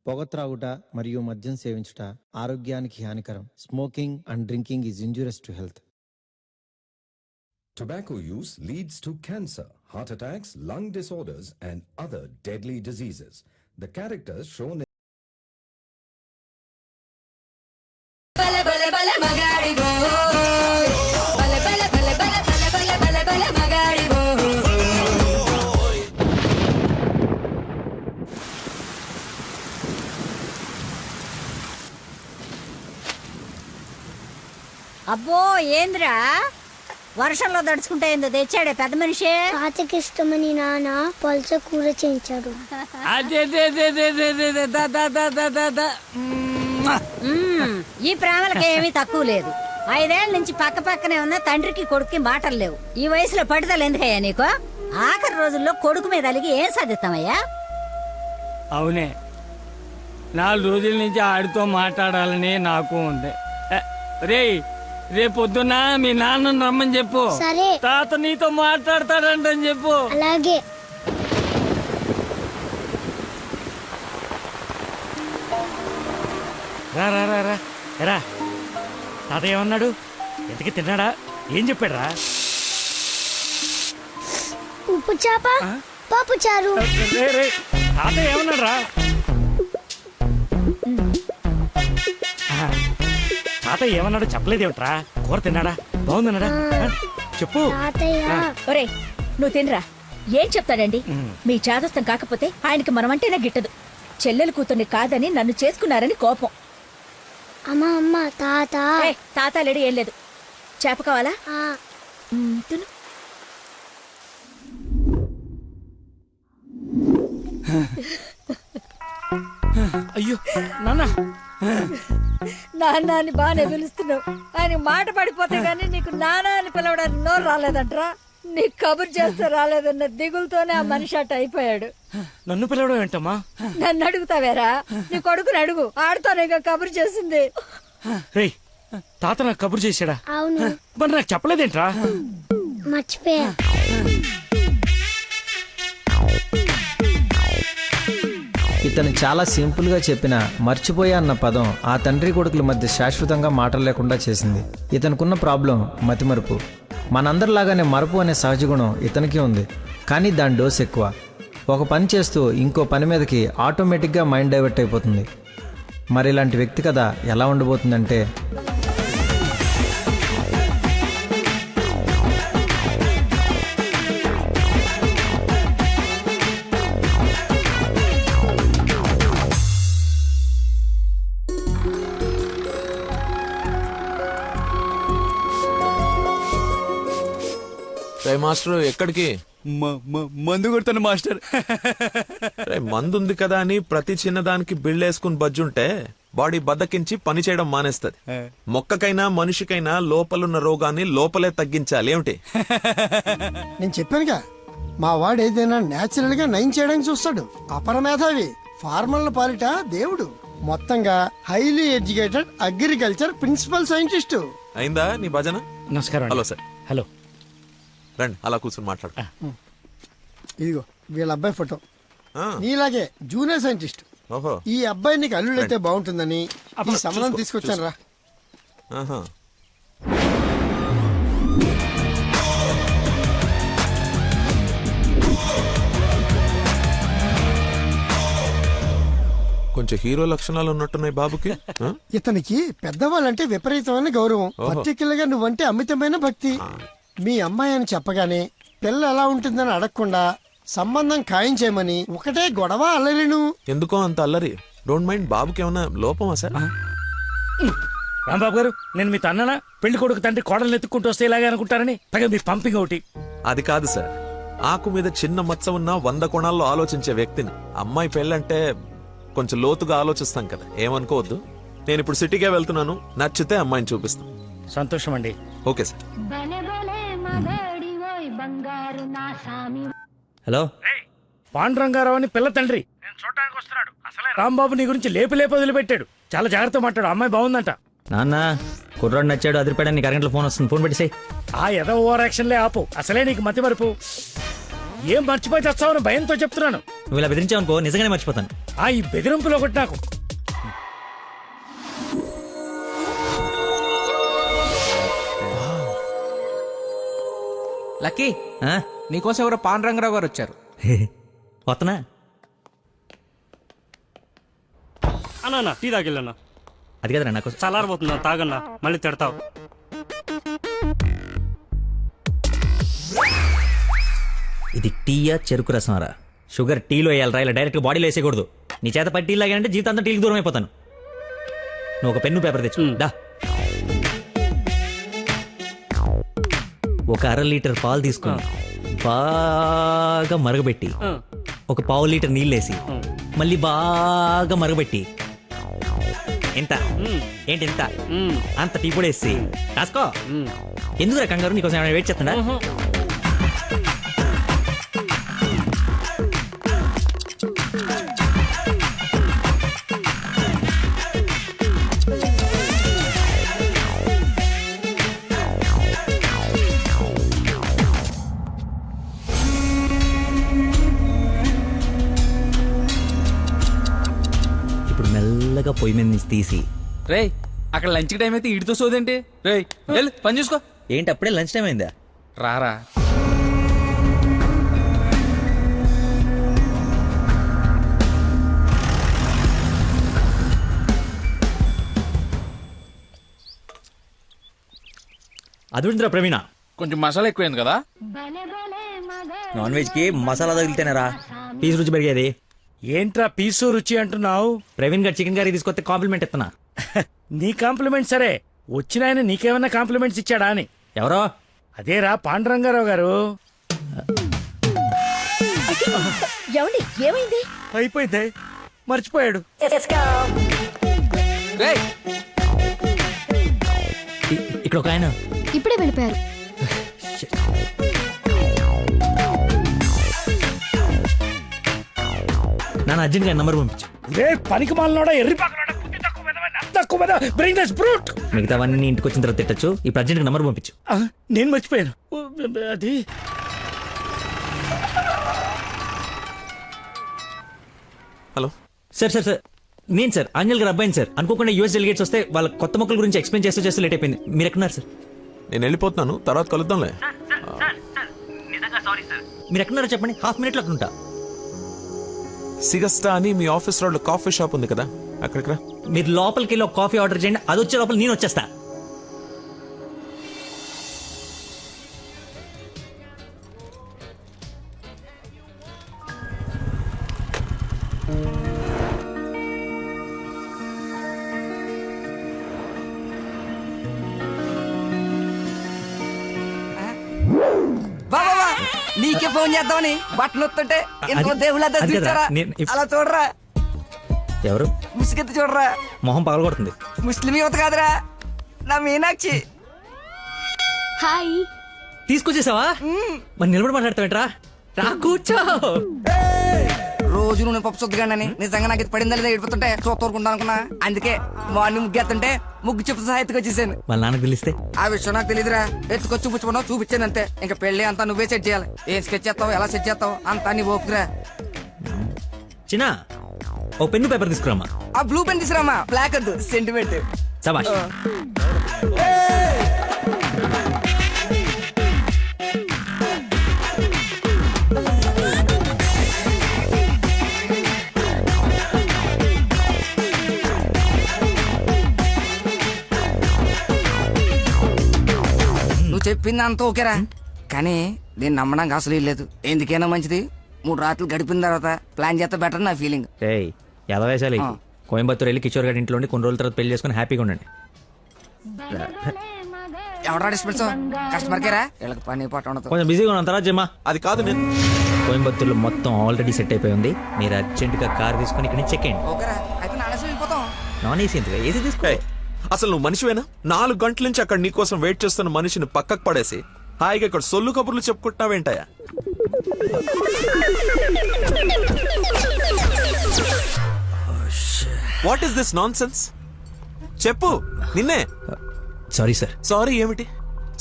పొగ త్రాగుట మరియు మద్యం సేవించుట ఆరోగ్యానికి హానికరం. Smoking and drinking is injurious to health. Tobacco use leads to cancer, heart attacks, lung disorders, and other deadly diseases. The characters shown in అబ్బో ఏంద్రా వర్షంలో దడుచుకుంటే ఏందో తెచ్చాడే పెద్ద మనిషి. తాతకి ఇష్టమని నాన్న పల్చ కూర చేయించాడు. ఈ ప్రేమలకి ఏమీ తక్కువ లేదు. 5 ఏళ్ల నుంచి పక్క పక్కనే ఉన్న తండ్రికి కొడుక్కి మాటలు లేవు. ఈ వయసులో పట్టుదల ఎందుకయ్యా నీకు? ఆఖరి రోజుల్లో కొడుకు మీద అలిగి ఏం సాధిస్తామయ్యా? అవునే, 4 రోజుల నుంచి ఆడితో మాట్లాడాలని నాకు ఉంది. రేపొద్దున మీ నాన్న రమ్మని చెప్పు. సరే. తాత నీతో మాట్లాడతాడంటని చెప్పు. అలాగే. రా రా రా రా రా. తాత ఏమన్నాడు? ఎంతకి తిన్నాడా? ఏం చెప్పాడు రా? ఉప్పు చేప పప్పు చారు. తాత ఏమన్నాడు రా? తాత ఏమన్నాడు చెప్పలేదేమిట్రా? కూర తిన్నాడా? బాగుందన్నాడా? చెప్పు. ఒరే నువ్వు తినరా. ఏం చెప్తాడండి? మీ చాదస్తం కాకపోతే ఆయనకి మనమంటేనే గిట్టదు. చెల్లెలు కూతుర్ని కాదని నన్ను చేసుకున్నారని కోపం. అమ్మా అమ్మ తాత. తాత లేడు ఏం లేదు. చేప కావాలా? తిను. అయ్యో నాన్న. నాన్న అని బాగానే పిలుస్తున్నావు. ఆయన మాట పడిపోతే గానీ నీకు నాన్న అని పిలవడానికి నోరు రాలేదంట్రా. నీకు కబురు చేస్తే రాలేదన్న దిగులతోనే ఆ మనిషి అట్ట అయిపోయాడు. నన్ను పిలవడం ఏంటమ్మా? నన్ను అడుగుతావేరా? నీ కొడుకుని అడుగు. ఆడుతోనే కబురు చేసింది. రేయ్, తాత నాకు కబురు చేశాడా? అవును. మరి నాకు చెప్పలేదేంట్రా? మర్చిపోయా. ఇతను చాలా సింపుల్గా చెప్పిన మర్చిపోయా అన్న పదం ఆ తండ్రి కొడుకుల మధ్య శాశ్వతంగా మాటలు లేకుండా చేసింది. ఇతనుకున్న ప్రాబ్లం మతిమరుపు. మనందరిలాగానే మరపు అనే సహజ గుణం ఇతనికి ఉంది, కానీ దాని డోస్ ఎక్కువ. ఒక పని చేస్తూ ఇంకో పని మీదకి ఆటోమేటిక్గా మైండ్ డైవర్ట్ అయిపోతుంది. మరి ఇలాంటి వ్యక్తి కథ ఎలా ఉండబోతుందంటే, మాస్టర్ ఎక్కడికి? మందు కొడతాను మాస్టర్. మందు ఉంది కదా అని ప్రతి చిన్నదానికి బిళ్ళేసుకుని బజ్జుంటే బాడీ బద్దకించి పని చేయడం మానేస్తది. మొక్కకైనా మనిషికైనా లోపలున్న రోగాన్ని లోపలే తగ్గించాలి. ఏమిటి? నేను చెప్పానుగా, మా వాడు ఏదైనా నేచురల్ గా నయం చేయడానికి చూస్తాడు. అపరమేధావి, ఫార్మల్ పాలిట దేవుడు. మొత్తంగా highly educated agriculture principal scientist. అయిందా నీ భజన? నమస్కారం. Hello sir. హలో. రండి, అలా కూర్చొని మాట్లాడు. ఇదిగో వీళ్ళ అబ్బాయి ఫోటో. నీలాగే జూనియర్ సైంటిస్ట్. ఓహో. ఈ అబ్బాయి నీకు అల్లుడైతే బాగుంటుందని ఈ సంబంధం తీసుకొచ్చాను రా. కొంచెం హీరో లక్షణాలు ఉన్నట్టున్నాయి బాబుకి. ఇతనికి పెద్దవాళ్ళంటే విపరీతమైన గౌరవం. పర్టికులర్ గా నువ్వంటే అమితమైన భక్తి. మీ అమ్మాయి అని చెప్పగానే పిల్ల ఎలా ఉంటుందని అడగకుండా సంబంధం ఖాయం చేయమని ఒకటే గొడవ అల్లరిను. ఎందుకో అంత అల్లరి? Don't mind. బాబుకి ఏమన్నా లోపమా సార్? రాంబాబు గారు, నేను మీ తన్ననా? పెళ్లి కొడుకు తండ్రి కోడలు ఎత్తుక్కుంటూ వస్తే ఇలాగే అనుకుంటారని పైగా మీ పంపింగ్ ఒకటి. అది కాదు సార్, ఆకు మీద చిన్న మచ్చ ఉన్న 100 కోణాల్లో ఆలోచించే వ్యక్తిని. అమ్మాయి పెళ్ళంటే కొంచెం లోతుగా ఆలోచిస్తాం కదా, ఏమనుకోవద్దు. నేను ఇప్పుడు సిటీకే వెళ్తున్నాను, నచ్చితే అమ్మాయిని చూపిస్తాను. సంతోషం అండి. Okay sir. హలో. పాండురంగారావు అని పిల్ల తండ్రి నేను చూడటానికి వస్తున్నాడు. అసలే రాంబాబు నీ గురించి లేపి వదిలిపెట్టాడు. చాలా జాగ్రత్త మాట్లాడు. అమ్మాయి బాగుందంట. నాన్న కుర్రాడు నచ్చాడు, అదిరిపాడని నీకు అరగంటలో ఫోన్ వస్తుంది, ఫోన్ పెట్టేసాయి. ఆ ఎదో ఓవర్ యాక్షన్లే ఆపు. అసలే నీకు మతి మరుపు. ఏం మర్చిపోయి తెస్తావని భయంతో చెప్తున్నాను. నువ్వు ఇలా బెదిరించావు అనుకో నిజంగానే మర్చిపోతాను. ఈ బెదిరింపులో ఒకటి నాకు. లక్కీ, ఆ? నీకోసం ఎవరో పాండురంగరావు గారు వచ్చారు. వస్తున్నా. అన్నా టీ తాగిల్లన్నా. అది కదరా నాకు చల్లారబోతున్నా, తాగన్నా, మళ్ళీ తిడతావు. ఇది టీయా చెరుకు రసమారా? షుగర్ టీలో వేయాలరా, ఇలా డైరెక్ట్గా బాడీలో వేసేయకూడదు. నీ చేత పట్టి టీ లాగానంటే జీవితాంతా టీకి దూరం అయిపోతాను. నువ్వు ఒక పెన్ను పేపర్ తెచ్చు. దా. ఒక 1/2 లీటర్ పాలు తీసుకుని బాగా మరగబెట్టి ఒక 1/4 లీటర్ నీళ్ళేసి మళ్ళీ బాగా మరగబెట్టి ఎంత ఏంటి ఎంత అంత టీ కూడా వేసి రాసుకో. ఎందుకురా కంగారు? నీకోసం ఏమైనా వెయిట్ చేస్తుందా? ఇప్పుడు మెల్లగా పొయ్యి మీద నుంచి తీసి రేయ్, అక్కడ లంచ్ టైం అయితే ఇడితో సోదేంటి? రేయ్ వెళ్ళు, పని చూసుకో. ఏంటి అప్పుడే లంచ్ టైం అయిందా? రారా. అదుందిరా ప్రవీణ, కొంచెం మసాలా ఎక్కువైంది కదా. నాన్ వెజ్ కి మసాలా తగిలితేనేరా పీస్ రుచి పెరిగేది. ఏంట్రా పీసు రుచి అంటున్నావు? ప్రవీణ్ గారు చికెన్ కర్రీ తీసుకొస్తే కాంప్లిమెంట్ ఇస్తున్నా. నీ కాంప్లిమెంట్ సరే, వచ్చిన ఆయన నీకేమన్నా కాంప్లిమెంట్స్ ఇచ్చాడా అని. ఎవరో? అదేరా పాండురంగారావు గారు. ఏమైంది? అయిపోయింది, మర్చిపోయాడు. రేయ్, ఇక్కడ ఒక ఆయన ఇప్పుడే వెళ్ళిపోయారు. నాన్న అర్జెంట్ గా నంబర్ పంపించు. రే పనికి మాలనోడా, ఎర్రి పాకలోడా, బుద్ధి తక్కువ మీద, bring this brute. మిగతావన్నీ ఇంటికి వచ్చిన తర్వాత తిట్టచ్చు. ఇప్పుడు అర్జెంట్ గా నంబర్ పంపించు. నేను మర్చిపోయాను. అది హలో సార్ సార్ సార్ నేను సార్ అంజల్ గారు అబ్బాయిని సార్. అనుకోకుండా యూఎస్ డెలిగేట్స్ వస్తే వాళ్ళ కొత్త మొక్కల గురించి ఎక్స్ప్లెయిన్ చేస్తూ చేస్తూ లేట్ అయిపోయింది. మీరు ఎక్కడున్నారు సార్? నేను వెళ్ళిపోతున్నాను, తర్వాత కలుద్దాంలే. మీరు ఎక్కడున్నారో చెప్పండి, హాఫ్ మినిట్ లో అక్కడ ఉంటా. సిగస్టా అని మీ ఆఫీస్ రోడ్ లో కాఫీ షాప్ ఉంది కదా, అక్కడికి రా. మీరు లోపలికి వెళ్ళి ఒక కాఫీ ఆర్డర్ చేయండి, అది వచ్చే లోపల నేను వచ్చేస్తా. బాబా నీకే ఫోన్ చేద్దామని బట్టలు వస్తుంటే ఎందుకో దేవుళ్ళ అది కదా, అలా చూడరా. ఎవరు? ముసుగెత్తి చూడరా, మొహం పగలగొడుతుంది. ముస్లిం యువత కాదురా, నా మీనాక్షి. హాయ్. తీసుకొచ్చేసావా? మరి నిలబడి మాట్లాడతావేంట్రా? రా కూర్చో. రోజు నువ్వు పప్పు చుద్దగానని నిజంగా నాకు ఇది పడిందా లేదా ఏడిపోతుంటే చూస్తూరుకుంటా అనుకున్నా. అందుకే మార్నింగ్ ముగ్గు ఎత్తుంటే ముగ్గు చెప్తూ సహా ఎత్తుకొచ్చేసాను. వాళ్ళ నాన్నకు తెలిస్తే? ఆ విషయం నాకు తెలియదురా, ఎత్తుకొచ్చి చూపించుకున్నావు, చూపించాను అంతే. ఇంకా పెళ్లి అంతా నువ్వే సెట్ చేయాలి. ఏం స్కెచ్ చేస్తావు, ఎలా సెట్ చేస్తావు అంతా నీ ఓపుకురా. చిన్న ఓ పెన్ను పేపర్ తీసుకురామా. ఆ బ్లూ పెన్ తీసురామా, బ్లాక్ వద్దు, సెంటిమెంట్. సబాష్. నువ్వు చెప్పింది అంత ఓకేరా, కానీ నేను నమ్మడానికి అసలు లేదు. ఎందుకైనా మంచిది 3 రాత్రులు గడిపిన తర్వాత ప్లాన్ చేస్తే బెటర్ నా ఫీలింగ్. ఏయ్ యాదవేశాలి. కోయంబత్తూర్ వెళ్ళి కిషోర్ గారి ఇంట్లో కొన్ని రోజుల తర్వాత పెళ్లి చేసుకుని హ్యాపీగా ఉండండి. ఎవడా డిస్పెన్స్ కస్టమర్ కేరా, వీళ్ళకి పని పాట ఉండదు. కొంచెం బిజీగా ఉన్నాం, తర్వాత జమ్మా. అది కాదు, నేను కోయంబత్తూర్లో మొత్తం ఆల్రెడీ సెట్ అయిపోయి ఉంది. మీరు అర్జెంటుగా కార్ తీసుకుని ఇక్కడ నుంచి చెక్ చేయండి. ఓకేరా, అయితే నానేసి వెళ్ళిపోతాం. నాన్ ఏసీ ఎందుకు, ఏసీ తీసుకో. ఏయ్, అసలు నువ్వు మనిషివేనా? 4 గంటల నుంచి అక్కడ నీకోసం వెయిట్ చేస్తున్న మనిషిని పక్కకు పడేసి హాయిగా ఇక్కడ సొల్లు కబుర్లు చెప్పుకుంటున్నావేంటయా? What is this nonsense? చెప్పు, నిన్నే. Sorry sir. సారీ ఏమిటి?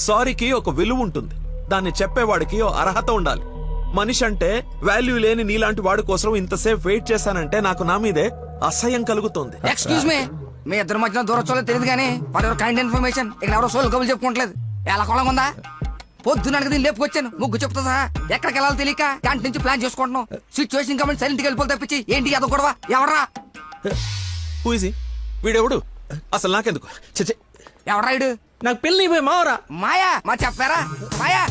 సారీకి ఒక విలువ ఉంటుంది, దాన్ని చెప్పేవాడికి ఓ అర్హత ఉండాలి. మనిషి అంటే వాల్యూ లేని నీలాంటి వాడి కోసం ఇంతసేపు వెయిట్ చేశానంటే నాకు నా మీదే అసహ్యం కలుగుతోంది. ఎక్స్క్యూజ్ మీ ఇద్దరు మధ్యన దూరం చూడలేదు తెలియదు కానీ ఫర్ యువర్ కైండ్ ఇన్ఫర్మేషన్ ఇక్కడ ఎవరో సోల్ కబులు చెప్పుకోవట్లేదు. ఎలా కొలం ఉందా? పొద్దున దీన్ని లేపుకొచ్చాను ముగ్గు చెప్తా సహా. ఎక్కడికి వెళ్ళాలో తెలియక క్యాంటీన్ నుంచి ప్లాన్ చేసుకుంటున్నాం. సిచ్యువేషన్ కాబట్టి సైలెంట్కి వెళ్ళిపోతే తప్పించి ఏంటి అదో గొడవ? ఎవరా హూజీ వీడెవడు? అసలు నాకెందుకు? చచ్చే ఎవరా ఇడు? నాకు పెళ్లి పోయి మావరా. మాయా మా చెప్పారా? మాయా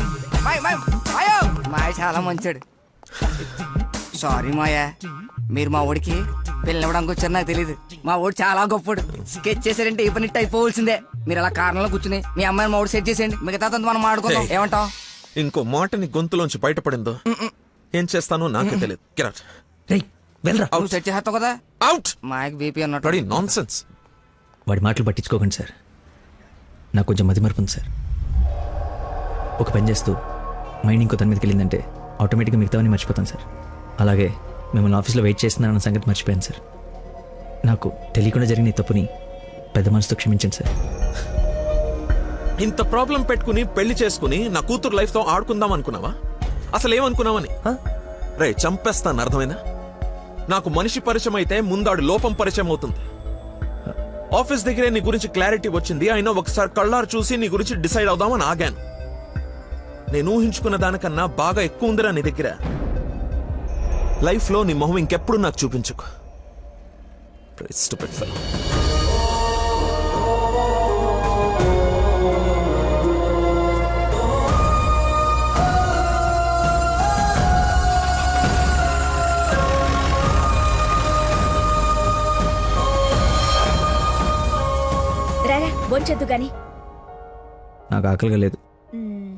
మాయా మాయ చాలా మంచాడు. సారీ మాయా, మీరు మా ఊడికి పెళ్ళివ్వడానికి వచ్చారు నాకు తెలియదు. మా ఊడు చాలా గొప్పడు. స్కెచ్ చేశారంటే ఈ పని అయిపోవలసిందే. మీరు అలా కారణంలో కూర్చుని మీ అమ్మాయిని మా ఊడు సెట్ చేసేయండి. మిగతా మనం ఆడుకుందాం. ఏమంటావ్? ఇంకో మాట నీ గొంతులోంచి బయటపడిందో ఏం చేస్తానో నాకే తెలియదు. Get out. రేయ్ వెళ్ళరా. నువ్వు సెట్ చేస్తావు కదా. Out. మాయకి బీపీ అన్నట్టు. Bloody nonsense. వాడి మాటలు పట్టించుకోకండి సార్. నాకు కొంచెం మతిమరుపు ఉంది సార్. ఒక పని చేస్తూ మైండ్ ఇంకో దాని మీదకి వెళ్ళిందంటే ఆటోమేటిక్గా మిగతావన్నీ మర్చిపోతాను సార్. అలాగే మిమ్మల్ని ఆఫీస్లో వెయిట్ చేస్తున్నానన్న సంగతి మర్చిపోయాను సార్. నాకు తెలియకుండా జరిగిన ఈ తప్పుని పెద్ద మనసుతో క్షమించండి సార్. ఇంత ప్రాబ్లం పెట్టుకుని పెళ్లి చేసుకుని నా కూతురు లైఫ్ తో ఆడుకుందాం అనుకున్నావా? అసలు ఏమనుకున్నావని? రే చంపేస్తాను, అర్థమైనా? నాకు మనిషి పరిచయం అయితే ముందాడు లోపం పరిచయం అవుతుంది. ఆఫీస్ దగ్గరే నీ గురించి క్లారిటీ వచ్చింది. అయినా ఒకసారి కళ్ళారు చూసి నీ గురించి డిసైడ్ అవుదామని ఆగాను. నేను ఊహించుకున్న దానికన్నా బాగా ఎక్కువ ఉందిరా నీ దగ్గర. లైఫ్ లో నీ మొహం ఇంకెప్పుడు నాకు చూపించుకో. Stupid fellow. రారా బొంచొద్దు గాని. నాకు ఆకలిగా లేదు.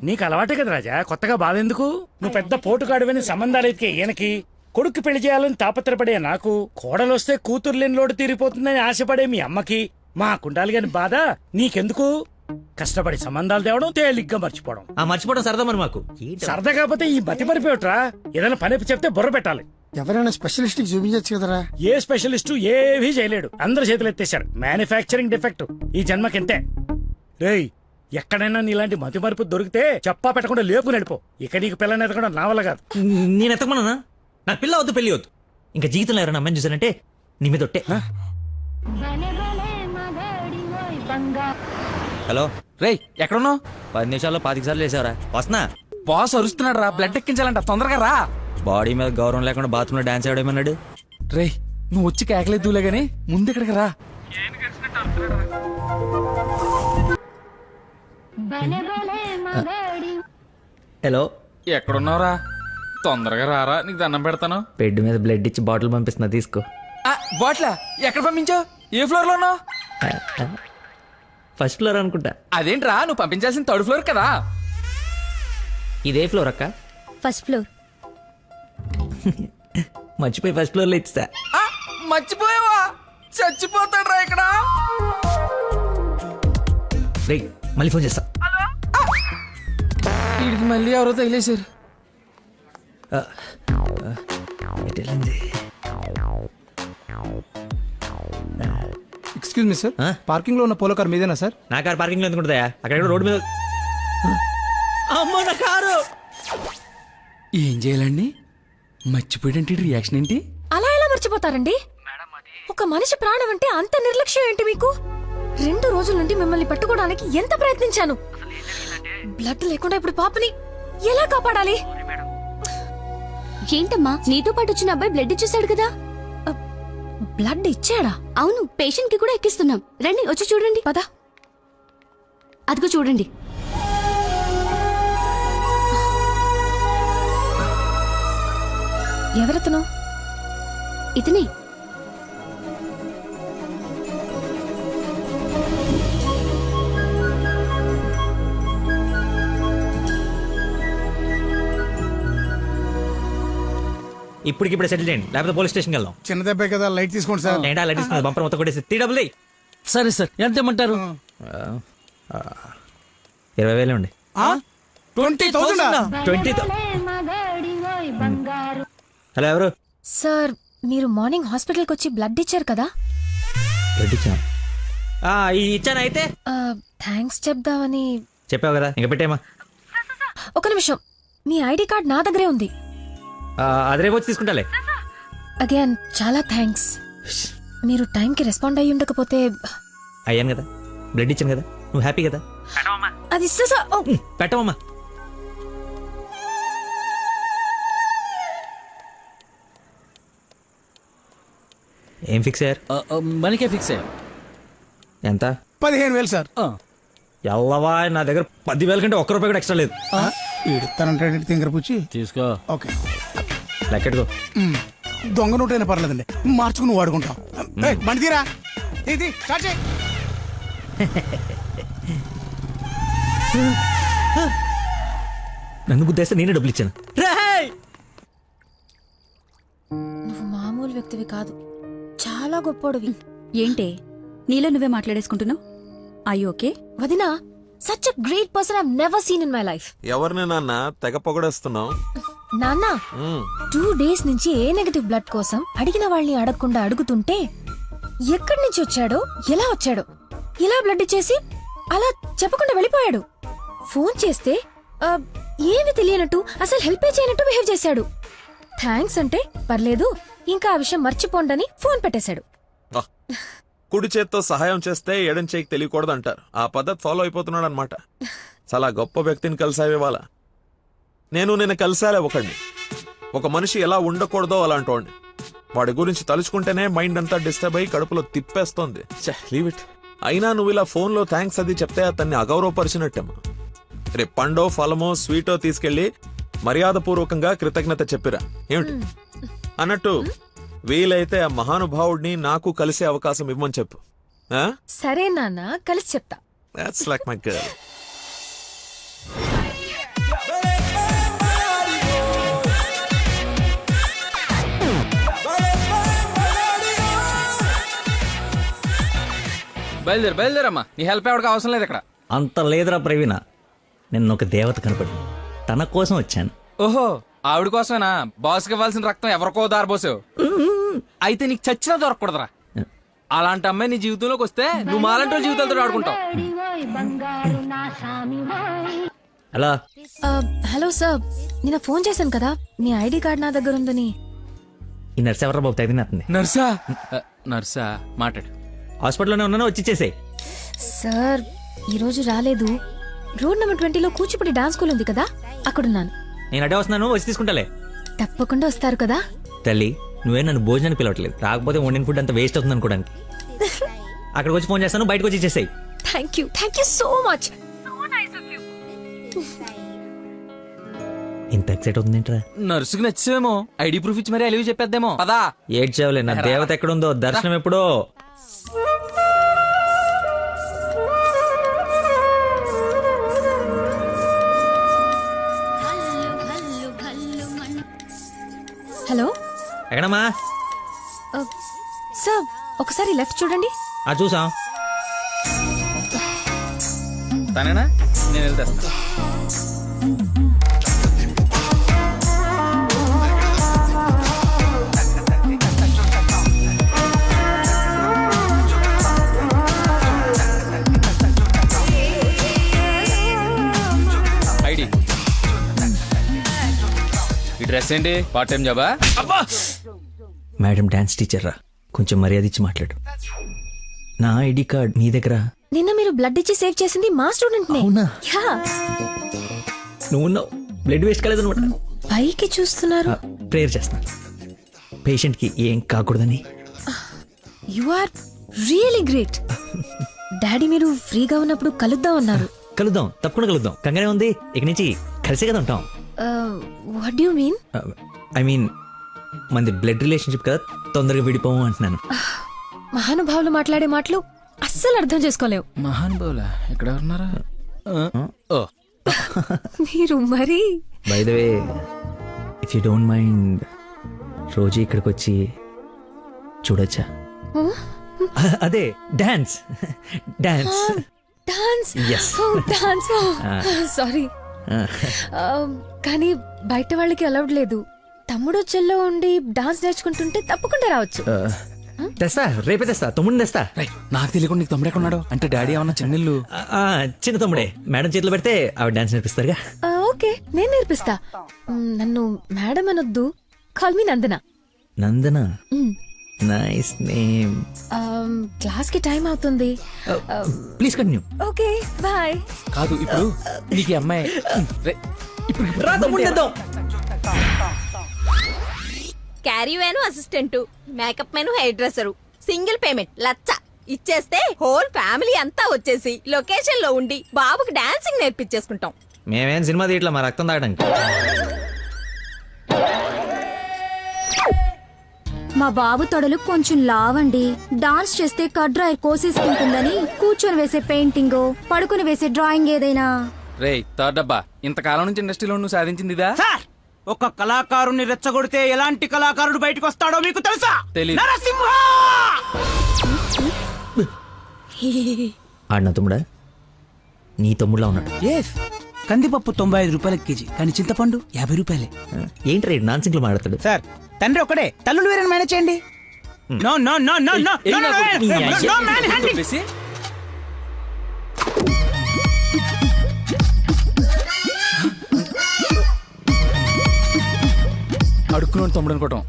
నీకు అలవాటే కదా రాజా, కొత్తగా బాధ ఎందుకు? నువ్వు పెద్ద పోటుగాడువని సంబంధాలు ఎతికే ఈయనకి, కొడుకు పెళ్లి చేయాలని తాపత్రపడే నాకు, కోడలొస్తే కూతురు లేని లోటు తీరిపోతుందని ఆశపడే మీ అమ్మకి, మా కుండాలి గాని బాధ నీకెందుకు? కష్టపడి సంబంధాలు తేవడం, తేలిగ్గా మర్చిపోవడం. ఆ మర్చిపోవడం సరదా మరి మాకు. సరదా కాకపోతే ఈ మతి మరిపోయట్రా. ఏదైనా పని చెప్తే బుర్ర పెట్టాలి. ఎవరైనా స్పెషలిస్ట్ కి చూపించచ్చు కదరా. ఏ స్పెషలిస్టు ఏవీ చేయలేడు. అందరు చేతులు ఎత్తేశారు. మ్యానుఫ్యాక్చరింగ్ డిఫెక్ట్ ఈ జన్మకింతే. రేయ్ ఎక్కడైనా నీలాంటి మతి మరుపు దొరికితే చెప్పా పెట్టకుండా లేపు నడిపో. ఇక నీకు పిల్లని ఎదగడం నా వల్ల కాదు. నేను ఎత్తకమన్నా? నాకు పిల్ల వద్దు, పెళ్లి వద్దు. ఇంకా జీవితంలో ఎవరైనా అమ్మాయిని చూసానంటే నీ మీద ఒట్టే. హలో రేయ్ ఎక్కడున్నావు? 10 నిమిషాల్లో 25 సార్లు వేసావరా? వస్తున్నా. బాస్ అరుస్తున్నాడు రా. బ్లడ్ ఎక్కించాలంట, తొందరగా రా. బాడీ మీద గౌరవం లేకుండా బాత్రూమ్ లో డాన్స్ ఆడేమన్నాడు. రేయ్ నువ్వు వచ్చి కేకలేదులే గానీ ముందు ఇక్కడికి రా. హలో ఎక్కడున్నావురా? తొందరగా రారా, నీకు దండం పెడతాను. బెడ్ మీద బ్లడ్ ఇచ్చి బాటిల్ పంపిస్తున్నా, తీసుకో. బాట్లా ఎక్కడ పంపించావు? ఏ ఫ్లోర్ లో ఉన్నావు? ఫస్ట్ ఫ్లోర్ అనుకుంటా. అదేంట్రా, నువ్వు పంపించాల్సిన థర్డ్ ఫ్లోర్ కదా. ఇదే ఫ్లోర్ అక్క? First floor. మర్చిపోయి ఫస్ట్ ఫ్లోర్ లో ఇచ్చా. మర్చిపోయావా? చచ్చిపోతాడ్రా ఇక్కడ. రే మళ్ళీ ఫోన్ చేస్తా. వీడికి మళ్ళీ ఎవరో తగిలేశారు. ఎక్స్క్యూజ్ మీ సార్, పార్కింగ్ లో ఉన్న పోలో కార్ మీదేనా సార్? నా కారు పార్కింగ్ లో ఎందుకుంటుందా? అక్కడ రోడ్డు మీద. అమ్మో నా కారు. ఏం చేయాలండి? మర్చిపోయాడంటే రియాక్షన్ ఏంటి? అలా ఎలా మర్చిపోతారండి? ఒక మనిషి ప్రాణం అంటే అంత నిర్లక్ష్యం ఏంటి మీకు? 2 రోజుల నుండి మిమ్మల్ని పట్టుకోవడానికి ఎంత ప్రయత్నించాను. బ్లడ్ లేకుండా ఇప్పుడు పాపని ఎలా కాపాడాలి? ఏంటమ్మా, నీతో పాటు వచ్చిన అబ్బాయి బ్లడ్ ఇచ్చేసాడు కదా. బ్లడ్ ఇచ్చాడా? అవును, పేషెంట్ కి కూడా ఎక్కిస్తున్నాం. రండి వచ్చి చూడండి. పదా. అదిగో చూడండి. ఎవరతను? ఇతనే. ఇప్పటికిప్పుడే సెటిల్ చేయండి, లేకపోతే పోలీస్ స్టేషన్కి వెళ్దాం. చిన్న దెబ్బే కదా, లైట్ తీసుకోండి సార్. ఏంటా లైట్ తీసుకున్నది? బంపర్ మొత్తం కొట్టేసి 3 డబ్బులు. సరే సార్, ఎంత ఇమ్మంటారు? 20,000 ఉండి. 20,000. 20,000. హలో ఎవరు? సార్ మీరు మార్నింగ్ హాస్పిటల్కి వచ్చి బ్లడ్ ఇచ్చారు కదా? బ్లడ్ ఇచ్చాను. ఇచ్చాను. అయితే థ్యాంక్స్ చెప్దామని. చెప్పావు కదా, ఇంకా పెట్టేమా. ఒక నిమిషం, మీ ఐడి కార్డ్ నా దగ్గరే ఉంది. అది రేపు వచ్చి తీసుకుంటాలే. అగైన్ చాలా థ్యాంక్స్. మీరు టైంకి రెస్పాండ్ అయ్యి ఉండకపోతే అయ్యాను కదా, బ్లడ్ ఇచ్చాను కదా, నువ్వు హ్యాపీ కదా. అది పెట్టవమ్మా. ఏం ఫిక్స్ అయ్యారు? మనకే ఫిక్స్ అయ్యా. ఎంత? 15,000 సార్. ఎల్లవా, నా దగ్గర 10,000 కంటే ఒక్క రూపాయి కూడా ఎక్స్ట్రా లేదు. ఇడతానంటే తింగర పుచ్చి తీసుకో. ఓకే, లెక్కెట్టుకో. దొంగ నోటైనా పర్లేదండి, మార్చుకుని వాడుకుంటాం. బండి తీరా, ఇది స్టార్ట్ చేయి. నన్ను గుద్దేస్తే నేనే డబ్బులు ఇచ్చాను. నువ్వు మామూలు వ్యక్తివి కాదు, చాలా గొప్పోడివి. ఏంటే నీలో నువ్వే మాట్లాడేసుకుంటున్నావు? I okay? వదినా, such a great person I never seen in my life. ఎవరిని నాన్న తెగ పొగడేస్తున్నావు? నాన్న 2 days నుంచి ఏ నెగటివ్ బ్లడ్ కోసం అడిగిన వాళ్ళని అడగకుండా అడుగుతుంటే ఎక్కడి నుంచి వచ్చాడో, ఎలా వచ్చాడో, ఇలా బ్లడ్ ఇచ్చేసి అలా చెప్పకుండా వెళ్ళిపోయాడు. ఫోన్ చేస్తే ఏమి తెలియనట్టు, అసలు హెల్ప్ చేయనట్టు బిహేవ్ చేశాడు. థ్యాంక్స్ అంటే పర్లేదు, ఇంకా ఆ విషయం మర్చిపోండని ఫోన్ పెట్టేశాడు. కుడి చేత్తో సహాయం చేస్తే ఎడం చేయికి తెలియకూడదు అంటారు. ఆ పద్ధతి ఫాలో అయిపోతున్నాడు అనమాట. చాలా గొప్ప వ్యక్తిని కలిసావే వాళ్ళ. నేను నిన్న కలిసాలే ఒకడిని. ఒక మనిషి ఎలా ఉండకూడదో అలాంటి వాడిని. వాడి గురించి తలుచుకుంటేనే మైండ్ అంతా డిస్టర్బ్ అయ్యి కడుపులో తిప్పేస్తోంది. Leave it. అయినా నువ్వు ఇలా ఫోన్లో థ్యాంక్స్ అది చెప్తే అతన్ని అగౌరవపరిచినట్టేమో. రేపు పండో ఫలమో స్వీటో తీసుకెళ్లి మర్యాదపూర్వకంగా కృతజ్ఞత చెప్పిరా ఏమిటి అన్నట్టు. వీలైతే ఆ మహానుభావుడిని నాకు కలిసే అవకాశం ఇవ్వమని చెప్పు. సరే నాన్న, కలిసి చెప్తా. That's like my girl. బయలుదేరమ్మా, నీ హెల్ప్ ఎవరికి అవసరం లేదు ఇక్కడ. అంత లేదురా ప్రవీణ, నిన్న ఒక దేవత కనపడి తన కోసం వచ్చాను. ఓహో, ఆవిడ కోసమేనా బాస్కి ఇవ్వాల్సిన రక్తం ఎవరికో దారబోసావు? అయితే నీకు చచ్చినా దొరకకూడదురా. అలాంటి అమ్మాయి నీ జీవితంలోకి వస్తే నువ్వు మాలంటి జీవితాలతో ఆడుకుంటావు. హలో హలో సార్, నిన్న ఫోన్ చేశాను కదా, మీ ఐడి కార్డ్ నా దగ్గర ఉందని. ఈ నర్స్ ఎవరా బాబు తగినట్టుంది? నర్సా? నర్సా మాట్లాడు. హాస్పిటల్లోనే ఉన్నాను, వచ్చి ఇచ్చేసేయ్. సార్ ఈరోజు రాలేదు. రోడ్ నెంబర్ 20లో కూచిపూడి డాన్స్ స్కూల్ ఉంది కదా, అక్కడున్నాను. నేను అడే వస్తున్నాను, వచ్చి తీసుకుంటాలే. తప్పకుండా వస్తారు కదా? తల్లి, నువ్వే నన్ను భోజనానికి పిలవట్లేదు, రాకపోతే వండిన ఫుడ్ అంత వేస్ట్ అవుతుంది అనుకోడానికి. అక్కడికి వచ్చి ఫోన్ చేస్తాను, బయటకు వచ్చి ఇచ్చేసాయి. Thank you so much. ఇంత ఎక్సైట్ అవుతుందేంట్రా? నర్సుకి నచ్చేమో, ఐడి ప్రూఫ్ ఇచ్చి మరీ అలివి చెప్పేద్దేమో. పదా ఏడ్చావులే, నా దేవత ఎక్కడుందో, దర్శనం ఎప్పుడో. హలో, ఎక్కడమ్మా? సార్ ఒకసారి లెఫ్ట్ చూడండి. చూసాం. తనేనా? నేను వెళ్తాను. ఐడి, ఈ డ్రెస్ ఏంటి? పార్ట్ టైం జాబా? మేడం డాన్స్ టీచర్ రా, కొంచెం మర్యాద ఇచ్చి మాట్లాడు. నా ఐడి కార్డ్ నీ దగ్గర. నిన్న మీరు బ్లడ్ ఇచ్చి సేవ్ చేసింది మా స్టూడెంట్ నే. యా, నువ్వు బ్లడ్ వేస్ట్ కాలేదు అనమాట. పైకి చూస్తున్నారు. ప్రేయర్ చేస్తా, పేషెంట్ కి ఏం కాకూడదని. You are really great. Daddy మీరు ఫ్రీగా ఉన్నప్పుడు కలుద్దాం అన్నారు. కలుద్దాం, తప్పకుండా కలుద్దాం. కంగానే ఉంది, ఇక నుంచి కలిసే కదా ఉంటాం. What do you mean? I mean మనది బ్లడ్ రిలేషన్షిప్ కదా, తొందరగా విడిపోము అంటున్నాను. మహానుభావులు మాట్లాడే మాటలు అస్సలు అర్థం చేసుకోలేవు. మహానుభావులా? ఎక్కడ ఉన్నారా? మీరు మరి. By the way, if you don't mind, రోజు ఇక్కడికి వచ్చి చూడొచ్చా? అదే dance. Dance dance. Yes. Dance. Sorry, కానీ బయట వాళ్ళకి అలౌడ్ లేదు. తమ్ముడు చెల్లో ఉండి డాన్స్ నేర్చుకుంటుంటే తప్పకుండా రావచ్చు. తెస్తా, రేపే తెస్తా, తమ్ముడిని తెస్తా. నాకు తెలియకుండా నీకు తమ్ముడు ఎక్కడున్నాడు? అంటే డాడీ ఏమన్నా చిన్నిల్లు? చిన్న తమ్ముడే, మేడం చేతిలో పెడితే ఆవిడ డాన్స్ నేర్పిస్తారుగా. ఓకే, నేను నేర్పిస్తా. నన్ను మేడం అనొద్దు, call me Nandana. Nandana, nice name. Class కి టైం అవుతుంది. Please continue. Okay bye. కాదు ఇప్పుడు నీకు ఈ అమ్మాయి caravan assistant, makeup man hairdresser, single payment 1,00,000 ఇచ్చేస్తే హోల్ ఫ్యామిలీ అంతా వచ్చేసి లొకేషన్ లో ఉండి బాబుకి డాన్సింగ్ నేర్పించేసుకుంటాం. మేమేం సినిమా తీయట్లా, మా రక్తం తాగడానికి. మా బాబు తొడలు కొంచెం లావండి. డాన్స్ చేస్తే కడ్రాయర్ కోసేసుకుంటుందని కూర్చొని వేసే పెయింటింగ్, పడుకుని వేసే డ్రాయింగ్ ఏదైనా. రేయ్ థర్డ్ డబ్బా, ఇంతకాలం నుంచి ఇండస్ట్రీలో నువ్వు సాధించింది ఇదా? సార్, ఒక కళాకారుని రెచ్చగొడితే ఎలాంటి కళాకారుడు బయటకు వస్తాడో మీకు తెలుసా? తెలీదు. నరసింహ! ఆడిన తమ్ముడా? నీ తమ్ముడులా ఉన్నాడు. కందిపప్పు 95 రూపాయల కేజీ, కానీ చింతపండు 50 రూపాయలే. ఏంటి రేడు నాన్ సింగ్లు మాట్లాడతాడు? సార్, తండ్రి ఒకడే, తల్లులు వేరే మేనేజ్ చేయండి. No no no no no no man handing. అడుక్కున్నాడు తమ్ముడు అనుకోవటం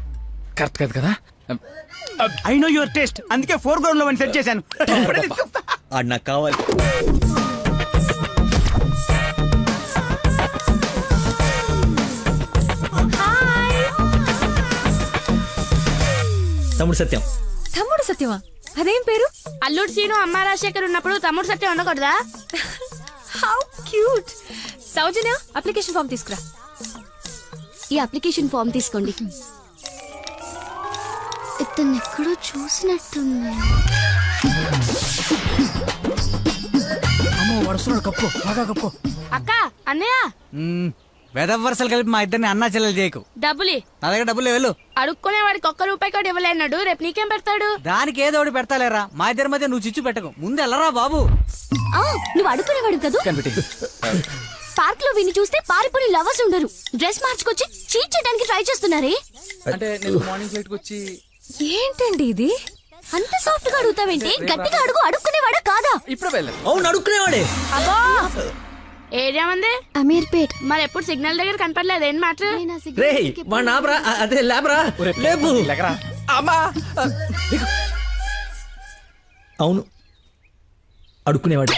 కరెక్ట్ కాదు కదా. ఐ నో యువర్ టేస్ట్, అందుకే 4 గ్రౌండ్ లో సెట్ చేశాను. ఆడు నాకు కావాలి. తమ్ముడు సత్యం. తమ్ముడు సత్యమా? అదేం పేరు? అల్లుడు సీను అమ్మ రాజశేఖర్ ఉన్నప్పుడు తమ్ముడు సత్యం ఉండకూడదా? How cute. Soujanya, application form తీసుకురా. ఈ అప్లికేషన్ ఫామ్ తీసుకోండి. ఇతను ఎక్కడో చూసినట్టుంది. అమ్మో, వరుసలో కప్పు, బాగా కప్పు. అక్క, అన్నయ్య, వెదవ వరుసలు కలిపి మా ఇద్దరిని అన్నా చెల్లెలు చేయకు. డబ్బులి నా దగ్గర డబ్బులు వెళ్ళు. అడుక్కునే వాడికి ₹1 కూడా ఇవ్వలేనాడు, రేపు నీకేం పెడతాడు? దానికి ఏదో ఒకటి పెడతాలేరా, మా ఇద్దరి మధ్య నువ్వు చిచ్చు పెట్టకు. ముందు వెళ్ళరా బాబు. నువ్వు అడుగునేవాడు కదూ. పార్క్ లో విని చూస్తే పారిపోయి లవర్స్ ఉండరు. డ్రెస్ మార్చుకొచ్చి చీట్ చేయడానికి ట్రై చేస్తున్నారే. అంటే నేను మార్నింగ్ ఫ్లైట్ కి వచ్చి. ఏంటండి ఇది? అంత సాఫ్ట్ గా అడుగుతావేంటి? గట్టిగా అడుగు. అడుక్కునేవాడా కాదా? ఇప్పుడు వెళ్ళాను. అవును, అడుక్కునేవాడే. అబ్బో, ఏరియా మంది అమీర్పేట్. మరి ఎప్పుడు సిగ్నల్ దగ్గర కనపడలేదు, ఏం మాట? రే మా నాబ్రా, అదే లేబరా, లేపు. అమ్మా, అవును, అడుక్కునేవాడు.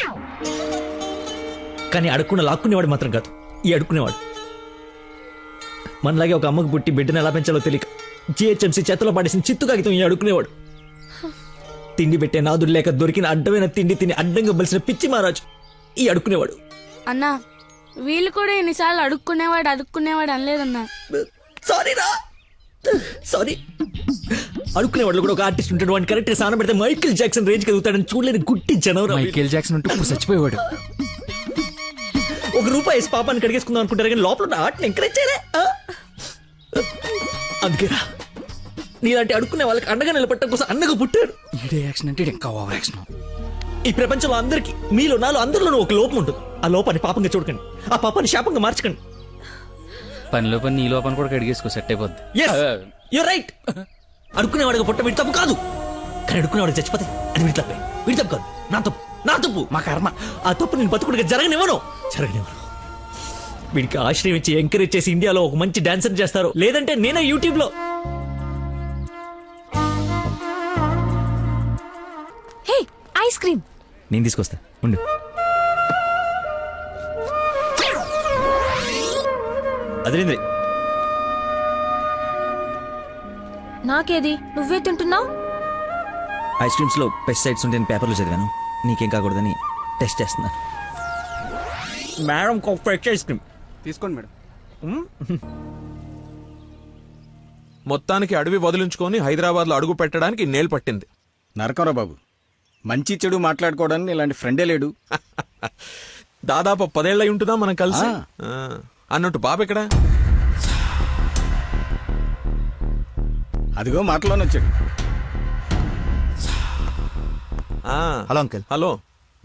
కానీ అడుక్కున్న లాక్కునేవాడు మాత్రం కాదు ఈ అడుక్కునేవాడు. మనలాగే ఒక అమ్మకు పుట్టి బిడ్డను ఎలా పెంచాలో తెలియక జిహెచ్ఎంసీ చేతిలో పడేసిన చిత్తు కాగితం ఈ అడుక్కునేవాడు. తిండి పెట్టే నాదుడు లేక దొరికిన అడ్డమైన తిండి తిని అడ్డంగా బలిసిన పిచ్చి మహారాజు ఈ అడుక్కునేవాడు. అన్నా, వీళ్ళు కూడా ఎన్నిసార్లు అడుక్కునేవాడు అనలేదన్నా. సారీ. అడుక్కునేవాడు కూడా ఒక ఆర్టిస్ట్ ఉంటాడు. వాడిని కరెక్ట్ గా సాన పెడితే మైకేల్ జాక్సన్ రేంజ్ ఎదుగుతాడని చూడలేని గుట్టి జనం. మైకేల్ జాక్సన్ ఉంటే ఇప్పుడు చచ్చిపోయేవాడు. ₹1 వేసి పాపాన్ని కడిగేసుకుందాం అనుకుంటారు కానీ లోపల ఉన్న ఆర్ట్ని ఎంకరేజ్ చేయలే. అందుకేరా నీలాంటి అడుక్కునే వాళ్ళకి అండగా నిలబట్టడం కోసం అన్నగా పుట్టాడు. ఈడే యాక్షన్ అంటే ఇంకా ఓవర్ యాక్షన్. ఈ ప్రపంచంలో అందరికి, మీలో నాలో అందరిలోనూ ఒక లోపం ఉంటుంది. ఆ లోపాన్ని పాపంగా చూడకండి, ఆ పాపాన్ని శాపంగా మార్చకండి. పనిలో పని నీ లోపల కూడా కడిగేసుకో, సెట్ అయిపోద్ది. You're right. అడుక్కునేవాడిగా పుట్ట వీడి తప్పు కాదు, కానీ అడుక్కునేవాడికి చచ్చిపోతే అది వీడి తప్పే. వీడి తప్పు కాదు, నా తప్పు, మా కర్మ. ఆ తప్పు నేను బతుకుడిగా జరగనివ్వను. వీడికి ఆశ్రయం ఇచ్చి ఎంకరేజ్ చేసి ఇండియాలో ఒక మంచి డాన్సర్ చేస్తారు, లేదంటే నేనే యూట్యూబ్ లో. హే, ఐస్ క్రీమ్ నేను తీసుకొస్తా ఉండు. అదేంద్రి, నాకేది? నువ్వే తింటున్నావు. ఐస్ క్రీమ్స్ లో పెస్టిసైడ్స్ ఉంటాయని పేపర్లో చదివాను. నీకేం కాకూడదని టెస్ట్ చేస్తున్నా. మేడం ఫ్రెష్ ఐస్ క్రీమ్ తీసుకోండి మేడం. మొత్తానికి అడవి వదిలించుకొని హైదరాబాద్ లో అడుగు పెట్టడానికి నేలు పట్టింది. నరకరా బాబు, మంచి చెడు మాట్లాడుకోవడానికి ఇలాంటి ఫ్రెండే లేడు. దాదాపు 10 ఏళ్ళై ఉంటుందా మనం కలిసి. అన్నట్టు బాబు ఎక్కడ? అదిగో మాటలోనే వచ్చాడు. Hello uncle. హలో,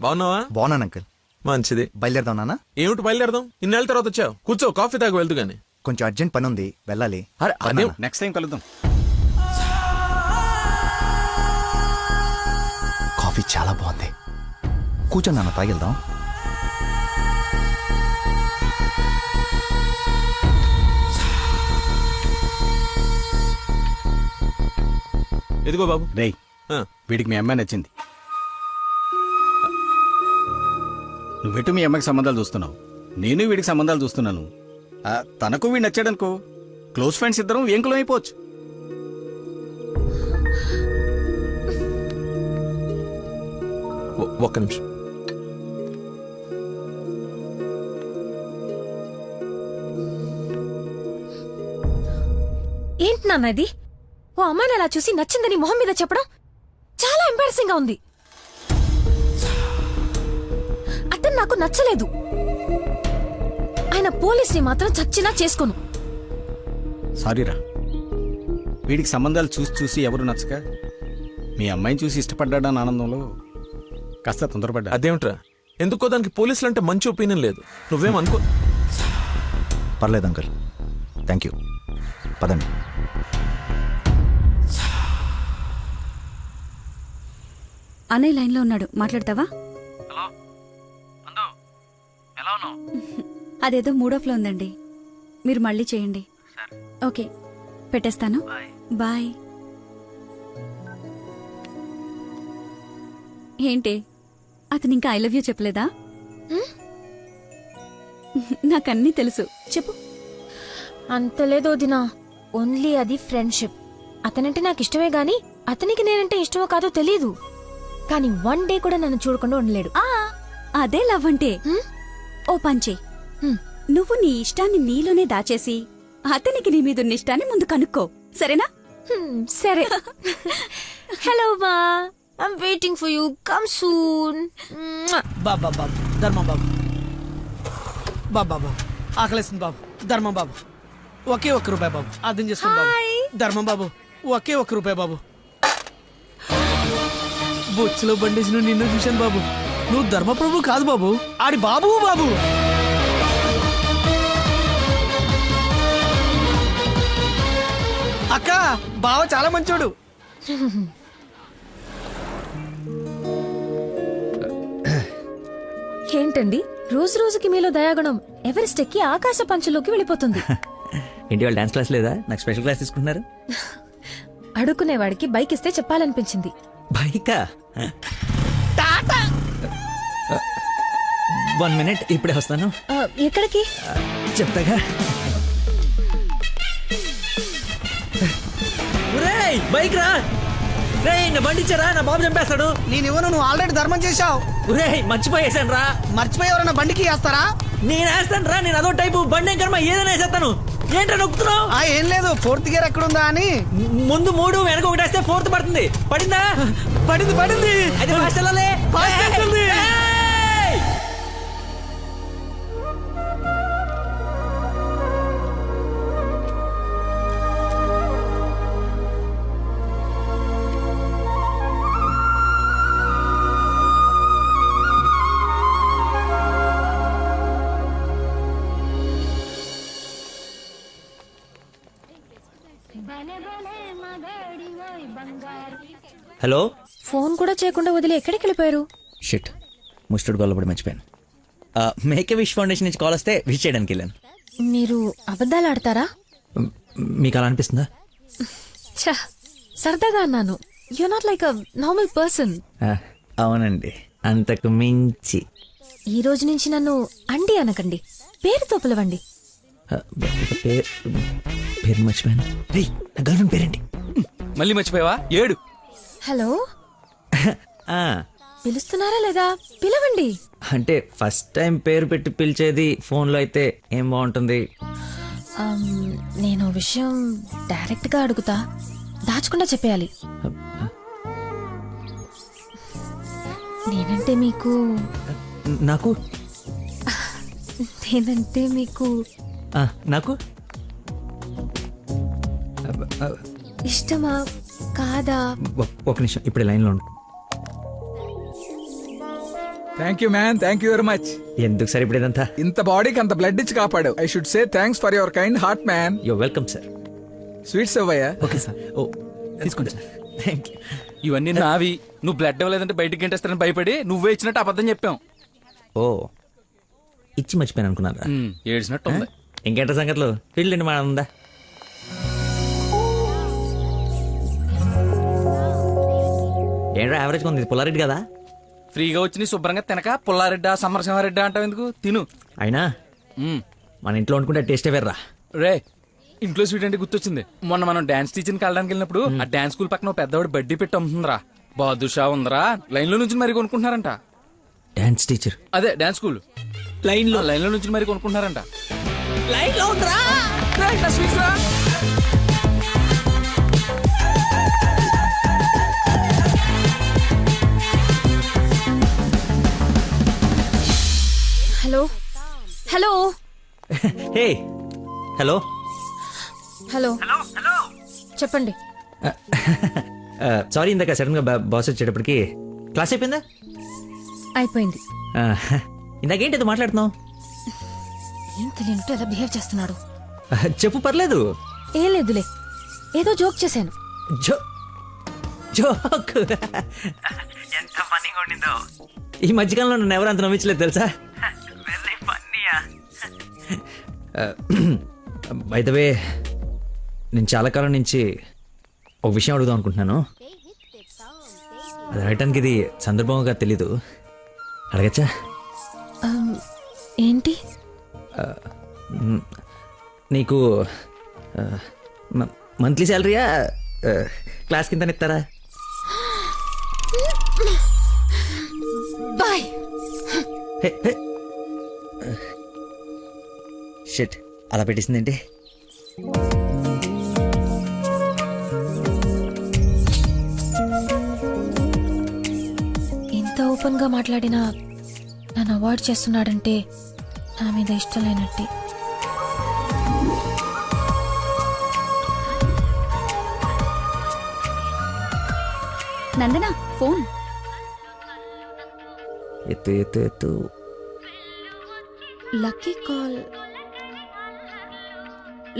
బాగున్నావా? బాగున్నాను అంకుల్. మంచిది. బయలుదేరదాం నాన్న. ఏమిటి బయలుదేరదాం? ఇన్నేళ్ళ తర్వాత వచ్చావు, కూర్చో, కాఫీ తాగి వెళ్తూ గానీ. కొంచెం అర్జెంట్ పని ఉంది, వెళ్ళాలి. నెక్స్ట్ టైం కలుద్దాం. కాఫీ చాలా బాగుంది, కూర్చొని నాన్న తాగిద్దాం. ఎదిగో బాబు. రేయ్ వీడికి మీ అమ్మాయి నచ్చింది. నువ్వెటు మీ అమ్మాయికి సంబంధాలు చూస్తున్నావు, నేను వీడికి సంబంధాలు చూస్తున్నాను. తనకు వీడు నచ్చాడనుకో, క్లోజ్ ఫ్రెండ్స్ ఇద్దరం ఏంకులం అయిపోవచ్చు. ఒక్క నిమిషం. ఏంటి నాన్న ఇది? ఓ అమ్మాయిని అలా చూసి నచ్చిందని మొహం మీద చెప్పడం చాలా ఎంబారసింగ్ గా ఉంది. అతను నాకు నచ్చలేదు. ఆయన పోలీస్ని మాత్రం చచ్చినా చేసుకోను. సారీరా, వీడికి సంబంధాలు చూసి చూసి ఎవరు నచ్చక మీ అమ్మాయిని చూసి ఇష్టపడ్డాడని ఆనందంలో కాస్త తొందరపడ్డా. అదేమిట్రా, ఎందుకో దానికి పోలీసులు అంటే మంచి ఒపీనియన్ లేదు. నువ్వేమనుకో. పర్లేదు అంకుల్, థ్యాంక్ యూ. పదండి. అన్నయ్య లైన్లో ఉన్నాడు, మాట్లాడతావా? అదేదో మూడోఫ్లో ఉందండి, మీరు మళ్ళీ చేయండి. ఓకే, పెట్టేస్తాను. బాయ్. ఏంటి, అతను ఇంకా ఐ లవ్ యూ చెప్పలేదా? నాకన్నీ తెలుసు, చెప్పు. అంత లేదు వదినా, ఓన్లీ అది ఫ్రెండ్షిప్. అతనంటే నాకు ఇష్టమే గాని అతనికి నేనంటే ఇష్టమో కాదో తెలీదు. కానీ వన్ డే కూడా నన్ను చూడకుండా ఉండలేడు. అదే లవ్ అంటే. ఓ పంచే, నువ్వు నీ ఇష్టాన్ని నీలోనే దాచేసి అతనికి నీ మీదున్న ఇష్టాన్ని ముందు కనుక్కో, సరేనా? సరే. హలో మా, I'm waiting for you, come soon. బాబా బాబు, ధర్మం బాబు, బాబా ఆకలేస్తుంది బాబు, ధర్మం బాబు, ఒకే ఒక్క రూపాయి బాబు, అర్థం చేసుకోండి బాబు. ధర్మం బాబు, ఒకే ఒక్క రూపాయి బాబు. బొచ్చులో బండేసి నిన్ను చూశాను బాబు. నువ్వు ధర్మప్రభు కాదు బాబు, ఆడి బాబు బాబు. అక్క, బావ చాలా మంచోడు. ఏంటండి రోజు రోజుకి మీలో దయాగుణం ఎవరెస్ట్ ఎక్కి ఆకాశ పంచులోకి వెళ్ళిపోతుంది. ఏంటి వాళ్ళు డాన్స్ క్లాస్ లేదా? నాకు స్పెషల్ క్లాస్ తీసుకుంటున్నారు. అడుక్కునేవాడికి బైక్ ఇస్తే చెప్పాలనిపించింది. బైకా? 1 minute, ఇప్పుడే వస్తాను. ఎక్కడికి? చెప్తాగా. బైక్ రా రే, నా బండి ఇచ్చారా, నా బాబు చంపేస్తాడు. నేనివ్వను, నువ్వు ఆల్రెడీ ధర్మం చేశావు. మర్చిపోయేసాను రా. మర్చిపోయి ఎవరైనా బండికి వేస్తారా? నేను వేస్తాను రా, నేను అదో టైపు బండి కర్మ ఏదైనా వేసేస్తాను. ఏంట్రా నొక్కుతున్నావు? ఏం లేదు, 4th గేర్ ఎక్కడుందా అని. ముందు 3 వెనక 1 వేస్తే 4th పడుతుంది. పడిందా? పడింది పడింది. అది ఫాస్ట్ వెళ్ళాలి. హలో. ఫోన్ కూడా చేయకుండా వదిలి ఎక్కడికి వెళ్ళిపోయారు? షిట్, ముస్టర్డ్ గొల్లబడి మర్చిపోయాను. మేకే విష్ ఫౌండేషన్ నుంచి కాల్ వస్తే విష్ చేయడానికి వెళ్ళాను. మీరు అబద్ధాలు ఆడతారా? మీకు అలా అనిపిస్తుందా? సరదాగా అన్నాను. You not like a normal person. అవునండి, అంతకు మించి. ఈ రోజు నుంచి నన్ను అండి అనకండి, పేరుతో పిలవండి. పేరు మర్చిపోయాను. రేయ్, నా గర్ల్ ఫ్రెండ్ పేరేంటి? మళ్ళీ మర్చిపోయావా? 7. హలో, పిలుస్తున్నారా లేదా? పిలవండి. అంటే ఫస్ట్ టైం పేరు పెట్టి పిలిచేది ఫోన్లో అయితే ఏం బాగుంటుంది? నేను విషయం డైరెక్ట్ గా అడుగుతా, దాచకుండా చెప్పేయాలి. నేనంటే మీకు నాకు నేనంటే మీకు నాకు ఇష్టమా కాదా? ఒక నిమిషం, ఇప్పుడు లైన్లో ఉండు. Thank you man, thank you very much. ఎందుకు సార్ ఇప్పుడు ఇదంతా? ఇంత బాడీకి అంత బ్లడ్ ఇచ్చి కాపాడు. I should say thanks for your kind heart man. You welcome sir. Sweets అవ్వయ్యా. Okay sir. ఓ తీసుకోండి సార్. Thank you. ఇవన్నీ నావి. నువ్వు బ్లడ్ ఇవ్వలేదంటే బయటికి గంటేస్తారని భయపడి నువ్వే ఇచ్చినట్టు అబద్ధం చెప్పాం. ఓ, ఇచ్చి మర్చిపోయాను అనుకున్నారా? ఏడ్చినట్టు ఉంది. ఇంకేంట సంగతులు? ఫీల్డ్ మా ఉందా? ఏంట్రా యావరేజ్ ఉంది పుల్లారెడ్డి కదా? ఫ్రీగా వచ్చి నీ శుభ్రంగా తినక పుల్లారెడ్డా సమరసింహారెడ్డా అంటావు ఎందుకు? తిను. అయినా మన ఇంట్లో వండుకుంటే టేస్టే వేర్రా. రే ఇంట్లో స్వీట్ అంటే గుర్తొచ్చింది. మొన్న మనం డాన్స్ టీచర్కి వెళ్ళడానికి వెళ్ళినప్పుడు ఆ డాన్స్ స్కూల్ పక్కన పెద్దవాడు బడ్డీ పెట్టి అమ్ముతుందిరా. బాదుషా ఉందరా, లైన్ లో నుంచి మరి కొనుక్కుంటున్నారంట. డాన్స్ టీచర్ అదే డాన్స్ స్కూల్ లైన్ లో నుంచి మరి కొనుక్కుంటున్నారంట. లైన్ లో ఉందిరా. Hello hello hey hello hello చెప్పండి. సారీ ఇందాక సడన్ గా బాస్ వచ్చేటప్పటికి క్లాస్ అయిపోయిందా? అయిపోయింది. ఇందాకేంటి మాట్లాడుతున్నావు? ఏం తెలియనట్టు ఎలా బిహేవ్ చేస్తున్నాడు. చెప్పు పర్లేదు. ఏం లేదులే, ఏదో జోక్ చేశాను. జోక్ ఎంత ఫన్నీగా ఉండిందో. ఈ మధ్యకాలంలో నన్ను ఎవరు అంత నమ్మించలేదు తెలుసా? బై ద వే, నేను చాలా కాలం నుంచి ఒక విషయం అడుగుదాం అనుకుంటున్నాను. అది అడగటానికి ఇది సందర్భంగా తెలీదు. అడగచ్చా? ఏంటి? నీకు మంత్లీ శాలరీయా క్లాస్ కింద ఇస్తారా? బాయ్. షిట్, అలా పెట్టేసిందేంటి? ఇంత ఓపెన్ గా మాట్లాడినా నన్ను అవాయిడ్ చేస్తున్నాడంటే నా మీద ఇష్టం లేనట్టే. నందనా ఫోన్. ఎత్తు ఎత్తు ఎత్తు. Lucky call.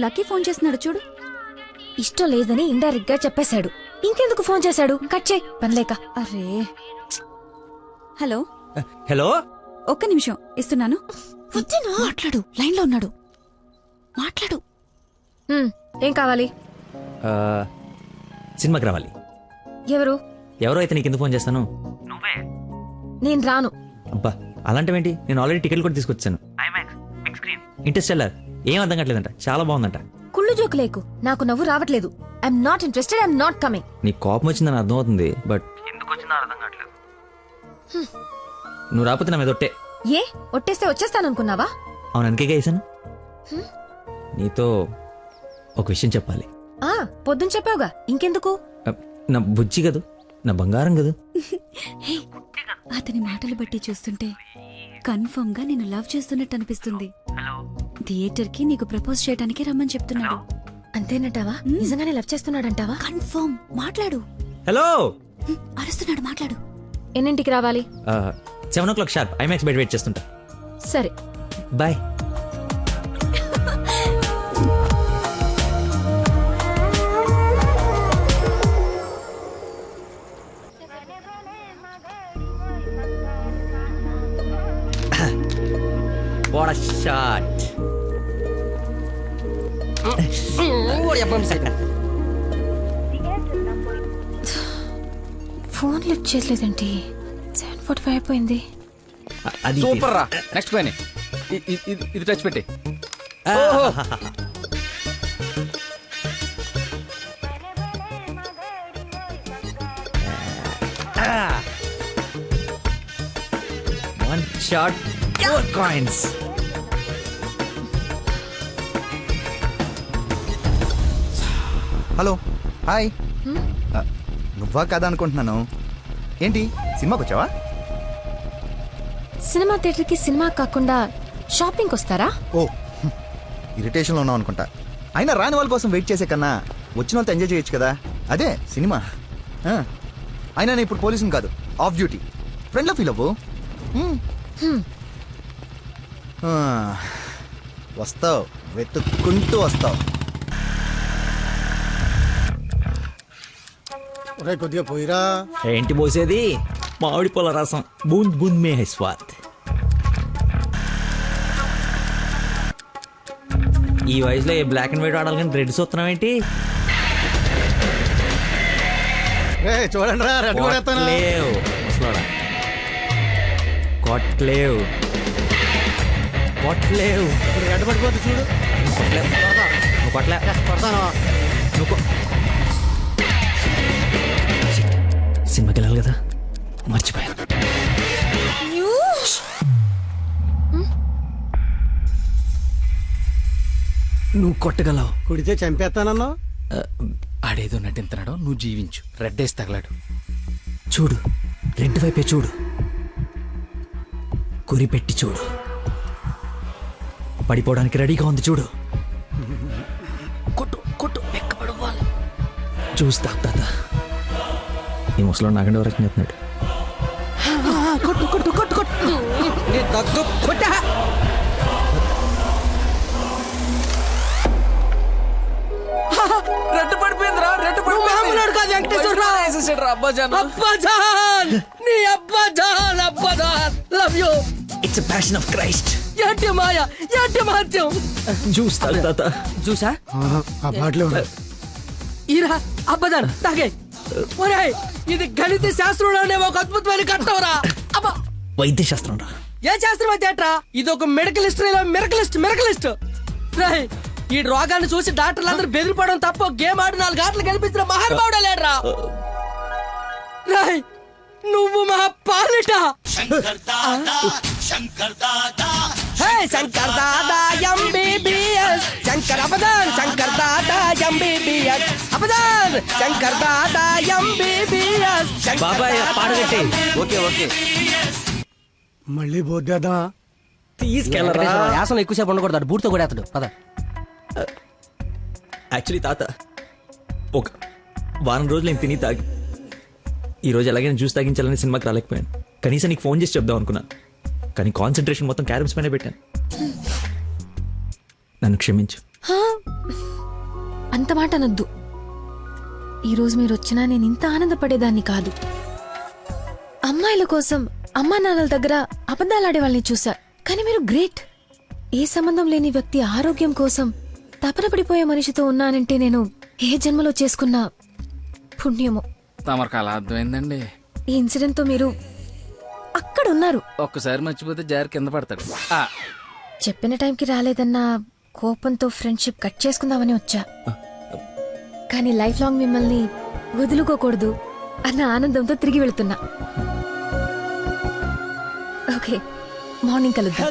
లక్కీ ఫోన్ చేస్తున్నాడు చూడు. ఇష్టం లేదని ఇండైరెక్ట్ గా చెప్పేశాడు. ఇంకెందుకు ఫోన్ చేశాడు? కట్ చేయి, పనిలేక. అరే హలో హలో, ఒక్క నిమిషం ఇస్తున్నాను. మాట్లాడు, లైన్ లో ఉన్నాడు. మాట్లాడు. ఏం కావాలి? సినిమాకి రావాలి. ఎవరో అయితే నీకు ఎందుకు ఫోన్ చేస్తాను? నేను రాను. అబ్బా అలాంటివేంటి, నేను ఆల్రెడీ టికెట్ కూడా తీసుకొచ్చాను. ఇంటర్స్టెల్లార్ ఏం అర్థం కావట్లేదంట, చాలా బాగుందంట. కుళ్ళు జోకు లేకు, నాకు నవ్వు రావట్లేదు. I'm not interested, I'm not coming. నీకు కోపం వచ్చిందని అర్థం అవుతుంది, బట్ ఎందుకు వచ్చిందో అర్థం కావట్లేదు. నువ్వు రాకపోతే నా మీద ఒట్టే. ఏ ఒట్టేస్తే వచ్చేస్తాననుకున్నావా? అవును, అందుకే వేసాను. నీతో ఒక విషయం చెప్పాలి. పొద్దున చెప్పావుగా, ఇంకెందుకు? నా బుజ్జి కదూ, నా బంగారం కదూ. అతని మాటలు బట్టి చూస్తుంటే కన్ఫర్మ్ గా నేను లవ్ చేస్తున్నట్టు అనిపిస్తుంది. థియేటర్ కి నీకు ప్రపోజ్ చేయడానికి రమ్మని చెప్తున్నాడు. అంతేనంటావా? నిజంగానే లవ్ చేస్తున్నాడంటావా? కన్ఫర్మ్. మాట్లాడు. హలో. అరుస్తున్నాడు, మాట్లాడు. ఎన్నింటికి రావాలి? 7 o'clock షార్ప్ ఐమాక్స్ బయట వెయిట్ చేస్తుంటా. సరే bye. What a shot. Phone lift చేయలేదండి. 7:45 అయిపోయింది. సూపర్ రా. నెక్స్ట్ పైన ఇది టచ్ పెట్టి. One shot, 4 coins. Hello, hi. నువ్వా కదా అనుకుంటున్నాను. ఏంటి సినిమాకి వచ్చావా? సినిమా థియేటర్కి సినిమా కాకుండా షాపింగ్కి వస్తారా? ఓ, ఇరిటేషన్లో ఉన్నావు అనుకుంటా. అయినా రాని వాళ్ళ కోసం వెయిట్ చేసే కన్నా వచ్చిన వాళ్ళతో ఎంజాయ్ చేయొచ్చు కదా, అదే సినిమా. అయినా నేను ఇప్పుడు పోలీసుని కాదు, ఆఫ్ డ్యూటీ. ఫ్రెండ్లో ఫీల్ అవ్వు. వస్తావు, వెతుక్కుంటూ వస్తావు. కొద్దిగా పోయిరా. ఏంటి పోసేది? మామిడి పొల రసం. బూంద్ బూంద్ మే హై స్వాద్. ఈ వయసులో ఏ బ్లాక్ అండ్ వైట్ ఆడాలి కానీ రెడ్ చూస్తున్నాం ఏంటి? చూడండి రా రెడ్ కూడా ఎత్తాను. కొట్టలేవు ముసలోడా. కొట్టలేవు కొట్టలేవు. ఇప్పుడు రెడ్ పడిపోతే చూడు. కొట్టలేవు నువ్వు కొట్టలే. కొడతాను. నువ్వు సినిమాకి వెళ్ళాలి కదా, మర్చిపోయాను. నువ్వు కొట్టగలవు. కుడితే చంపేస్తానన్నా. ఆడేదో నటింతున్నాడో, నువ్వు జీవించు. రెడ్ వేసి తగలాడు. చూడు, రెడ్ వైపే చూడు, గురి పెట్టి చూడు. పడిపోవడానికి రెడీగా ఉంది చూడు. కొట్టు కొట్టు, ఎక్కబడవాలి. చూస్తా తాత. ఈ ముసలో నాగండి వరకు చెప్తున్నాడు. కొట్టు కొట్టు కొట్టు కొట్టు. కొట్ట. రెడ్ పడిపోయిందిరా, రెడ్ పడిపోయింది. కాదు వెంకటేశ్వరరావు. అబ్బాజాన్ నీ అబ్బాజాన్ అబ్బాజాన్ love you. It's a passion of Christ. ఏంటి మాయ, ఏంటి మహత్యం. చూస్తా తాత. చూసా ఆ బాటలో ఈరా అబ్బదాన్ తాగే. ఒరేయ్, ఇది గణిత శాస్త్రంలోనే ఒక అద్భుతమైన కట్టవరా. అబ్బా, వైద్య శాస్త్రం రా. ఏ శాస్త్రం అయితే అట్రా, ఇది ఒక మెడికల్ హిస్టరీలో మిరకలిస్ట్. రేయ్, ఈ రోగాన్ని చూసి డాక్టర్లు అందరూ బెదిరిపోవడం తప్ప గేమ్ ఆడి 4 గంటలు కనిపించిన మహానుభావుడా లేడ్రా. రేయ్, నువ్వు మా పాలిట. Shankar Dada MBBS. Shankar అబదాన్, Shankar Dada MBBS. అబదాన్, Shankar Dada MBBS. బాబాయ్ పాడగట్టి. Okay okay. మళ్ళీ బోద్దా తీసుకెళ్ళరా. యాసన ఎక్కువసేపు ఉండకూడదు, బూట్తో కూడా అతడు పద. యాక్చువల్లీ తాత, ఒక వారం రోజులు నేను తిని తాగి ఈరోజు ఎలాగైనా జ్యూస్ తాగించాలని సినిమాకి రాలేకపోయాను. కనీసం నీకు ఫోన్ చేసి చెప్దాం అనుకున్నా, కానీ కాన్సన్ట్రేషన్ మొత్తం క్యారమ్స్ పైన పెట్టాను. నన్ను క్షమించు. అంత మాట అనొద్దు. ఈరోజు మీరు వచ్చినా నేను ఇంత ఆనందపడేదాన్ని కాదు. అమ్మాయిల కోసం అమ్మా నాన్నల దగ్గర అబద్ధాలాడే వాళ్ళని చూసా, కానీ మీరు గ్రేట్. ఏ సంబంధం లేని వ్యక్తి ఆరోగ్యం కోసం తపన పడిపోయే మనిషితో ఉన్నానంటే నేను ఏ జన్మలో చేసుకున్న పుణ్యమో. తమరికి అలా అర్థమైందండి. ఈ ఇన్సిడెంట్ తో మీరు అక్కడ ఉన్నారు. ఒక్కసారి మర్చిపోతే జారి కింద పడతాడు. చెప్పిన టైంకి రాలేదన్న కోపంతో ఫ్రెండ్షిప్ కట్ చేసుకుందామని వచ్చా, కానీ లైఫ్ లాంగ్ మిమ్మల్ని వదులుకోకూడదు అన్న ఆనందంతో తిరిగి వెళుతున్నా. ఓకే, మార్నింగ్ కలుద్దాం.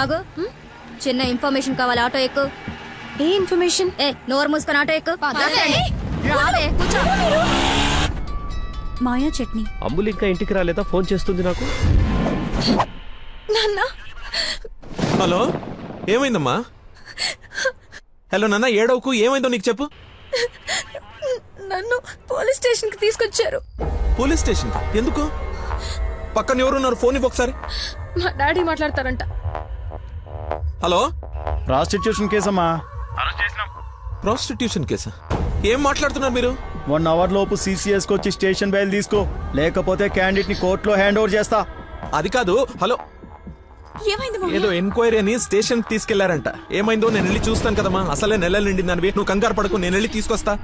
ఆగు, చిన్న ఇన్ఫర్మేషన్ కావాలి. ఆటో ఎక్కు. ఏ ఇన్ఫర్మేషన్? నోరు మూసుకొని ఆటో ఎక్కు. రావే, కూర్చో. మాయా చట్నీ. అంబులు ఇంకా ఇంటికి రాలేదా? ఫోన్ చేస్తుంది నాకు. నాన్న. హలో, ఏమైందమ్మా? హలో నాన్న, ఏడవకు. ఏమైందో నీకు చెప్పు. నన్ను పోలీస్ స్టేషన్ కి తీసుకొచ్చారు. పోలీస్ స్టేషన్ ఎందుకు? పక్కన ఎవరున్నారు? ఫోన్ ఇవ్వు ఒకసారి. మా డాడీ మాట్లాడతారంట. హలో, ప్రాస్టిట్యూషన్ కేసమ్మా. ప్రాస్టిట్యూషన్ కేసా? ఏం మాట్లాడుతున్నారు మీరు? 1 అవర్ లోపు CCS కి వచ్చి స్టేషన్ బయలు తీసుకో, లేకపోతే క్యాండిడేట్ ని కోర్టులో హ్యాండ్ ఓవర్ చేస్తా. అది కాదు. హలో, ఏదో ఎంక్వైరీ అని స్టేషన్ కి తీసుకెళ్లారంట. ఏమైందో నేను వెళ్ళి చూస్తాను కదమ్మా. అసలే నెలలు నిండిందని. నువ్వు కంగారు పడకు, నేను వెళ్ళి తీసుకొస్తా.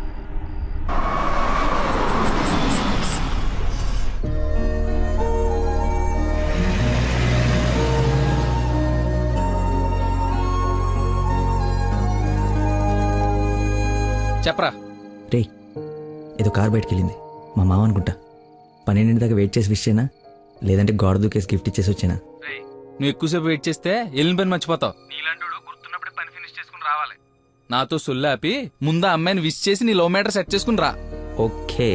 చెప్పరా. రే, ఏదో కార్ బయటకు వెళ్ళింది. మా మామ అనుకుంటా. 12 దాకా వెయిట్ చేసి విష్ చేయనా, లేదంటే గోడ దూకేసి గిఫ్ట్ ఇచ్చేసి వచ్చేనా? నువ్వు ఎక్కువసేపు వెయిట్ చేస్తే వెళ్ళిన పని మర్చిపోతావు. నీలాంటి గుర్తున్నప్పుడే పని ఫినిష్ చేసుకుని రావాలి. నాతో సొల్లాపి ముందు అమ్మాయిని విష్ చేసి నీ లో మీటర్ సెట్ చేసుకుని రా. ఓకే.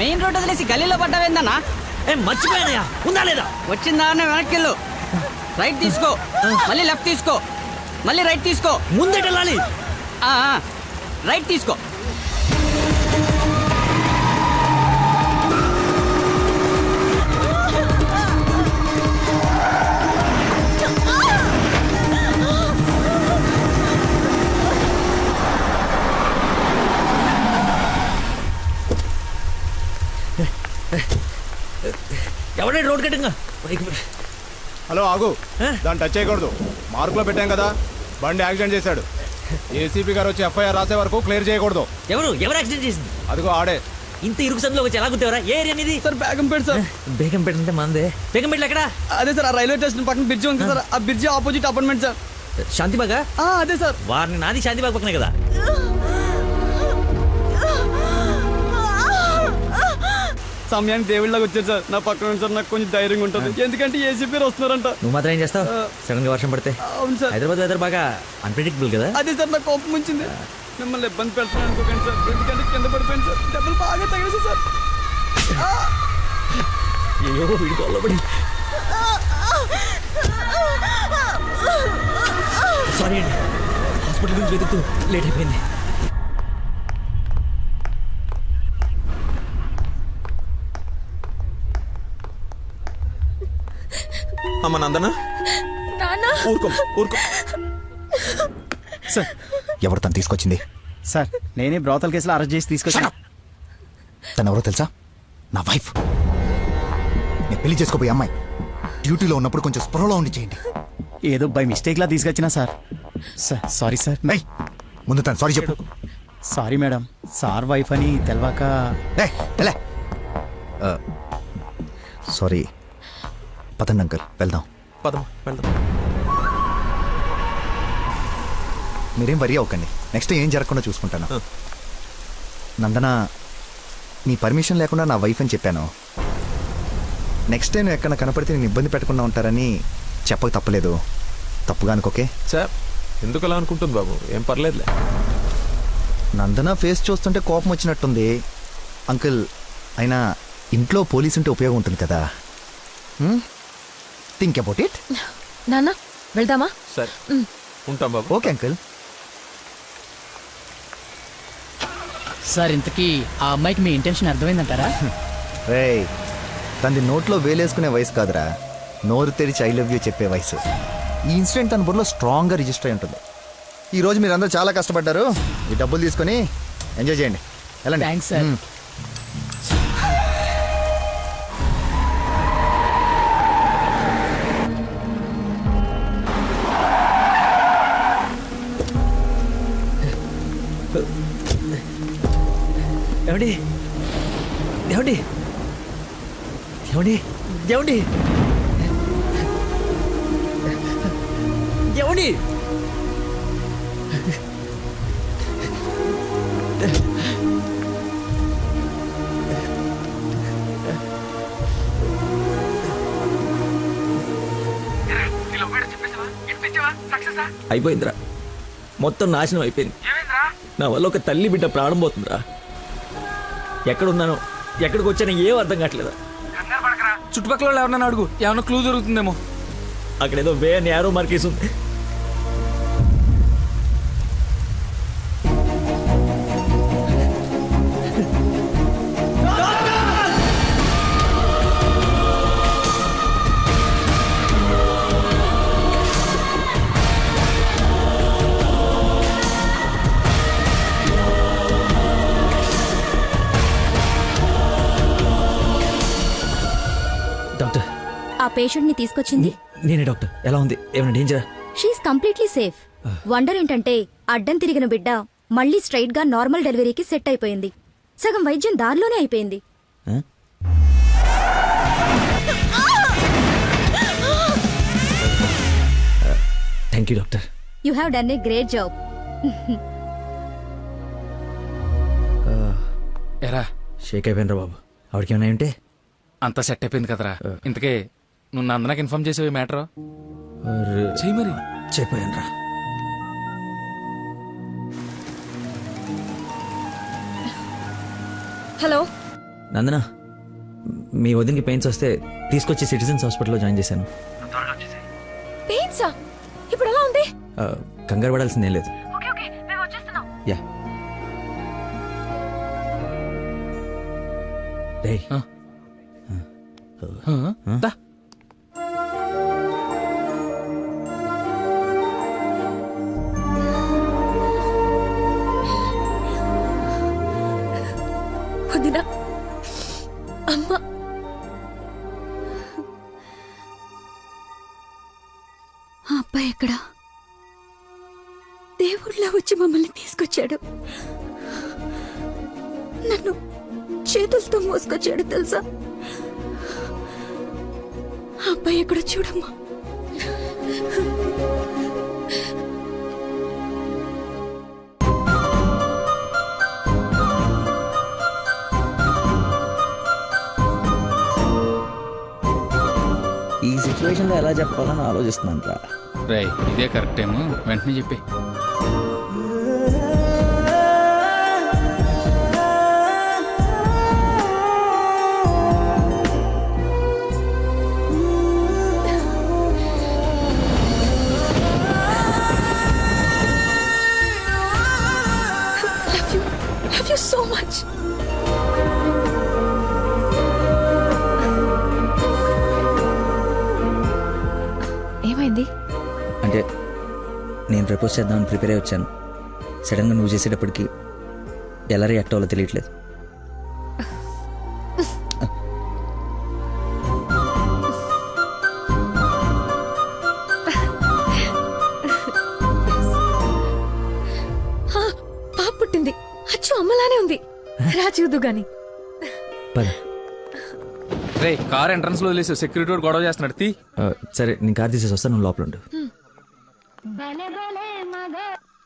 మెయిన్ రోడ్ వదిలేసి గల్లీలో పడ్డావేందన్నా? మర్చిపోయానయ్యా, ఉందా లేదా? వచ్చిందా వెనక్కి వెళ్ళు. రైట్ తీసుకో, మళ్ళీ లెఫ్ట్ తీసుకో, మళ్ళీ రైట్ తీసుకో. ముందేటి వెళ్ళాలి. రైట్ తీసుకో. ఎవడే రోడ్ కట్టింగా? హలో ఆగు, దాన్ని టచ్ చేయకూడదు. మార్కులో పెట్టాం కదా, బండి యాక్సిడెంట్ చేశాడు. ఏసీపీ గారు వచ్చి ఎఫ్ఐఆర్ రాసే వరకు క్లియర్ చేయకూడదు. ఎవరు యాక్సిడెంట్ చేసింది? అదిగో ఆడే. ఇంత ఇరుకు సందులో వచ్చి ఎలా గుర్తేవరా? ఏ ఏరియా అనేది? Sir Begumpet sir. బేగంపేట అంటే మందే. బేగంపేట ఎక్కడ? అదే సార్, ఆ రైల్వే స్టేషన్ పక్కన బ్రిడ్జి ఉంది సార్, ఆ బ్రిడ్జి ఆపోజిట్ అపార్ట్మెంట్ సార్. శాంతిబాగా? అదే సార్. వారిని నాది శాంతిబాగ్ పక్కనే కదా. సమయానికి దేవుళ్ళగా వచ్చారు సార్. నా పక్కన సార్ నాకు కొంచెం ధైర్యంగా ఉంటుంది, ఎందుకంటే ఏసీపీ వస్తున్నారంట. నువ్వు మాత్రం ఏం చేస్తావు? సడన్ గా వర్షం పడితే? అవును సార్. హైదరాబాద్ వెదర్ బాగా అన్ప్రెడిక్టబుల్ కదా. అదే సార్ నాకు కోపం వచ్చింది. మిమ్మల్ని ఇబ్బంది పెడతాను అనుకోకండి సార్, ఎందుకంటే కింద పడిపోయింది సార్, దెబ్బలు బాగా తగిలేసి సార్. అయ్యో వీడికి వల్లబడి. సారీ అండి, హాస్పిటల్ గురించి వెతుకుతూ లేట్ అయిపోయింది. అమ్మ నందన, ఊరుకో ఊరుకో. సార్, ఎవరు తను తీసుకొచ్చింది? సార్, నేనే బ్రోతల్ కేసులో అరెస్ట్ చేసి తీసుకొచ్చాను. తను ఎవరో తెలుసా? నా వైఫ్. నేను పెళ్లి చేసుకోబోయే అమ్మాయి. డ్యూటీలో ఉన్నప్పుడు కొంచెం స్పృహలో ఉండి చేయండి. ఏదో బై మిస్టేక్ లా తీసుకొచ్చినా సార్. Sorry sir. ముందు తను సారీ చెప్పు. సారీ మేడం, సార్ వైఫ్ అని తెలవాక. సారీ. పదండి అంకల్, వెళ్దాం. పదం వెళ్దాం. మీరేం వరి అవ్వకండి, నెక్స్ట్ ఏం జరగకుండా చూసుకుంటాను. నందన, నీ పర్మిషన్ లేకుండా నా వైఫ్ అని చెప్పాను. నెక్స్ట్ టైం ఎక్కడ కనపడితే నేను ఇబ్బంది పెట్టకుండా ఉంటారని చెప్పక తప్పలేదు. తప్పుగా అనుకోకే. సార్, ఎందుకు అలా అనుకుంటుంది బాబు? ఏం పర్లేదులే. నందన ఫేస్ చూస్తుంటే కోపం వచ్చినట్టుంది. అంకుల్, అయినా ఇంట్లో పోలీస్ ఉంటే ఉపయోగం ఉంటుంది కదా. Think about it. నాన్న వెళ్దామా? సరే, ఉంటాం బాబు. Okay uncle. సార్, ఇంతకీ ఆ అమ్మాయికి మీ ఇంటెన్షన్ అర్థమైందంటారా? రేయ్, తనది నోట్లో వేలేసుకునే వయసు కాదురా, నోరు తెరిచి ఐ లవ్ యూ చెప్పే వయసు. ఈ ఇన్సిడెంట్ తన బుర్రలో స్ట్రాంగ్గా రిజిస్టర్ అయి ఉంటుంది. ఈరోజు మీరు అందరూ చాలా కష్టపడ్డారు. ఈ డబ్బులు తీసుకొని ఎంజాయ్ చేయండి. వెళ్ళండి. Thanks sir. ఏమండి ఏమండి ఏమండి ఏమండి ఏమండి? అయిపోయిందిరా, మొత్తం నాశనం అయిపోయింది. నా వల్ల ఒక తల్లి బిడ్డ ప్రాణం పోతుందిరా. ఎక్కడున్నానో ఎక్కడికి వచ్చానో ఏం అర్థం కావట్లేదు. చుట్టుపక్కల వాళ్ళు ఎవరన్నా అడుగు, ఏమన్నా క్లూ దొరుకుతుందేమో. అక్కడేదో వే అని యారో మార్కేసి ఉంది. డాక్టర్, ఆ పేషెంట్ ని తీసుకొచ్చింది నేనే డాక్టర్. ఎలా ఉంది? ఏమైనా డేంజరా? She's completely safe. వండర్ ఏంటంటే అడ్డం తిరిగిన బిడ్డ మళ్ళీ స్ట్రైట్ గా నార్మల్ డెలివరీకి సెట్ అయిపోయింది. సగం వైద్యం దారిలోనే అయిపోయింది. Thank you doctor. You have done a great job. ఎరా షేక్ అయిపోయినరా బాబు. ఆవిడకి ఏమైనా ఉంటే అంతా సెట్ అయిపోయింది కదరా. ఇంతకే నువ్వు నందనకి ఇన్ఫార్మ్ చేసేవి మ్యాటర్ చెయ్యి మరి. చెప్పాను రా. హలో నందన మీ వదినకి పెయిన్స్ వస్తే తీసుకొచ్చి సిటిజన్స్ హాస్పిటల్లో జాయిన్ చేశాను. పెయిన్సా? ఇప్పుడు ఎలా ఉంది? కంగారు పడాల్సిందేం లేదు. యా రేయ్. వదినా, అమ్మ, ఆ అబ్బాయి ఎక్కడా? దేవుళ్ళ వచ్చి మమ్మల్ని తీసుకొచ్చాడు. నన్ను చేతులతో మోసుకొచ్చాడు తెలుసా? ఆ అబ్బాయి ఎక్కడ చూడమ్మా. ఈ సిచ్యువేషన్లో ఎలా చెప్పాలని ఆలోచిస్తున్నాను రా. రే ఇదే కరెక్ట్ టైం, వెంటనే చెప్పి. Love you so much. ఏమైంది? అంటే నేను ప్రపోజ్ చేద్దామని ప్రిపేర్ అయి వచ్చాను. సడన్గా నువ్వు చేసేటప్పటికి ఎలా రియాక్ట్ అవ్వాలో తెలియట్లేదు. పాప పుట్టింది. అచ్చు అమ్మలానే ఉంది. రా చూదు గాని. రే కార్ ఎంట్రన్స్ లో వదిలేసి సెక్యూరిటీ వాడు గొడవ చేస్తున్నాడు. తీ. సరే నేను కార్ తీసేసి వస్తాను, నువ్వు లోపల ఉండు.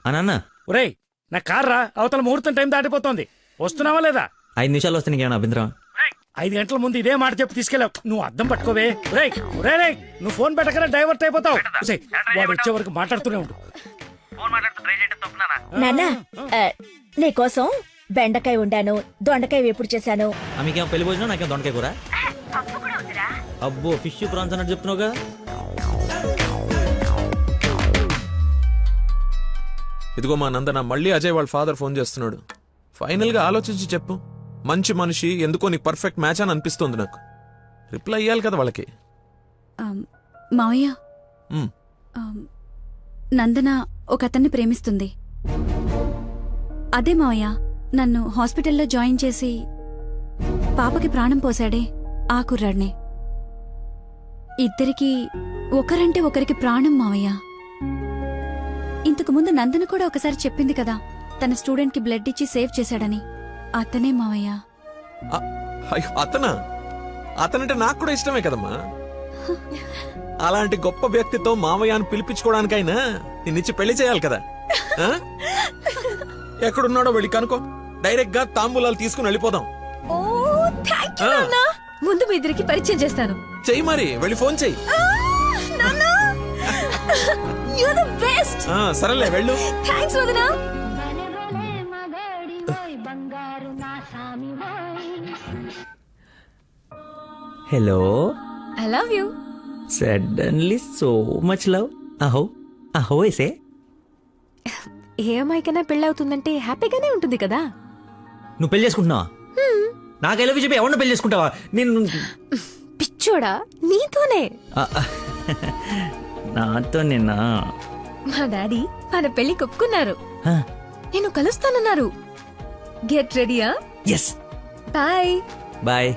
అన్న ఒరేయ్ నా కార్ రా, అవతల ముహూర్తం టైం దాటిపోతుంది. వస్తున్నావా లేదా? 5 నిమిషాలు వస్తే నీకేమైనా అభ్యంతరం? 5 గంటల ముందు ఇదే మాట చెప్పి తీసుకెళ్ళావు. నువ్వు అద్దం పట్టుకోవే. రేయ్ రేయ్, నువ్వు ఫోన్ పెట్టకరా డైవర్ట్ అయిపోతావు. వాడు వచ్చే వరకు మాట్లాడుతూనే ఉండు. నాన్న నీకోసం బెండకాయ వండాను, దొండకాయ వేపుడు చేశాను. మీకేమో పెళ్లి భోజనం, నాకేమో దొండకాయ కూర. అబ్బో ఫిష్ ప్రాన్స్ అన్నట్టు చెప్తున్నావుగా. ఇదిగో మా నందన, మళ్ళీ అజయ్ వాళ్ళ ఫాదర్ ఫోన్ చేస్తున్నాడు. ఫైనల్ గా ఆలోచించి చెప్పు. మంచి మనిషి, ఎందుకో నీ పర్ఫెక్ట్ మ్యాచ్ అని అనిపిస్తుంది నాకు. రిప్లై ఇయ్యాలి కదా వాళ్ళకి. మావయ్య, నందన ఒక అతన్ని ప్రేమిస్తుంది. అదే మావయ్య నన్ను హాస్పిటల్లో జాయిన్ చేసి పాపకి ప్రాణం పోసాడే ఆ కుర్రాడినే. ఇద్దరికి ఒకరంటే ఒకరికి ప్రాణం మావయ్య. ఇంతకు ముందు నందన కూడా ఒకసారి చెప్పింది కదా, తన స్టూడెంట్ కి బ్లడ్ ఇచ్చి సేవ్ చేశాడని. అతనే మావయ్య. అతనా? అతనంటే నాకు కూడా ఇష్టమే కదమ్మా. అలాంటి గొప్ప వ్యక్తితో మావయ్య అని పిలిపించుకోవడానికైనా నిన్నిచ్చి పెళ్లి చేయాలి కదా. ఎక్కడున్నాడో వెళ్ళి కనుకో, డైరెక్ట్ గా తాంబూలాలు తీసుకుని వెళ్ళిపోదాం. ముందు మీ ఇద్దరికి పరిచయం చేస్తాను. చెయ్యి మరి, వెళ్ళి ఫోన్ చెయ్యి. సరేలే వెళ్ళు. థాంక్స్ వదినా. Hello. I love you. Suddenly so much love. అహో అహో ఏసే. ఏ అమ్మాయికైనా పెళ్ళవుతుందంటే హ్యాపీగానే ఉంటుంది కదా. నువ్వు పెళ్లి చేసుకుంటున్నావా? నాకు ఎలా చెప్పి ఎవరిని పెళ్లి చేసుకుంటావా? నేను పిచ్చోడా, నీతోనే. నాతో నిన్నా? మా డాడీ మన పెళ్లి ఒప్పుకున్నారు. నేను కలుస్తానన్నారు. గెట్ రెడీయా? ఎస్. Bye bye.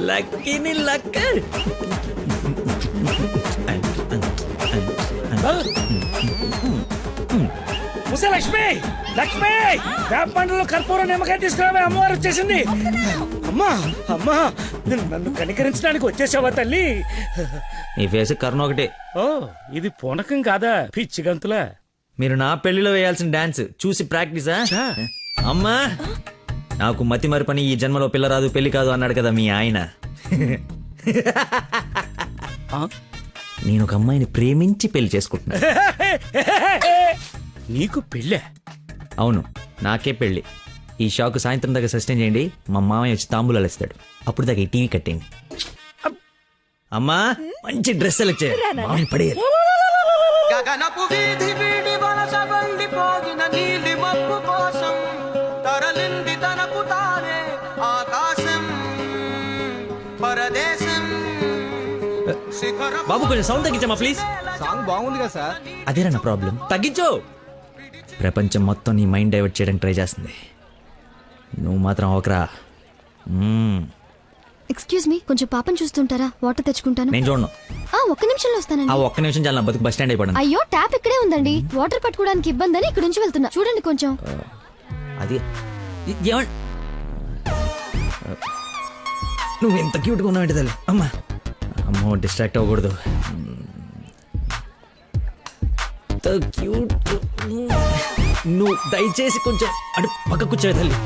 లక్కీని లక్క. లక్ష్మి లక్ష్మి, వేప పండ్లలో కర్పూరం నిమ్మకాయ తీసుకురావే, అమ్మవారు వచ్చేసింది. అమ్మా అమ్మా, నన్ను కనికరించడానికి వచ్చేసావా తల్లి? నీ ఫేస్ కర్ణ ఒకటే. ఓ ఇది పూనకం కాదా పిచ్చి గంతులా? మీరు నా పెళ్లిలో వేయాల్సిన డాన్స్ చూసి ప్రాక్టీసా? అమ్మా, నాకు మతి మరి పని, ఈ జన్మలో పిల్ల రాదు పెళ్లి కాదు అన్నాడు కదా మీ ఆయన. నేను ఒక అమ్మాయిని ప్రేమించి పెళ్లి చేసుకుంటున్నా. నీకు పెళ్ళే? అవును, నాకే పెళ్ళి. ఈ షాక్ సాయంత్రం దాకా సస్టైన్ చేయండి. మా మామయ్య వచ్చి తాంబూలాలు ఇస్తాడు. అప్పుడు దాకా ఈ టీవీ కట్టేయండి. అమ్మా మంచి డ్రెస్ సెలెక్ట్ చేయాలి. మామయ్య పడేయాలి. గగనపు వీధి వీడి వలస వండిపోగిన నీలి మబ్బు కోసం తరలింది తనకు తానే ఆకాశం పరదేశం. బాబు కొంచెం సౌండ్ తగ్గించమ్మా ప్లీజ్. సాంగ్ బాగుంది కదా సార్. అదేరా నా ప్రాబ్లం. తగ్గించు. ప్రపంచం మొత్తం నీ మైండ్ డైవర్ట్ చేయడానికి ట్రై చేస్తుంది. నువ్వు మాత్రం ఒకరా. ఎక్స్క్యూజ్ మీ, కొంచెం పాపం చూస్తుంటారా? వాటర్ తెచ్చుకుంటాను. నేను చూడను. ఒక్క నిమిషంలో వస్తానండి. ఆ ఒక్క నిమిషం చాలా నా బతుకు బస్ స్టాండ్ అయిపోయాను. అయ్యో ట్యాప్ ఇక్కడే ఉందండి. వాటర్ పట్టుకోవడానికి ఇబ్బంది అని ఇక్కడ నుంచి వెళ్తున్నా. చూడండి కొంచెం. అది నువ్వు ఎంత క్యూట్గా ఉన్నావు ఏంటి తల్లి. అమ్మా అమ్మో డిస్ట్రాక్ట్ అవ్వకూడదు. క్యూట్. నువ్వు దయచేసి కొంచెం అటు పక్క కూర్చోవే తల్లి.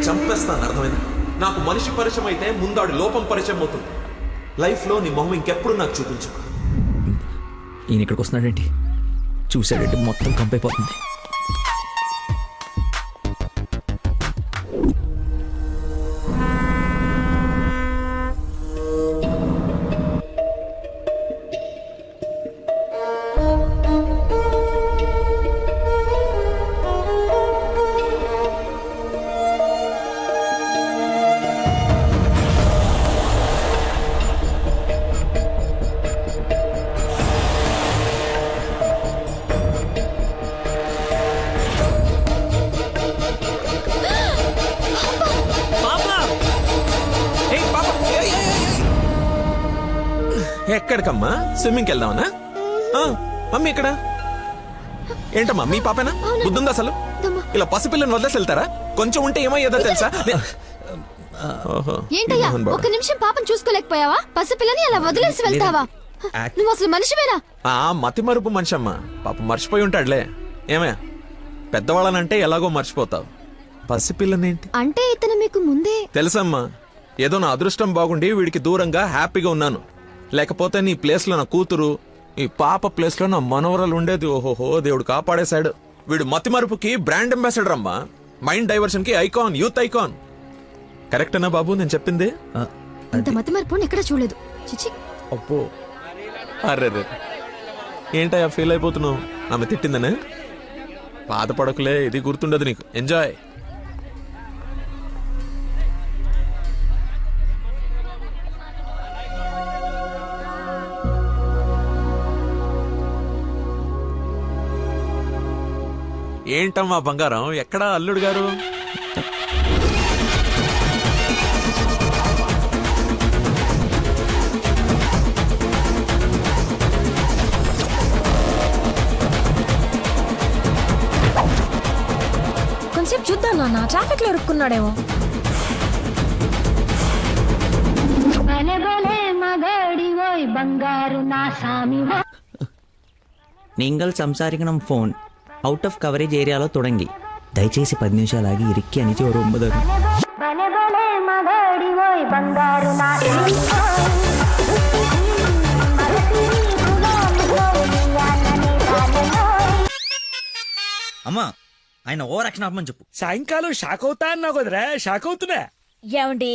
చంపేస్తాను, అర్థమైంది? నాకు మనిషి పరిచయం అయితే ముందాడు లోపం పరిచయం అవుతుంది. లైఫ్లో నీ మొహం ఇంకెప్పుడు నాకు చూపించు. ఈయన ఇక్కడికి వస్తున్నాడేంటి? చూసాడంటే మొత్తం కంపైపోతుంది. ఎక్కడికమ్మా? స్విమ్మింగ్కి వెళ్దామనా? మమ్మీ ఇక్కడ ఏంటమ్మా? మీ పాపేనా? బుద్ధుందా అసలు? ఇలా పసిపిల్లని వదిలేసి వెళ్తారా? కొంచెం ఉంటే ఏమయ్యేదో తెలుసా? ఏంటయ్యా ఒక నిమిషం పాపం చూసుకోలేకపోయావా? పసిపిల్లని అలా వదిలేసి వెళ్తావా? నువ్వు అసలు మనిషివేనా? మతి మరుపు మనిషి అమ్మా. పాప మర్చిపోయి ఉంటాడులే. ఏమే పెద్దవాళ్ళనంటే ఎలాగో మర్చిపోతావు. పసిపిల్లనేంటి అంటే ఇతను మీకు ముందే తెలుసమ్మా. ఏదో నా అదృష్టం బాగుండి వీడికి దూరంగా హ్యాపీగా ఉన్నాను. లేకపోతే నీ ప్లేస్ లో నా కూతురు, ఈ పాప ప్లేస్ లో నా మనవరాలు ఉండేది. ఓహోహో, దేవుడు కాపాడేశాడు. వీడు మతి మరుపుకి బ్రాండ్ అంబాసిడర్ అమ్మా. మైండ్ డైవర్షన్ కి ఐకాన్, యూత్ ఐకాన్. కరెక్టేనా బాబు నేను చెప్పింది? ఇంత మతి మరుపు ఎక్కడ చూడలేదు. చిచి. అబ్బో, అరే ఏంటయ్యా ఫీల్ అయిపోతున్నావు? ఆమె తిట్టిందనే? బాధపడకులే, ఇది గుర్తుండదు నీకు. ఎంజాయ్. ఏంటమ్మా బంగారం, ఎక్కడా అల్లుడు గారు? కొంచెంసేపు చూద్దాం నాన్న, ట్రాఫిక్ లో ఇరుక్కున్నాడేమో. நீங்கள் సంసారికనం ఫోన్ అవుట్ ఆఫ్ కవరేజ్ ఏరియాలో తొడంగి. దయచేసి 10 నిమిషాలు ఆగి ఇరిక్కి అనిచి 9. అమ్మా ఆయన ఓవర్ యాక్షన్ ఆపమని చెప్పు. సాయంకాలం షాక్ అవుతా అన్నావు కదరా, షాక్ అవుతున్నా. ఏమండి,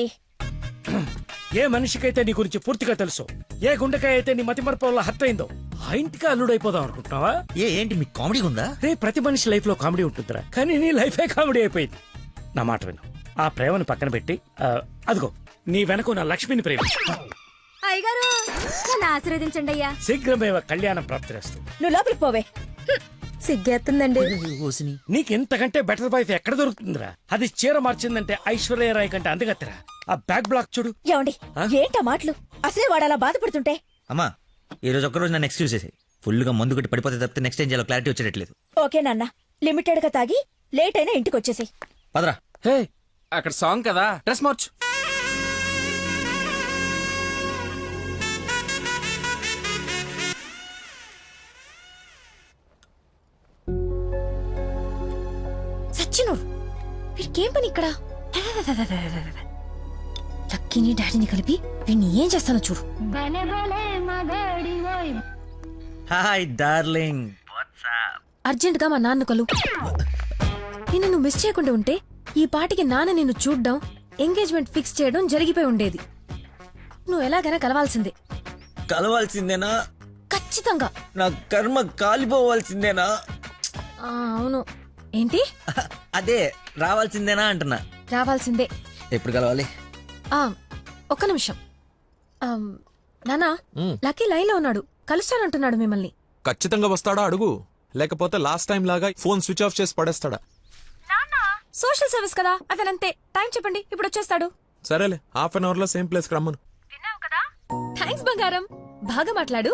ఏ మనిషికైతే నీ గురించి పూర్తిగా తెలుసు, ఏ గుండెకాయ అయితే నీ మతి మరపు వల్ల హర్ట్ అయిందో, ఆ ఇంటికి అల్లుడైపోదాం అనుకుంటున్నావా? ఏంటి మీకు కామెడీ ఉందా? రే, ప్రతి మనిషి లైఫ్ లో కామెడీ ఉంటుందిరా, కానీ నీ లైఫే కామెడీ అయిపోయింది. నా మాట విను, ఆ ప్రేమను పక్కన పెట్టి అదిగో నీ వెనక నా లక్ష్మిని ప్రేమ. అయ్యగారు నన్ను ఆశీర్వదించండి అయ్యా. శీఘ్రమేవ కళ్యాణం ప్రాప్తిరేస్తుంది. నువ్వు లోపలికి పోవే. సిగ్గేస్తుందండి. నీకెంతకంటే బెటర్ వైఫ్ ఎక్కడ దొరుకుతుందిరా? అది చీర మార్చిందంటే ఐశ్వర్యరాయ్ కంటే అందగత్తరా. ఆ బ్యాక్ బ్లాక్ చూడు. ఏమండి, ఏంటా మాటలు? అసలే వాడు అలా బాధపడుతుంటే. అమ్మా ఈ రోజు ఒక్కరోజు నన్ను ఎక్స్క్యూజ్ చేసి, ఫుల్ గా మందు కొట్టి పడిపోతే తప్పితే నెక్స్ట్ ఏం చేయాలో క్లారిటీ వచ్చేటట్లేదు. ఓకే నాన్న, లిమిటెడ్ గా తాగి లేట్ అయినా ఇంటికి వచ్చేసి. పదరా. హే, అక్కడ సాంగ్ కదా, డ్రెస్ మార్చు. సచ్చినోడు, వీడికేం పని ఇక్కడ? లక్కీ లక్కీని డాడీని కలిపి వీడిని ఏం చేస్తానో చూడు. Hi darling. అర్జెంట్ గా మా నాన్న కలు. నిన్ను నువ్వు మిస్ చేయకుండా ఉంటే ఈ పాటికి నాన్న నిన్ను చూడ్డం, ఎంగేజ్మెంట్ ఫిక్స్ చేయడం జరిగిపోయి ఉండేది. నువ్వు ఎలాగైనా కలవాల్సిందే. కలవాల్సిందేనా? ఖచ్చితంగా. నా కర్మ కాలిపోవాల్సిందేనా? అవును. ఏంటి? అదే రావాల్సిందేనా అంటున్నా. రావాల్సిందే. ఎప్పుడు కలవాలి? ఒక్క నిమిషం. నానా, లక్కీ లైన్ లో ఉన్నాడు, కలుస్తానంటున్నాడు మిమ్మల్ని. ఖచ్చితంగా వస్తాడా అడుగు, లేకపోతే లాస్ట్ టైం లాగా ఫోన్ స్విచ్ ఆఫ్ చేసి పడేస్తాడా? సోషల్ సర్వీస్ కదా, అతనంతే. టైం చెప్పండి, ఇప్పుడు వచ్చేస్తాడు. సరేలే, హాఫ్ అన్ అవర్ లో సేమ్ ప్లేస్ కి రమ్మను. థ్యాంక్స్ బంగారం, బాగా మాట్లాడు.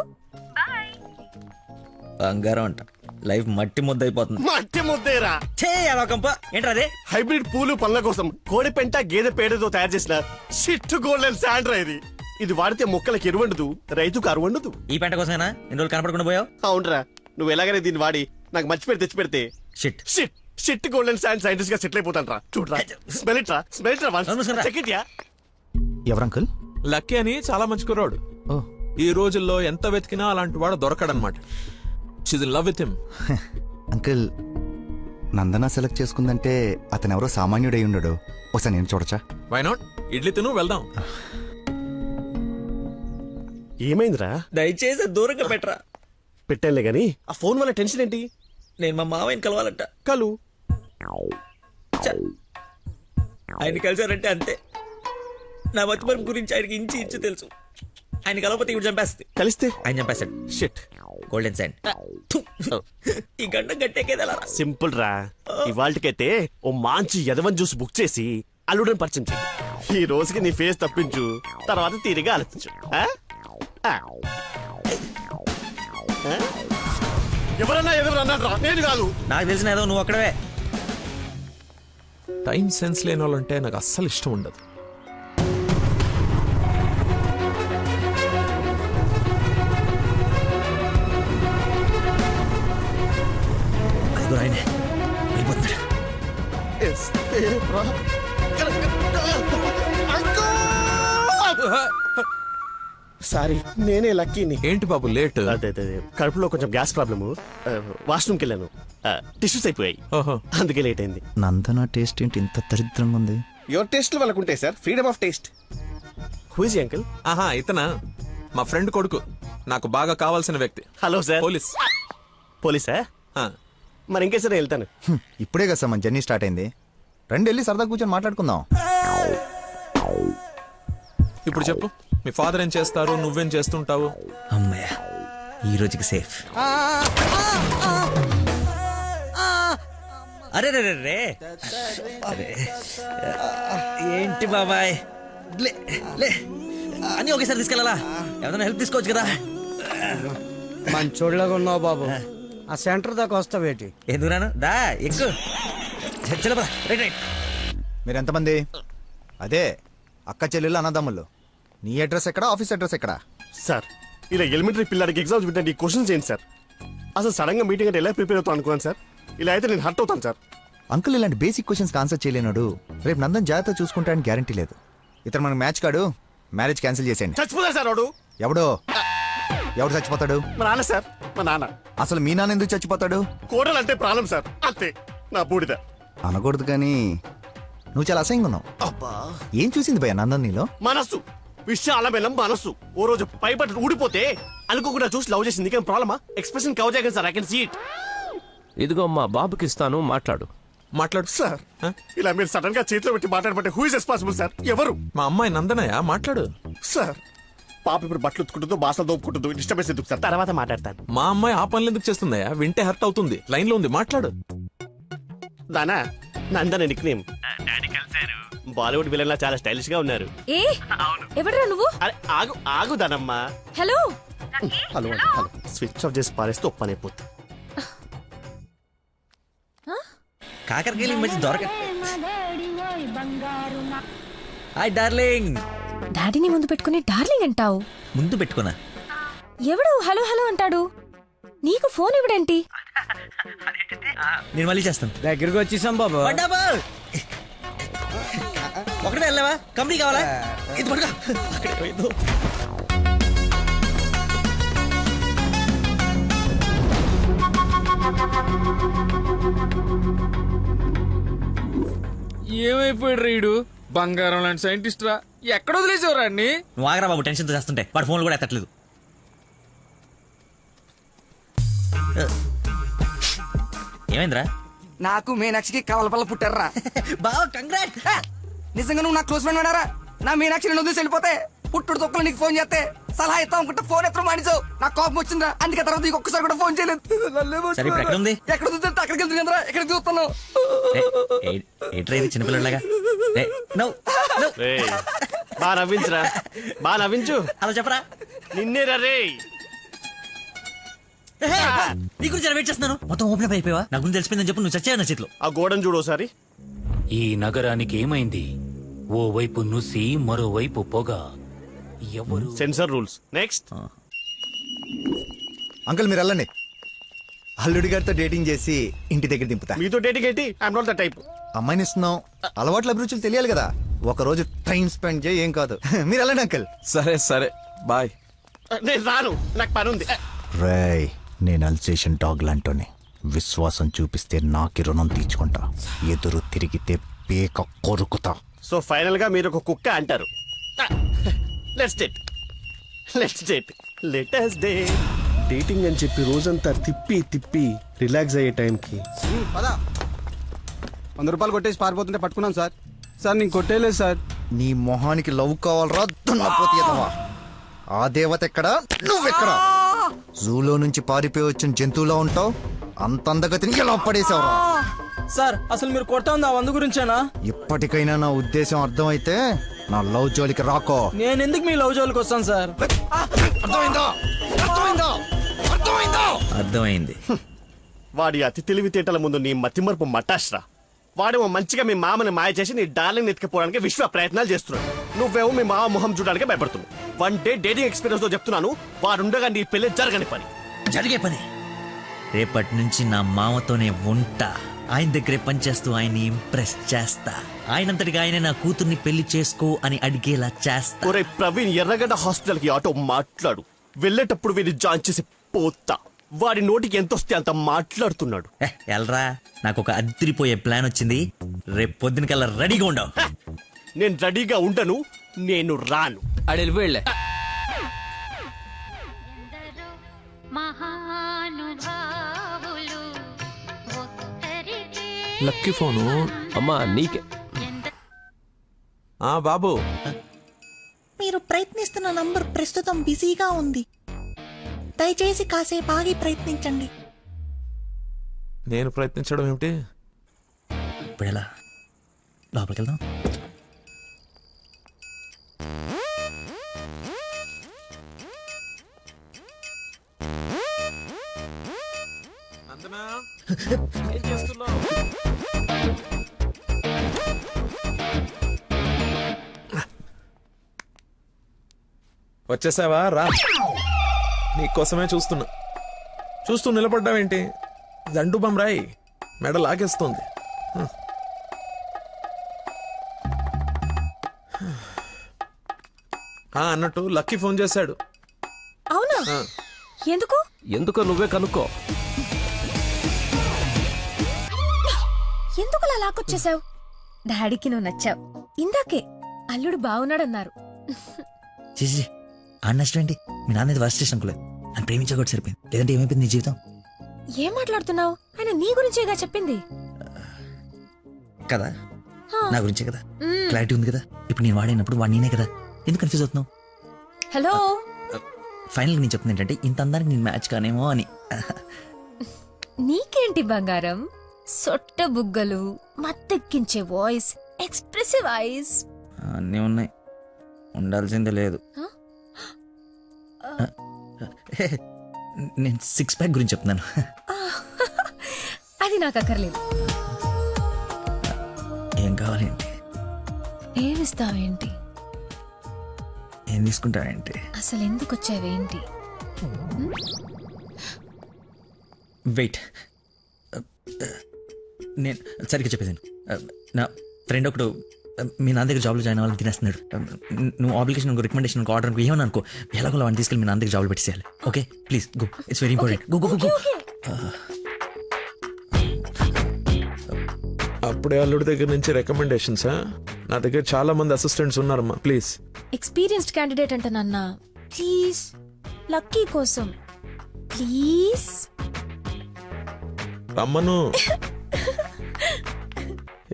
బంగారం అంట, లైఫ్ మట్టి ముద్ద అయిపోతుంది. మట్టి ముద్దేరా ఏంట్రా హైబ్రిడ్ పూలు పళ్ళ కోసం కోడి పెంట గేదె పేడతో తయారు చేసిన షిట్ గోల్డెన్ శాండ్రా ఇది. ఇది వాడితే మొక్కలకు ఎరువండదు, రైతుకు అరువండదు. ఈ పెంట కోసమేనా ఎన్ని రోజులు కనపడకుండా పోయావు? అవునరా, నువ్వు ఎలాగైనా దీన్ని వాడి నాకు మంచి పేరు తెచ్చి పెడితే shit shit shit golden sand scientist గా సెటిల్ అయిపోతాను రా. చూడరా, స్మెల్ ఇట్ రా, స్మెల్ ఇట్ రా, చెక్ ఇట్ యా. ఎవరంకుల్? లక్కీ అని చాలా మంచి కుర్రాడు. ఈ రోజుల్లో ఎంత వెతికినా అలాంటి వాడు దొరకడనమాట. She's in love with him. Uncle, Nandana select చేసుకుందంటే అతను ఎవరో సామాన్యుడై ఉండడు. ఒకసారి నేను చూడచ్చా? Why not? ఇడ్లీ తిను, వెళ్దాం. ఏమైందిరా? దయచేసి దూరంగా పెట్టరా. పెట్టానులే గాని ఆ ఫోన్ వల్ల టెన్షన్ ఏంటి? నేను మా మావయ్యని కలవాలంట. కలు. ఆయన కలిసారంటే అంతే. నా మతిమరుపు గురించి ఆయనకి ఇంచి ఇంచు తెలుసు. ఆయన కలవకపోతే ఇవి చంపేస్తుంది. కలిస్తే ఆయన చంపేస్తాడు. షిట్. Golden sand. ఈ గంట గట్టేకేదలా సింపుల్ రా. ఇవాళకైతే ఓ మంచి యదవన్ జ్యూస్ బుక్ చేసి అల్లుడని పరిచయం చెయ్యి. ఈ రోజుకి నీ ఫేస్ తప్పించు, తర్వాత తీరిగా ఆలోచించు. ఎవరన్నా ఎదురన్నాడు రా, నేను కాదు. నాకు తెలిసిన ఏదో నువ్వు అక్కడవే. టైం సెన్స్ లేని వాళ్ళంటే నాకు అస్సలు ఇష్టం ఉండదు. సారీ, నేనే లక్కీని. ఏంటి బాబు లేట్? అదే కడుపులో కొంచెం గ్యాస్ ప్రాబ్లము, వాష్రూమ్కి వెళ్ళాను, టిష్యూస్ అయిపోయాయి, అందుకే లేట్ అయింది. నందన టేస్ట్ ఏంటి ఇంత దరిద్రంగా ఉంది? యువర్ టేస్ట్ వాళ్ళకు ఉంటాయి sir, freedom of taste. Who is uncle? ఆహా, ఇతనా మా ఫ్రెండ్ కొడుకు, నాకు బాగా కావాల్సిన వ్యక్తి. Hello sir. పోలీస్. పోలీసా? మరి ఇంకే సరే వెళ్తాను. ఇప్పుడే కదా సార్ మన జర్నీ స్టార్ట్ అయింది. రండి వెళ్ళి సరదా కూర్చొని మాట్లాడుకుందాం. ఇప్పుడు చెప్పు, మీ ఫాదర్ ఏం చేస్తారు, నువ్వేం చేస్తుంటావు? అమ్మయ్య, ఈ రోజుకి సేఫ్. అరే రే రే రే, ఏంటి బాబాయ్, లే అని ఒకేసారి తీసుకెళ్ళాలా? ఏదైనా హెల్ప్ తీసుకోవచ్చు కదా. మంచోళ్ళగా ఉన్నావు బాబు. ఆ సెంటర్ దాకా వస్తావేటి? ఎందుకు రాను, దా ఎక్కువ. మీరు ఎంతమంది? అదే అక్క చెల్లెళ్ళు అన్నదమ్ముళ్ళు. నీ అడ్రస్ ఎక్కడ, ఆఫీస్ అడ్రస్ ఎక్కడ? సార్, ఇలా ఎలిమెంటరీ పిల్లలకి ఎగ్జామ్స్ పెట్టండి, ఈ క్వశ్చన్స్ ఏంటి సార్? అసలు సడన్ గా మీటింగ్ అంటే ఎలా ప్రిపేర్ అవుతాను అనుకున్నాను సార్. ఇలా అయితే నేను హర్ట్ అవుతాను సార్. అంకుల్ ఇలాంటి బేసిక్ క్వశ్చన్స్ ఆన్సర్ చేయలేనాడు. రేపు నందన్ జాగ్రత్త చూసుకుంటాడని గ్యారంటీ లేదు. ఇతను మనకు మ్యాచ్ కాడు, మ్యారేజ్ క్యాన్సిల్ చేసేయండి. చచ్చిపోతాడు సార్ వాడు. ఎవడు చచ్చిపోతాడు? మా నాన్న సార్, మా నాన్న. అసలు మీ నాన్న ఎందుకు చచ్చిపోతాడు? కోడలు అంటే ప్రాణం సార్, అంతే. నా బూడిద అనకూడదు కానీ నువ్వు చాలా అసహ్యంగా ఉన్నావు. ఏం చూసింది భయ నందన్ నీలో? మనస్సు, విశాలమైన మనస్సు. ఓ రోజు పైపట్టు ఊడిపోతే అనుకోకుండా చూసి లవ్ చేసింది, కానీ ప్రాబ్లమా? ఎక్స్ప్రెషన్ కవర్ చేయగలను sir, I can see it. ఇదిగో మా బాబుకి ఇస్తాను, మాట్లాడు. సార్, ఇలా మీరు సడన్ గా చేతిలో పెట్టి మాట్లాడబట్టే హూ ఇస్ రెస్పాన్సిబుల్ సార్? ఎవరు? మా అమ్మాయి నందనయ్య, మాట్లాడు. సార్, పాప ఇప్పుడు బట్టలు ఉత్తుకుంటుందో, బాసలు దోపుకుంటుందో, డిస్టర్బెన్స్ ఎందుకు సార్? తర్వాత మాట్లాడతాను. మా అమ్మాయి ఆ పనులు ఎందుకు చేస్తుందయ్యా? వింటే హర్ట్ అవుతుంది. లైన్ లో ఉంది, మాట్లాడు. దానా Nandana nickname. Bollywood villain లా చాలా స్టైలిష్ గా ఉన్నారు. ఏ ఎవడ్రా నువ్వు? ఆగు ఆగు దానమ్మా. Hello hello hello. Switch off చేసి పారేస్తే ఒప్పనైపోతుంది. కాకరకాయలు మంచి దొరక. Hi darling. డాడీని ముందు పెట్టుకుని డార్లింగ్ అంటావు? ముందు పెట్టుకున్నా. ఎవడు హలో హలో అంటాడు? నీకు ఫోన్ ఇవ్వడేంటి? నేను మళ్ళీ చేస్తాను. దగ్గరికి వచ్చేసాం బాబు. ఒకటే వెళ్ళావా? కంపెనీ కావాలా? ఇది పడుకో. అక్కడే పోయిందో. ఏమైపోయాడు రీడు? బంగారం లాంటి సైంటిస్ట్ రా. ఎక్కడ వదిలేసేవారా అన్ని? నువ్వు ఆగరా బాబు, టెన్షన్తో చేస్తుంటే వాడు ఫోన్లు కూడా ఎత్తట్లేదు. ఏమైందిరా? నాకు మీనాక్షికి కవలపల్ల పుట్టారా. బావ కంగ్రాట్. నిజంగా నువ్వు నా క్లోజ్ ఫ్రెండ్ వినారా? నా మీనాక్షి నేను వదిలేసి వెళ్ళిపోతే పుట్టుడు తొక్కలు నీకు ఫోన్ చేస్తే సలహా ఇస్తాం అనుకుంటే ఫోన్ ఎత్తడం మానేసావు. నాకు కోపం వచ్చిందా, అందుకే తర్వాత నీకు ఒక్కసారి కూడా ఫోన్ చేయలేదు. సరే ఇప్పుడు ఎక్కడ ఉంది? ఎక్కడ చూస్తే అక్కడికి వెళ్తుంది కదరా, ఎక్కడికి చూస్తున్నావు? చిన్నపిల్లలాగా బాగా నవ్వించురా, బాగా నవ్వించు. అలా చెప్పరా. నిన్నేరా రే. నీ గురించి వెయిట్ చేస్తున్నాను. మొత్తం ఓపెన్ అప్ అయిపోయావా? నా గురించి తెలిసిపోయిందని చెప్పు. నువ్వు చచ్చావు నా చేతిలో. ఆ గోడను చూడు ఒకసారి. ఈ నగరానికి ఏమైంది? ఓవైపు నుసి, మరోవైపు పొగ. ఎవరు? Sensor rules. నెక్స్ట్. అంకుల్ మీరు వెళ్ళండి. అల్లుడి గారితో డేటింగ్ చేసి ఇంటి దగ్గర దింపుతా. మీతో డేటింగ్ ఏంటి? I'm not the type. అమ్మాయిని ఇస్తున్నాం, అలవాట్ల అభిరుచులు తెలియాలి కదా. ఒక రోజు టైం స్పెండ్ చేయి, ఏం కాదు. మీరు వెళ్ళండి అంకుల్. సరే సరే బాయ్. నేను రాను, నాకు పని ఉంది. రేయ్, నేను అల్సేషన్ డాగ్ లాంటోని. విశ్వాసం చూపిస్తే నాకి రుణం తీర్చుకుంటా, ఎదురు తిరిగితే పేక కొరుకుతా. సో ఫైనల్ గా మీరు ఒక కుక్క అంటారు. Let's date, let's date, let us date. Dating అని చెప్పి రోజంతా తిప్పి తిప్పి రిలాక్స్ అయ్యే టైంకి 100 రూపాయలు కొట్టేసి పారిపోతుంటే పట్టుకున్నాను సార్. సార్ నేను కొట్టేయలేదు సార్. నీ మొహానికి లవ్ కావాలరా దున్నపోతీయదవా? ఆ దేవత ఎక్కడా, నువ్వెక్కడా? జూలో నుంచి పారిపోయి వచ్చిన జంతువులా ఉంటావు. అంత అందగతిని ఎలా పడేసావురా? సార్ అసలు మీరు కొడతా ఉంది ఆ 100 గురించేనా? ఇప్పటికైనా నా ఉద్దేశం అర్థమైతే నా లవ్ జోలికి రాకో. నేను ఎందుకు మీ లవ్ జోలికి వస్తాను సార్? అర్థమైందా? అర్థమైందా? అర్థమైందా? అర్థమైంది. వాడి అతి తెలివితేటల ముందు నీ మతిమరుపు మటాష్రా. వాడేమో మంచిగా మీ మామని మాయ చేసి నీ డార్లింగ్ ఎత్తుకుపోవడానికి విశ్వ ప్రయత్నాలు చేస్తున్నాడు. నువ్వేమో మీ మామ మొహం చూడడానికి భయపడుతున్నావు. 1 డే డేటింగ్ ఎక్స్పీరియన్స్ తో చెప్తున్నాను, వాడుండగా నీ పెళ్లి జరగని పని. జరిగే పని. రేపటి నుంచి నా మామతోనే ఉంటా. ఆయన దగ్గరే పనిచేస్తూ ఆయన్ని ఇంప్రెస్ చేస్తా. ఆయనంతటిగా ఆయన నా కూతుర్ని పెళ్లి చేసుకో అని అడిగేలా చేస్తా. ఒరే ప్రవీణ్, ఎర్రగడ్డ హాస్పిటల్ కి ఆటో మాట్లాడు. వెళ్ళేటప్పుడు వీడిని జాయిన్ చేసి పోతా. వాడి నోటికి ఎంతొస్తే అంత మాట్లాడుతున్నాడు. ఎల్రా, నాకు ఒక అదిరిపోయే ప్లాన్ వచ్చింది. రేపు పొద్దునకల్లా రెడీగా ఉండవు. నేను రెడీగా ఉండను, నేను రాను. అడెళ్ళిపోయిలే. లక్కీ ఫోను అమ్మా నీకే. బాబు, మీరు ప్రయత్నిస్తున్న నంబర్ ప్రస్తుతం బిజీగా ఉంది. దయచేసి కాసేపు ఆగి ప్రయత్నించండి. నేను ప్రయత్నించడం ఏమిటి? ఇప్పుడు ఎలా? లోపలికి వెళ్దాం. ఏం చేస్తున్నావు? వచ్చేసావా? రా, నీకోసమే చూస్తున్నా. చూస్తూ నిలబడ్డావేంటి? దండు బమ్రాయి మెడ లాగేస్తుంది. అన్నట్టు లక్కీ ఫోన్ చేశాడు. అవునా? ఎందుకు? ఎందుకో నువ్వే కనుక్కో. ఎందుకు అలా లాక్కొచ్చేసావు? డాడీకి నువ్వు నచ్చావు. ఇందాకే అల్లుడు బాగున్నాడన్నారు. చేసి అన్నష్టం ఏంటి? మీ నాన్నది వర్స్ట్ చేసిన అనుకోలేదు. అని ప్రేమించకూడదు సరిపోయింది. లేదంటే ఏమైపోయింది నీ జీవితం? ఏం మాట్లాడుతున్నావు? ఆయన నీ గురించేగా చెప్పింది కదా. నా గురించే కదా. క్లారిటీ ఉంది కదా. ఇప్పుడు నేను వాడినప్పుడు వాడు నేనే కదా. ఎందుకు కన్ఫ్యూజ్ అవుతున్నావు? హలో, ఫైనల్ నేను చెప్తుంది ఏంటంటే ఇంత అందానికి నేను మ్యాచ్ కానేమో అని. నీకేంటి బంగారం? సొట్ట బుగ్గలు, మత్తెక్కించే వాయిస్, ఎక్స్ప్రెసివ్ ఐస్ అన్నీ ఉన్నాయి. ఉండాల్సిందే లేదు. నేను 6 ప్యాక్ గురించి చెప్తున్నాను. అది నాకు అక్కర్లేదు. ఏం కావాలేంటి? ఏమిస్తావేంటి? ఏం తీసుకుంటావేంటి? అసలు ఎందుకు వచ్చావేంటి? వెయిట్, నేను సరిగ్గా చెప్పేసాను. నా ఫ్రెండ్ ఒకడు మీ నాన్న దగ్గర జాబ్లో జాయిన్ అవ్వాలని తినేస్తున్నాడు. నువ్వు అప్లికేషన్ రికమెండేషన్ ఆర్డర్ ఏమని అనుకో, ఎలాగో వాడిని తీసుకెళ్ళి మీ నాన్న దగ్గర జాబ్లో పెట్టేసేయాలి. Okay please go, it's very important. Go go go. అప్పుడే అల్లుడి దగ్గర నుంచి రికమెండేషన్స్. నా దగ్గర చాలా మంది అసిస్టెంట్స్ ఉన్నారమ్మా, ప్లీజ్. ఎక్స్పీరియన్స్డ్ క్యాండిడేట్ అంట నాన్న, ప్లీజ్ లక్కీ కోసం ప్లీజ్. రమ్మను.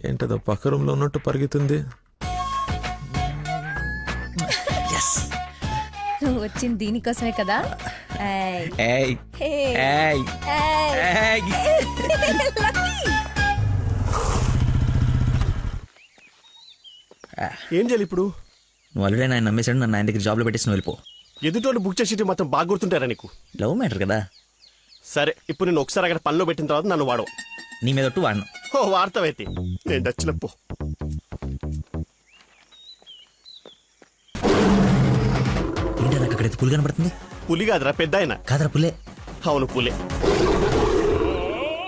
ఏంటదో పక్క రూమ్ లో ఉన్నట్టు పరిగెత్తుంది. నువ్వు వచ్చింది దీనికోసమే కదా. ఏం చేయాలి ఇప్పుడు? నువ్వు ఆల్రెడీ ఆయన నమ్మేశాడు, నన్ను ఆయన దగ్గర జాబ్లో పెట్టేసి నువ్వు వెళ్ళిపో. ఎదుటోళ్ళు బుక్ చేసి మొత్తం బాగా గుర్తుంటారా నీకు? లవ్ మ్యాటర్ కదా. సరే, ఇప్పుడు నేను ఒకసారి అక్కడ పనిలో పెట్టిన తర్వాత నన్ను వాడవు. నీ మీద ఒట్టు వాడను. ఓ వార్తవైతే నేను నచ్చినప్పు. ఏంటో నాకు అక్కడైతే పులి కనపడుతుంది. పులి కాదురా, పెద్ద ఆయన. కాదరా పుల్లే. అవును పులే.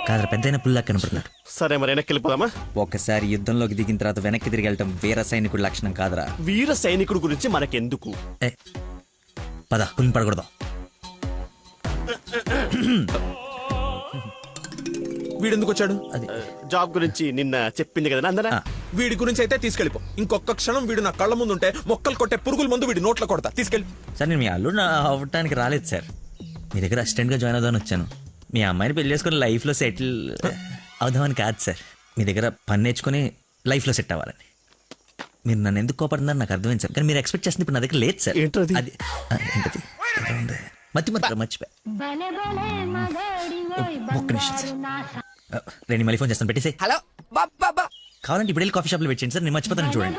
కాదరా పెద్ద అయిన పుల్లా కనపడుతున్నాడు. సరే మరి వెనక్కి వెళ్ళిపోదామా? ఒకసారి యుద్ధంలోకి దిగిన తర్వాత వెనక్కి తిరిగి వెళ్ళటం వీర సైనికుడి లక్షణం కాదరా. వీర సైనికుడు గురించి మనకెందుకు? పద, పులిని పడకూడదు. వీడెందుకు వచ్చాడు? అది జాబ్ గురించి నిన్న చెప్పింది కదా నందన. వీడి గురించి అయితే తీసుకెళ్ళిపో. ఇంకొక క్షణం వీడు నా కళ్ళ ముందు ఉంటే మొక్కలు కొట్టే పురుగుల మందు వీడి నోట్లో కొడతా. తీసుకెళ్ళి. సార్ నేను మీ అల్లుడు అవ్వటానికి రాలేదు సార్, మీ దగ్గర అసిస్టెంట్గా జాయిన్ అవుదామని వచ్చాను. మీ అమ్మాయిని పెళ్లి చేసుకుని లైఫ్లో సెటిల్ అవుదామని కాదు సార్, మీ దగ్గర పని నేర్చుకుని లైఫ్లో సెట్ అవ్వాలని. మీరు నన్ను ఎందుకు కోపడుతున్నారు నాకు అర్థమైంది సార్, కానీ మీరు ఎక్స్పెక్ట్ చేస్తుంది ఇప్పుడు నా దగ్గర లేదు సార్. ఏంటది? అది ఏంటది? మర్చిపోయి ఒక్క నిమిషం సార్, నేను మళ్ళీ ఫోన్ చేస్తాను, పెట్టేసి. హలో బాబా, కావాలంటే ఇప్పుడు వెళ్ళి కాఫీ షాప్లో వెయిట్ చేయండి సార్, నేను మర్చిపోతాను చూడండి.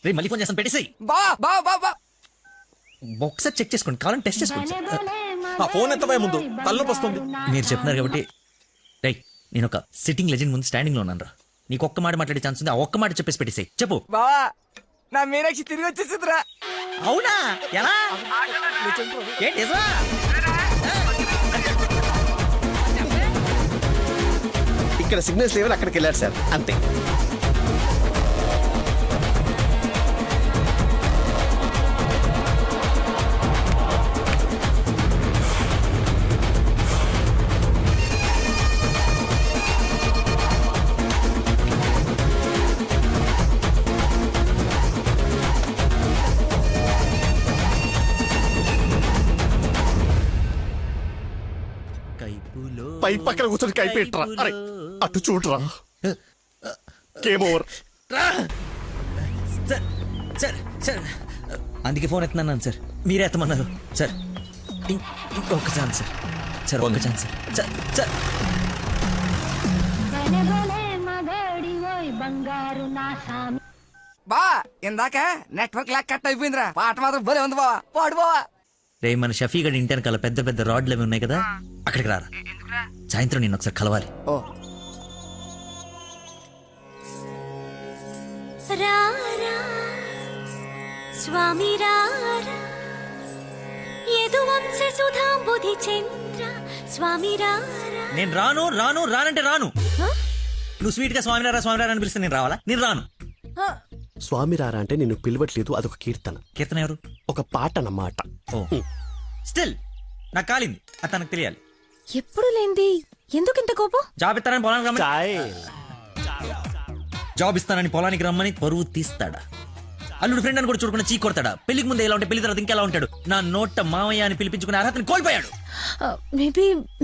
రే మళ్ళీ ఫోన్ చేస్తాను, పెట్టేసి. ఒకసారి చెక్ చేసుకోండి, కావాలంటే టెస్ట్ చేసుకోండి సార్. ఆ ఫోన్ ఎత్తవే ముందు, తలనొప్పి వస్తుంది. మీరు చెప్తున్నారు కాబట్టి రైట్, నేను ఒక సిట్టింగ్ లెజెండ్ ముందు స్టాండింగ్ లో ఉన్నాను రా. నీకు ఒక్క మాట మాట్లాడే ఛాన్స్ ఉంది, ఆ ఒక్క మాట చెప్పేసి పెట్టేసి. చెప్పు బావా, నా మీనాక్షి తిరిగి వచ్చేసిందిరా. అవునా? ఎలా? ఏంటి? ఇక్కడ సిగ్నల్స్ లేవని అక్కడికి వెళ్ళారు సార్, అంతే. పై పక్కన కూర్చొని కైపెట్రా. అరే అటు చూడరా. Game over. సార్ సార్ అందుకే ఫోన్ ఎత్తున్నాను సార్, మీరే ఎత్తమన్నారు సార్. ఇంకొక ఛాన్స్ సార్, సార్ ఒక్క ఛాన్స్ సార్. సార్ బా ఇందాక నెట్వర్క్ లాక్ కట్ అయిపోయిందిరా. పాట మాత్రం భలే ఉంది బావా, పాడు బావా. రే మన షఫీ గడి ఇంటి వెనకాల పెద్ద పెద్ద రాడ్లు అవి ఉన్నాయి కదా, అక్కడికి రారా. సాయంత్రం నేను ఒకసారి కలవాలి. ఓ స్వామి నేను రాను రాను రానంటే రాను. నువ్వు స్వీట్ గా స్వామినారా స్వామినారా అని పిలిస్తే నేను రావాలా? నేను రాను. స్వామి రారా అంటే నిన్ను పిలవట్లేదు, అదొక కీర్తన. కీర్తన ఎవరు? ఒక పాట అన్నమాట. స్టిల్ నాకు కాలింది, అది తనకు తెలియాలి. ఎప్పుడు లేంది ఎందుకు ఇంత కోపం? జాబ్ ఇస్తానని పొలానికి రమ్మని, జాబ్ ఇస్తానని పొలానికి రమ్మని పరువు తీస్తాడా? అల్లుడు ఫ్రెండ్ అని కూడా చూడకుండా చీ కొడతాడా? పెళ్లికి ముందు ఎలా ఉంటే పెళ్లి తర్వాత ఇంకెలా ఉంటాడు? నా నోట మామయ్య అని పిలిపించుకునే అర్హతని కోల్పోయాడు.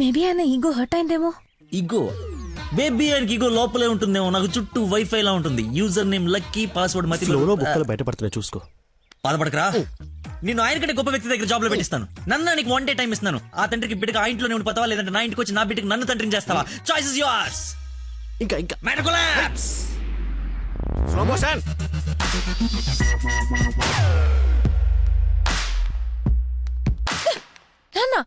మేబీ ఆయన ఈగో హర్ట్ అయిందేమో. ఈగో బేబీ ఆయనకి ఈగో లోపలే ఉంటుందేమో. నాకు చుట్టూ వైఫై లా ఉంటుంది, యూజర్ నేమ్ లక్కీ, పాస్వర్డ్ మతి. బుక్కలు బయటపడుతున్నాయి చూసుకో. బాధపడకరా, నిన్ను ఆయన కంటే గొప్ప వ్యక్తి దగ్గర జాబ్ లో పెట్టిస్తాను. నన్ను నీకు 1 day టైం ఇస్తున్నాను. ఆ తండ్రికి బిడ్డకి ఆ ఇంట్లోనే ఉండి పోతావా, లేదంటే నా ఇంటికి వచ్చి నా బిడ్డకి నన్ను తండ్రిని చేస్తావా? Choice is yours. ఇంకా కొలాప్స్. Slow motion. నాన్న,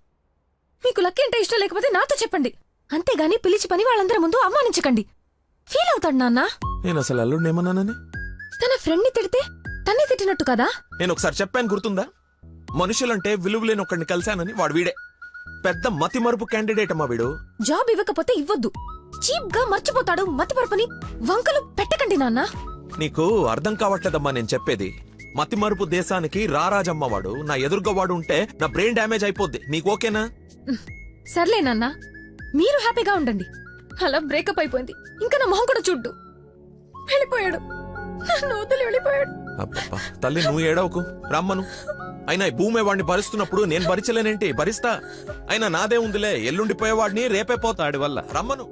మీకు లక్కీ అంటే ఇష్టం లేకపోతే నాతో చెప్పండి, అంతేగాని పిలిచి పని వాళ్ళందరి ముందు అవమానించకండి. ఫీల్ అవుతాడు నాన్న. నేను అసలు అల్లుడిని ఏమన్నానని? తన ఫ్రెండ్ ని తిడితే తన్ని తిట్టినట్టు కదా. నేను ఒకసారి చెప్పాను, గుర్తుందా? మనుషులంటే విలువలేని ఒకడిని కలిశానని. వాడు వీడే పెద్ద మతి మరుపు క్యాండిడేట్ అమ్మా వీడు. జాబ్ ఇవ్వకపోతే ఇవ్వద్దు, చీప్ గా మర్చిపోతాడు మతి పరపని వంకలు పెట్టకండి నాన్న. నీకు అర్థం కావట్లేదమ్మా నేను చెప్పేది. మతి మరుపు దేశానికి రారాజమ్మ వాడు. నా ఎదురుగా వాడు ఉంటే నా బ్రెయిన్ డ్యామేజ్ అయిపోద్ది. నీకు ఓకేనా? సర్లే నాన్న, మీరు హ్యాపీగా ఉండండి. అలా బ్రేకప్ అయిపోయింది. ఇంకా నా మొహం కూడా చూడ్డు. వెళ్ళిపోయాడు, నన్ను వదిలి వెళ్ళిపోయాడు. అబ్బబ్బా, తల్లి నువ్వు ఏడవకు, రమ్మను. అయినా ఈ భూమి వాడిని భరిస్తున్నప్పుడు నేను భరించలేనేంటి? భరిస్తా. అయినా నాదే ఉందిలే, ఎల్లుండిపోయేవాడిని రేపే పోతాడి వల్ల. రమ్మను.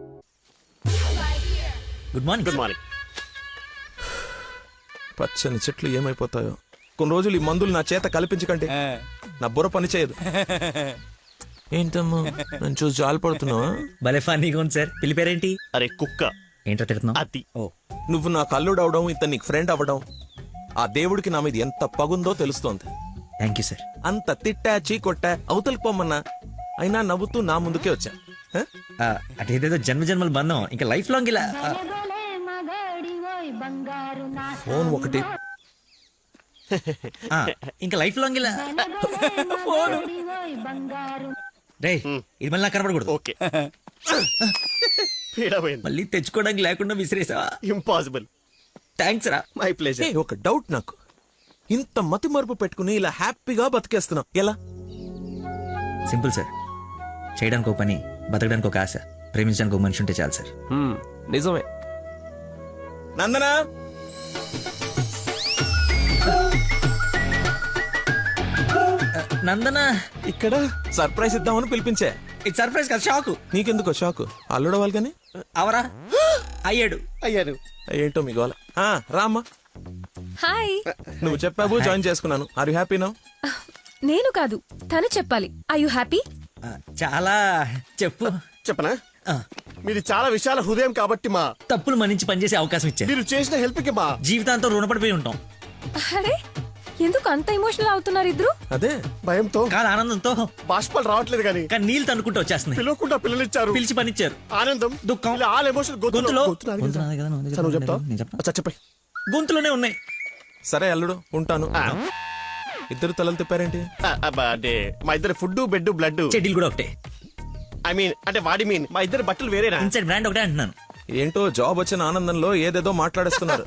Good morning. Good morning. పచ్చని చెట్లు ఏమైపోతాయో. కొన్ని రోజులు ఈ మందులు నా చేత కల్పించకండి, నా బుర్ర పని చేయదు. ఏంటమ్మా నన్ను చూసి జాలిపడుతున్నావా? భలే ఫన్నీగా ఉంది సార్. పిల్లి పేరేంటి? అరే కుక్క. ఏంటో తిడుతున్నావు? అది. నువ్వు నా కల్లుడు అవడం, ఇతను నీకు ఫ్రెండ్ అవ్వడం, ఆ దేవుడికి నా మీద ఎంత పగుందో తెలుస్తోంది. Thank you sir. అంత తిట్టా చీకొట్టా అవతలికి పొమ్మన్నా అయినా నవ్వుతూ నా ముందుకే వచ్చా. అదేదేదో జన్మ జన్మల బంధం ఇంకా లైఫ్ లాంగ్ ఇలా. ఫోన్ ఒకటి ఇంకా లైఫ్ లాంగ్ ఇలా. రే ఇది మళ్ళీ నాకు కనపడకూడదు. ఓకే. మళ్ళీ తెచ్చుకోవడానికి లేకుండా విసిరేసా. ఇంపాసిబుల్. థ్యాంక్స్ రా. My pleasure. ఒక డౌట్ నాకు. ఇంత మతి మరుపు పెట్టుకుని ఇలా హ్యాపీగా బతికేస్తున్నావు ఎలా? Simple sir. చేయడానికి ఒక పని, బతకడానికి ఒక ఆశ, ప్రేమించడానికి ఒక మనిషి ఉంటే చాలు సార్. నిజమే. నందనా, నందనా ఇక్కడ సర్ప్రైజ్ ఇద్దామని పిలిపించే. ఇది సర్ప్రైజ్ కదా, షాకు. నీకెందుకో షాకు? అల్లుడవాలి కానీ అవరా అయ్యాడు. ఏంటో మీ గోల. రామ్మా. హాయ్. నువ్వు చెప్పావు, జాయిన్ చేసుకున్నాను. Are you happy now? నేను కాదు, తను చెప్పాలి. I you happy? చాలా. చెప్పు. చెప్పనా? మీది చాలా విశాల హృదయం కాబట్టి మా తప్పులు మన్నించి పనిచేసే అవకాశం ఇచ్చారు. మీరు చేసిన హెల్ప్ కి మా జీవితాంతం రుణపడిపోయి ఉంటాం. అరే ఎందుకు అంత ఎమోషనల్ అవుతున్నారు ఇద్దరు? అదే భయంతో కాదు, ఆనందంతో. బాష్పాలు రావట్లేదు కానీ నీళ్ళు తనుకుంటూ వచ్చేస్తున్నాయి. పిలవకుండా పిల్లలిచ్చారు, పిలిచి పనిచ్చారు. ఆనందం, దుఃఖం, ఆల్ ఎమోషన్ గొంతులో చెప్పండి. గొంతులోనే ఉన్నాయి. సరే అల్లుడు ఉంటాను. ఇద్దరు తలలు తిప్పారేంటి? అంటే మా ఇద్దరు ఫుడ్ బెడ్ బ్లడ్ చెడ్డీలు కూడా ఒకటే. ఐ మీన్ అంటే వాడి మీన్ మా ఇద్దరు బట్టలు వేరేనా? ఇన్సైడ్ బ్రాండ్ ఒకటే అంటున్నాను. ఏంటో జాబ్ వచ్చిన ఆనందంలో ఏదేదో మాట్లాడేస్తున్నారు.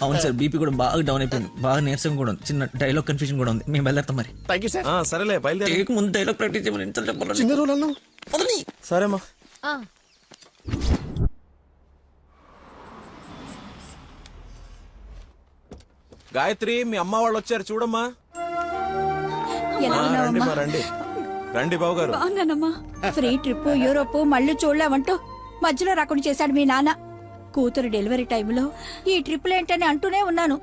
అవును సార్, బీపీ కూడా బాగా డౌన్ అయిపోయింది. బాగా నీరసం కూడా ఉంది. చిన్న డైలాగ్ కన్ఫ్యూజన్ కూడా ఉంది. మేము బయలుదేరుతాం మరి. Thank you sir. సరేలే బయలుదేరి. ముందు డైలాగ్ ప్రాక్టీస్ చేయమని చెప్పాలి. చిన్న రోజు అన్నావు. సరేమ్మా. గాయత్రి, మీ అమ్మ వాళ్ళు వచ్చారు చూడమ్మా. రండి మా, రండి రండి బాబు గారు. బాగున్నానమ్మా. ఫ్రీ ట్రిప్ యూరోప్ మళ్ళీ చూడలేమంటూ మధ్యలో రాకుండా చేశాడు మీ నాన్న. కూతురు డెలివరీ టైంలో ఈ ట్రిప్లు ఏంటని అంటూనే ఉన్నాను.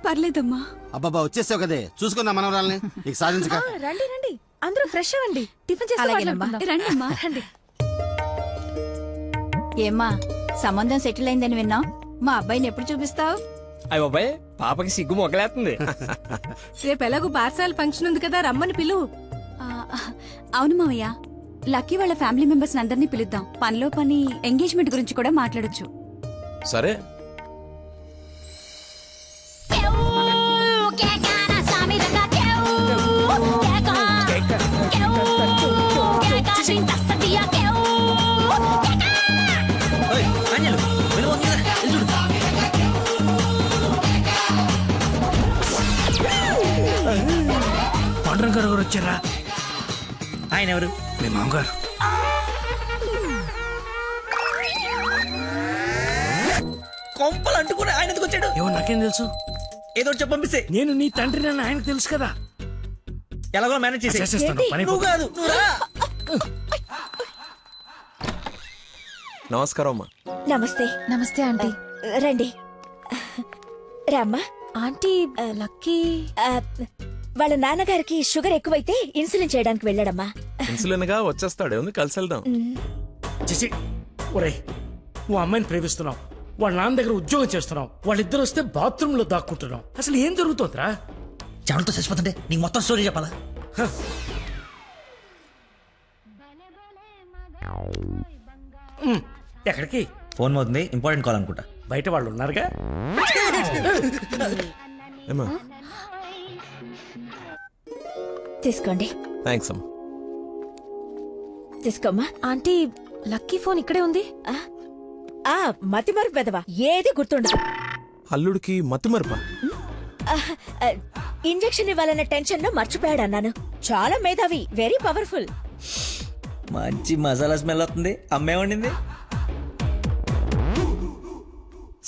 పర్లేదమ్మా. అబ్బాబా వచ్చేసావు కదే, చూసుకున్నా మనవరాల్ని. నీకు సాధించక. రండి రండి, అందరూ ఫ్రెష్ అవ్వండి. టిఫిన్ చేసి రండమ్మా. రండి. ఏమ్మా, సంబంధం సెటిల్ అయిందని విన్నాం. మా అబ్బాయిని ఎప్పుడు చూపిస్తావు? అయ్య బాబాయ్, పాపకి సిగ్గు మొగలేస్తుంది. రేపు ఎలాగో పార్సాల ఫంక్షన్ ఉంది కదా, రమ్మని పిలువు. అవును మావయ్య, లక్కీ వాళ్ళ ఫ్యామిలీ మెంబర్స్ అందరినీ పిలుద్దాం. పనిలో పని ఎంగేజ్మెంట్ గురించి కూడా మాట్లాడొచ్చు. సరే. పాండురంగ గారు వచ్చారా? ఆయన ఎవరు? మీ మామగారు. కొంపలు అంటుకుని ఆయన ఎందుకు వచ్చాడు? ఏమో నాకేం తెలుసు. ఏదో చెప్పి పంపిస్తే. నేను నీ తండ్రి నన్ను ఆయనకు తెలుసు కదా. ఎలాగో మేనేజ్ చేసేస్తాను. నువ్వు కాదు, నువ్వు రా. నమస్కారం అమ్మా. నమస్తే. నమస్తే ఆంటీ. రండి రామ్మా. ఆంటీ, లక్కీ వాళ్ళ నాన్నగారికి షుగర్ ఎక్కువైతే ఇన్సులిన్ చేయడానికి వెళ్ళాడమ్మా. ఇన్సులిన్ గా వచ్చేస్తాడు, ఏముంది కలిసి వెళ్దాం. చేసి ఒరే, నువ్వు అమ్మాయిని ప్రేమిస్తున్నావు, వాళ్ళ నాన్న దగ్గర ఉద్యోగం చేస్తున్నావు, వాళ్ళిద్దరు వస్తే బాత్రూమ్ లో దాక్కుంటున్నావు. అసలు ఏం జరుగుతుందిరా? చెమటతో చచ్చిపోతుంటే నీకు మొత్తం స్టోరీ చెప్పాలా? ఎక్కడికి? ఫోన్ అవుతుంది, ఇంపార్టెంట్ కాల్ అనుకుంటా. బయట వాళ్ళు ఉన్నారుగా. తీసుకోండి. థ్యాంక్స్ అమ్మా. తీసుకోమ్మా. ఆంటీ, లక్కీ ఫోన్ ఇక్కడే ఉంది. ఆ మతిమరుపు పెదవా, ఏది గుర్తుండదు. అల్లుడికి మతిమరుపా? ఇంజెక్షన్ ఇవ్వాలన్న టెన్షన్ లో మర్చిపోయాడు అన్నాను. చాలా మేధావి, వెరీ పవర్ఫుల్. మంచి మసాలా స్మెల్ వస్తుంది. అమ్మే వండింది.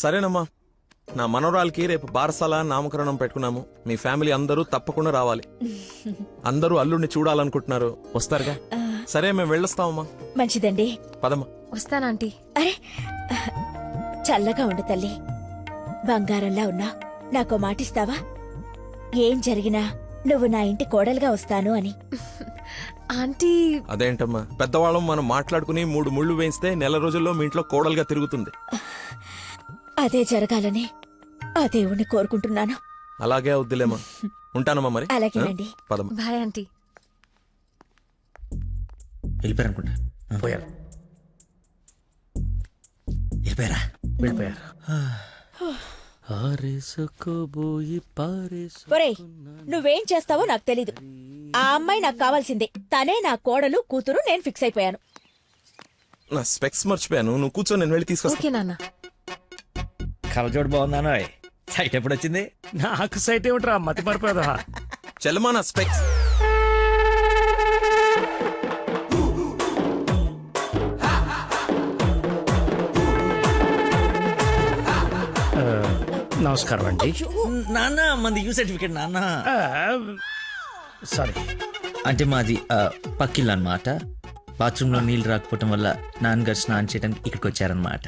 సరేనమ్మా, నా మనవరాలకి రేపు బారసాల నామకరణం పెట్టుకున్నాము. మీ ఫ్యామిలీ అందరూ తప్పకుండా రావాలి. అందరూ అల్లుడిని చూడాలనుకుంటున్నారు, వస్తారుగా? సరే, మేము వెళ్ళొస్తామమ్మా. మంచిదండి, పదమ్మా. వస్తానంటీ. అరే చల్లగా ఉండు తల్లి, బంగారంలా ఉన్నా. నాకో మాటిస్తావా? ఏం జరిగినా నువ్వు నా ఇంటి కోడలుగా వస్తాను అని. ఆంటీ. అదేంటమ్మా, పెద్దవాళ్ళం మనం మాట్లాడుకుని 3 ముళ్ళు వేయిస్తే నెల రోజుల్లో మీ ఇంట్లో కోడలుగా తిరుగుతుంది. అదే జరగాలని ఆ దేవుణ్ణి కోరుకుంటున్నాను. అలాగే అవుద్దిలేమ్మా. ఉంటానమ్మా మరి. అలాగేనండి. పదమ్మా. Bye aunty. వెళ్ళిపోయారు అనుకుంటా. పోయారు. వెళ్ళిపోయారా? వెళ్ళిపోయారు. ఒరేయ్, నువ్వేం చేస్తావో నాకు తెలీదు. ఆ అమ్మాయి నాకు కావాల్సిందే. తనే నా కోడలు, కూతురు. నేను ఫిక్స్ అయిపోయాను. నా స్పెక్స్ మర్చిపోయాను. నువ్వు కూర్చో, నేను వెళ్ళి తీసుకొస్తా. ఓకే నాన్న. కలజోడు బాగుందానో. సైట్ ఎప్పుడు వచ్చింది? నాకు సైట్ ఏమిట్రా, మతి మరిపోదా. చెల్లమా నా స్పెక్స్. నమస్కారం అండి. నాన్న, మంది యూ సర్టిఫికేట్ నాన్న. సారీ. అంటే మాది పక్కిల్లు అన్నమాట. బాత్రూంలో నీళ్లు రాకపోవటం వల్ల నాన్నగారు స్నానం చేయడానికి ఇక్కడికి వచ్చారనమాట.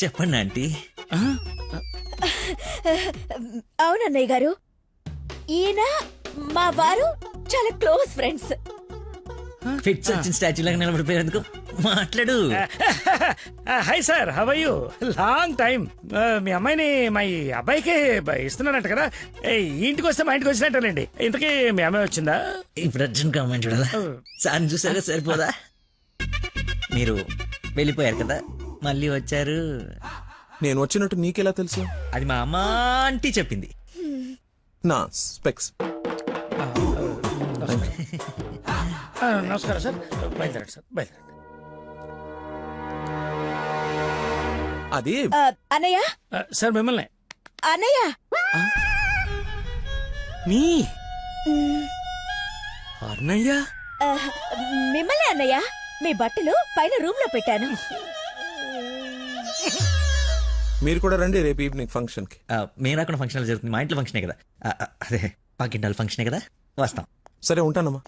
చెప్పండి ఆంటీ. అవునన్నయ్య గారు, ఈయన మా వారు చాలా క్లోజ్ ఫ్రెండ్స్. ఫిట్స్ వచ్చిన స్టాచ్యూ లాగా నిలబడిపోయేందుకు మాట్లాడు. Hi sir, how are you? Long time. మీ అమ్మాయిని మా అబ్బాయికి ఇస్తున్నానంట కదా. ఈ ఇంటికి వస్తే మా ఇంటికి వచ్చినట్టేనండి. ఇంతకీ మీ అమ్మాయి వచ్చిందా? ఇప్పుడు అర్జున్ కామెంట్ చూడాలా? సార్ చూసారా, సరిపోదా? మీరు వెళ్ళిపోయారు కదా, మళ్ళీ వచ్చారు. నేను వచ్చినట్టు నీకెలా తెలుసు? అది మా అమ్మ ఆంటీ చెప్పింది. నా స్పెక్స్. నమస్కారం సార్. బయలుదేరండి సార్, బయలుదేరండి. అది అన్నయ్య. సార్ మిమ్మల్ని. అన్నయ్య. మీ అన్నయ్య? మిమ్మల్ని అన్నయ్య. మీ బట్టలు పైన రూమ్ లో పెట్టాను. మీరు కూడా రండి రేపు ఈవినింగ్ ఫంక్షన్ కి. మేము రాకుండా ఫంక్షన్ జరుగుతుంది. మా ఇంట్లో ఫంక్షనే కదా. అదే పాకింటాల ఫంక్షనే కదా, వస్తాం. సరే, ఉంటానమ్మా.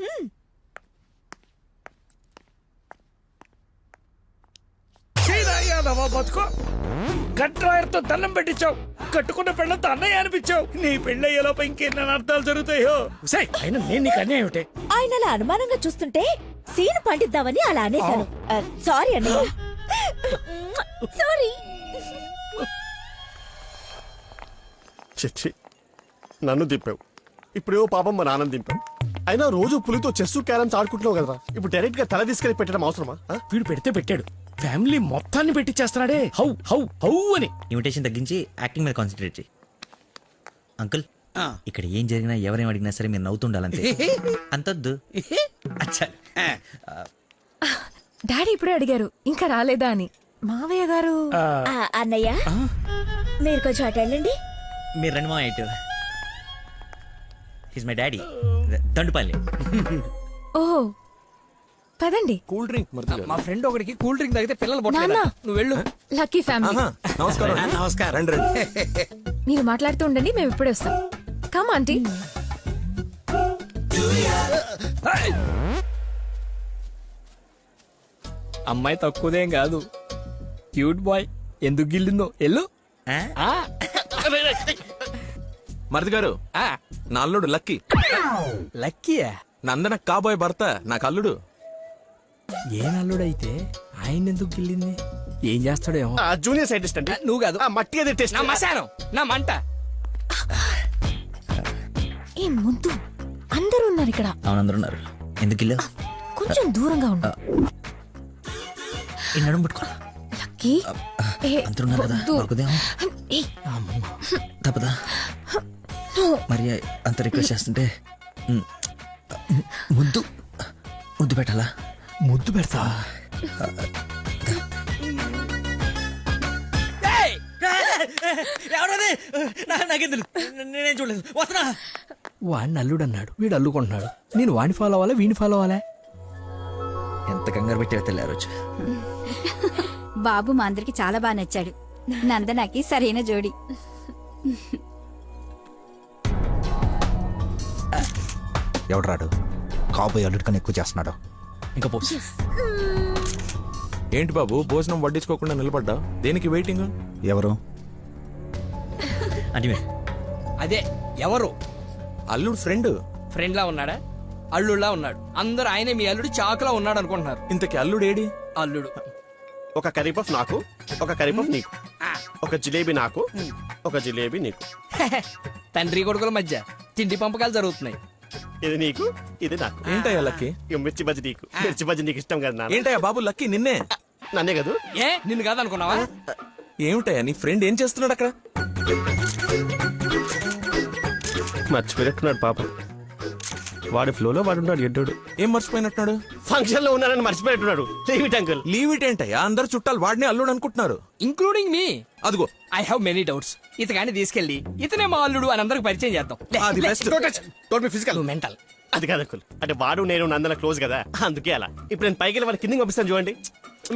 బతుకో, కట్రాయర్తో దండం పెట్టించావు. కట్టుకున్న పెళ్ళంతా అన్నయ్య అనిపించావు. నీ పెళ్ళయ్యేలోపు ఇంకెన్ని అర్థాలు జరుగుతాయో. అయినా నేను నీకు అన్యాయం ఏమిటి? ఆయన అలా అనుమానంగా చూస్తుంటే సీన్ పండిద్దామని అలా అనేశాను. సారీ అన్నయ్య. సారీ. చిచ్చి, నన్ను దింపావు. ఇప్పుడేవో పాపం మా నాన్న దింపావు. అయినా రోజు పులితో చెస్ క్యారమ్స్ ఆడుకుంటున్నావు కదా, ఇప్పుడు డైరెక్ట్ గా తల తీసుకెళ్లి పెట్టడం అవసరమా? వీడు పెడితే పెట్టాడు, ఫ్యామిలీ మొత్తాన్ని పెట్టిచ్చేస్తున్నాడే. హౌ హౌ హౌ అని. ఇన్విటేషన్ తగ్గించి యాక్టింగ్ మీద కాన్సన్ట్రేట్ చేయి. అంకుల్, ఇక్కడ ఏం జరిగినా ఎవరేం అడిగినా సరే మీరు నవ్వుతుండాలంతే. అంతొద్దు. డాడీ ఇప్పుడే అడిగారు ఇంకా రాలేదా అని. మావయ్య గారు. అన్నయ్య, మీరు కొంచెం అటు వెళ్ళండి. మీరు రండి మా ఇటు. His my daddy, Dandupalli. ఓహో, పదండి. Cool drink. మా ఫ్రెండ్ ఒకడికి కూల్ డ్రింక్ తాగితే పిల్లలు నాన్న. పొట్టలేదు. నువ్వు వెళ్ళు. Lucky family. నమస్కారం. నమస్కారం. రండి రండి. మీరు మాట్లాడుతూ ఉండండి, మేము ఇప్పుడే వస్తాం. Come aunty. అమ్మాయి తక్కువదేం కాదు, క్యూట్ బాయ్. ఎందుకు గిల్లిందో ఎల్లు. మరిది గారు, నా అల్లుడు లక్కీ. లక్కీయా? నందన కాబోయే భర్త నాకు అల్లుడు. ఏ నల్లుడైతే ఆయన ఎందుకు గిల్లింది? ఏం చేస్తాడేమో. జూనియర్ సైంటిస్ట్ అంటే నువ్వు కాదు. మట్టి అది టెస్ట్. నా మశానం, నా మంట. ఏ ముద్దు, అందరూ ఉన్నారు ఇక్కడ. అవును, అందరూ ఉన్నారు. ఎందుకు ఇల్లు? కొంచెం దూరంగా ఉండు. ఈ నడుము పట్టుకో. లక్కీ, అందరూ ఉన్నారు కదా, దొరకదేమో. తప్పదా? మరి అంత రిక్వెస్ట్ చేస్తుంటే ముద్దు ముద్దు పెట్టాలా? ముద్దు పెడతా. ఎవరది నాకేం తెలుసు, నేనేం చూడలేదు. వస్తున్నా. వాడిని అల్లుడు అన్నాడు, వీడు అల్లుకుంటున్నాడు. నేను వాడిని ఫాలో అవ్వాలా, వీడిని ఫాలో అవ్వాలా? ఎంత కంగారు పెట్టి తెల్లారు రోజు. బాబు మా అందరికి చాలా బాగా నచ్చాడు. నందనకి సరైన జోడి. ఎవడు రాడు కాబోయే అల్లుడు కన్నా ఎక్కువ చేస్తున్నాడు. ఇంకా పోసి ఏంటి బాబు భోజనం వడ్డించుకోకుండా నిలబడ్డా? దేనికి వెయిటింగ్? ఎవరు? అంటే అదే ఎవరు? అల్లుడు ఫ్రెండ్. ఫ్రెండ్ లా ఉన్నాడా? అల్లుడులా ఉన్నాడు. అందరూ ఆయనే మీ అల్లుడు చాకులా ఉన్నాడు అనుకుంటున్నారు. ఇంతకి అల్లుడు ఏడి? అల్లుడు ఒక కరీపఫ్ నాకు, ఒక కరీపఫ్ నీకు, ఒక జిలేబీ నాకు, ఒక జిలేబీ నీకు. తండ్రి కొడుకుల మధ్య తిండి పంపకాలు జరుగుతున్నాయి. ఇది నీకు, ఇది నాకు. ఏంటయ్యా లక్కీ? ఇక మిర్చి బజ్జి నీకు, మిర్చి బజ్జి నీకు ఇష్టం కదా నాన్న. ఏంటయ్యా బాబు లక్కీ నిన్నే? నన్నే కదా? ఏ నిన్ను కాదనుకున్నావా? ఏమిటయ్యా నీ ఫ్రెండ్ ఏం చేస్తున్నాడు అక్కడ? మర్చిపోయినట్టున్నాడు పాప. వాడి ఫ్లోలో వాడు ఉన్నాడు ఎడ్డోడు. ఏం మర్చిపోయినట్టున్నాడు? ఫంక్షన్ లో ఉన్నానని మర్చిపోయినట్టున్నాడు. Leave it uncle. Leave it ఏంటయ్యా? అందరు చుట్టాలు వాడిని అల్లుడు అనుకుంటున్నారు, ఇంక్లూడింగ్ మీ. అదిగో ఐ హావ్ మెనీ డౌట్స్. ఇతగాని తీసుకెళ్లి ఇతనే మా అల్లుడు అని అందరికి పరిచయం చేద్దాం. అది best. Physical mental. అది కాదు అంకుల్. అంటే వాడు నేను నందన క్లోజ్ కదా, అందుకే అలా. ఇప్పుడు నేను పైకి వెళ్ళి వాడి కిందికి పంపిస్తాను చూడండి.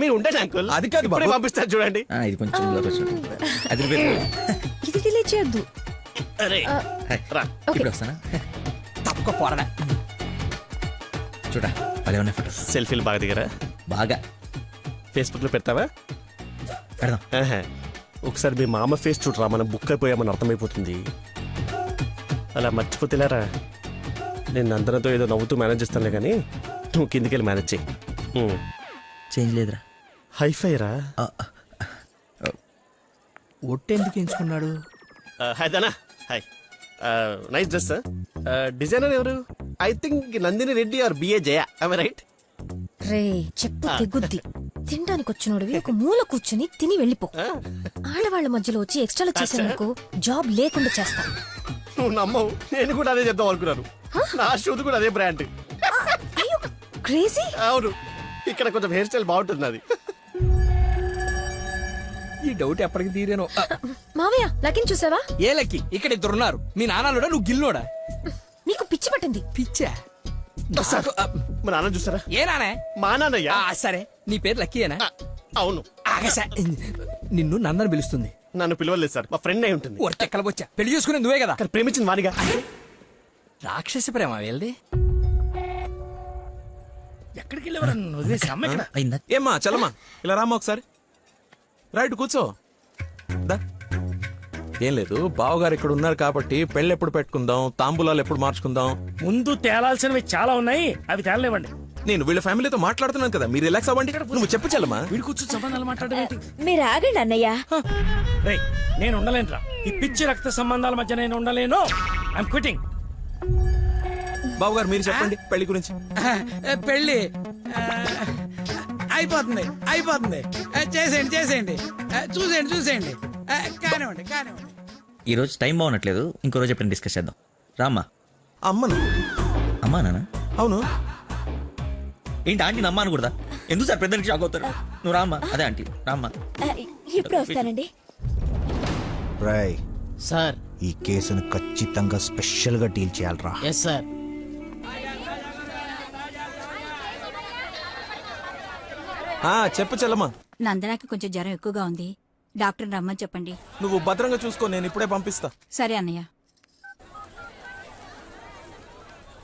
మీరు ఉండండి అంకుల్. అది కాదు ఇప్పుడే బాబు. పంపిస్తాను చూడండి. ఇది కొంచెం అది ఇది డిలీట్ చేయొద్దు. అరే రా. ఇప్పుడు వస్తానా? తప్పుకో పోరడా. చూడా భలే ఉన్నాయి ఫోటో. సెల్ఫీలు బాగా దిగరా? బాగా. ఫేస్బుక్ లో పెడతావా? పెడదాం. ఆహా. ఒకసారి మీ మామ ఫేస్ చూడరా, మనం బుక్ అయిపోయామని అర్థమైపోతుంది. అలా మర్చిపోతేలారా. నేను అందరితో ఏదో నవ్వుతూ మేనేజ్ చేస్తానులే కానీ నువ్వు కిందికి వెళ్ళి మేనేజ్ చేయి. చేంజ్ లేదురా. హైఫై రా. ఒట్టెందుకు ఎంచుకున్నాడు? హాయ్ దానా. హాయ్. Nice dress. డిజైనర్ ఎవరు? I think Nandini Reddy or BA Jaya. I right? రే చెప్పు తెగుద్ది. తినడానికి వచ్చినోడివి ఒక మూల కూర్చుని తిని వెళ్ళిపో. ఆడవాళ్ళ మధ్యలో వచ్చి ఎక్స్ట్రాలు చేసేందుకు జాబ్ లేకుండా చేస్తా. నువ్వు నమ్మవు, నేను కూడా అదే చెప్దాం అనుకున్నాను. నా షూది కూడా అదే బ్రాండ్. క్రేజీ. అవును, ఇక్కడ కొంచెం హెయిర్ స్టైల్ బాగుంటుంది అది. ఈ డౌట్ ఎప్పటికి తీరేనో. మావయ్య లకిన్ చూసావా? ఏ లక్కి? ఇక్కడ ఇద్దరున్నారు. మీ నాన్నలోడా నువ్వు గిల్లోడా? నీకు పిచ్చి పట్టింది. పిచ్చా? మా నాన్న చూసారా? ఏ నానే? మా నాన్నయ్య. సరే నీ పేరు లక్కీయేనా? అవును. ఆగసా నిన్ను నందని పిలుస్తుంది. నన్ను పిలవలేదు సార్, మా ఫ్రెండ్ అయి ఉంటుంది. ఒట్టెక్కల వచ్చా పెళ్లి చేసుకునే నువ్వే కదా. ప్రేమించిన వానిగా. రాక్షసి ప్రేమ వెళ్ళి ఎక్కడికి వెళ్ళేవారు? వదిలేసి అమ్మ ఇక్కడ. అయిందా? ఏమ్మా చలమా ఇలా రామ్మా ఒకసారి. రైట్ కూర్చో. దా. ఏం లేదు, బావగారు ఇక్కడ ఉన్నారు కాబట్టి పెళ్ళి ఎప్పుడు పెట్టుకుందాం, తాంబూలాలు ఎప్పుడు మార్చుకుందాం. ముందు తేలాల్సినవి చాలా ఉన్నాయి, అవి తేలనివ్వండి. నేను వీళ్ళ ఫ్యామిలీతో మాట్లాడుతున్నాను కదా, మీరు రిలాక్స్ అవ్వండి. నువ్వు చెప్పు చలమా. వీడి కూర్చొని సంబంధాలు మాట్లాడడం ఏంటి? మీరు ఆగండి అన్నయ్య. రేయ్ నేను ఉండలేనురా. ఈ పిచ్చి రక్త సంబంధాల మధ్య నేను ఉండలేను. I'm quitting. బావగారు మీరు చెప్పండి పెళ్లి గురించి. పెళ్ళి అయిపోతుంది అయిపోతుంది. చేసేయండి చేసేయండి. చూసేయండి చూసేయండి. కానివ్వండి కానివ్వండి. ఈ రోజు టైం బాగున్నట్లేదు, ఇంకో రోజు ఎప్పుడైనా డిస్కస్ చేద్దాం. రామ్మా. అమ్మను? అమ్మా నాన్న? అవును. ఏంటి ఆంటీ నమ్మా అనకూడదా? ఎందుకు సార్ పెద్దకి షాక్ అవుతారు? నువ్వు రామ్మా. అదే ఆంటీ రామ్మా. ఇప్పుడు వస్తానండి. రాయ్ సార్, ఈ కేసును ఖచ్చితంగా స్పెషల్ గా డీల్ చేయాలరా. Yes sir. చెప్పు చలమా. నందనకి కొంచెం జ్వరం ఎక్కువగా ఉంది, డాక్టర్ రమ్మని చెప్పండి. నువ్వు భద్రంగా చూసుకో, నేను ఇప్పుడే పంపిస్తా. సరే అన్నయ్య.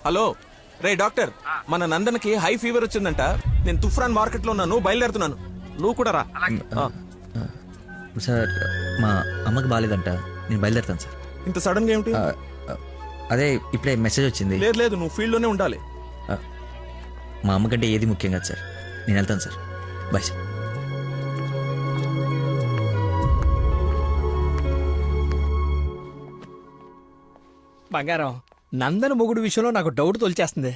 హలో రే డాక్టర్, మన నందనకి హై ఫీవర్ వచ్చిందంట. నేను తుఫ్రాన్ మార్కెట్ లో ఉన్నాను, బయలుదేరుతున్నాను. నువ్వు కూడా రా. సార్ మా అమ్మకి బాగాలేదంట, నేను బయలుదేరుతాను సార్. ఇంత సడన్ గా ఏమిటి? అదే ఇప్పుడే మెసేజ్ వచ్చింది. లేదు లేదు, నువ్వు ఫీల్డ్ లోనే ఉండాలి. మా అమ్మకంటే ఏది ముఖ్యం కాదు సార్, నేను వెళ్తాను సార్. Bye sir. బంగారం, నందన మొగుడు విషయంలో నాకు డౌట్ తొలిచేస్తుంది.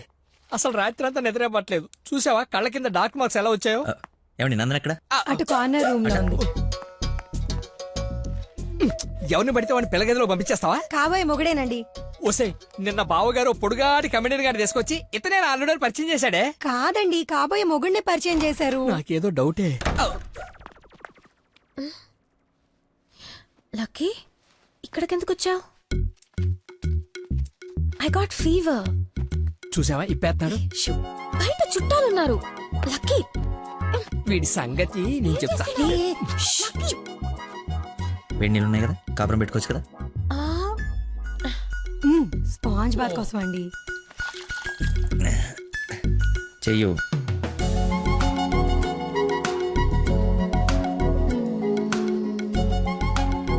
అసలు రాత్రి అంతా నిద్రపట్లేదు. చూసావా కళ్ళ కింద డార్క్ మార్క్స్ ఎలా వచ్చాయో? ఏమండి నందన ఎక్కడ? అటు కార్నర్ రూమ్ లో ఉంది. ఎవరిని పడితే వాడిని పిల్లగదిలో పంపించేస్తావా? కాబోయే మొగుడేనండి. ఓసే నిన్న బావగారు పొడుగాటి కమెడియన్ గారిని తీసుకొచ్చి ఇతనే ఆల్రెడీ పరిచయం చేశాడే. కాదండి, కాబోయే మొగుడిని పరిచయం చేశారు. నాకేదో డౌటే. లక్కీ ఇక్కడికెందుకు వచ్చావు? I got fever. చూసావా ఇప్పేస్తాడు. బయట చుట్టాలున్నారు. లక్కీ వీడి సంగతి నేను చెప్తా. వేడి నీళ్ళు ఉన్నాయి కదా, కాపురం పెట్టుకోవచ్చు కదా. స్పాంజ్ బాత్ కోసం అండి. చెయ్యు.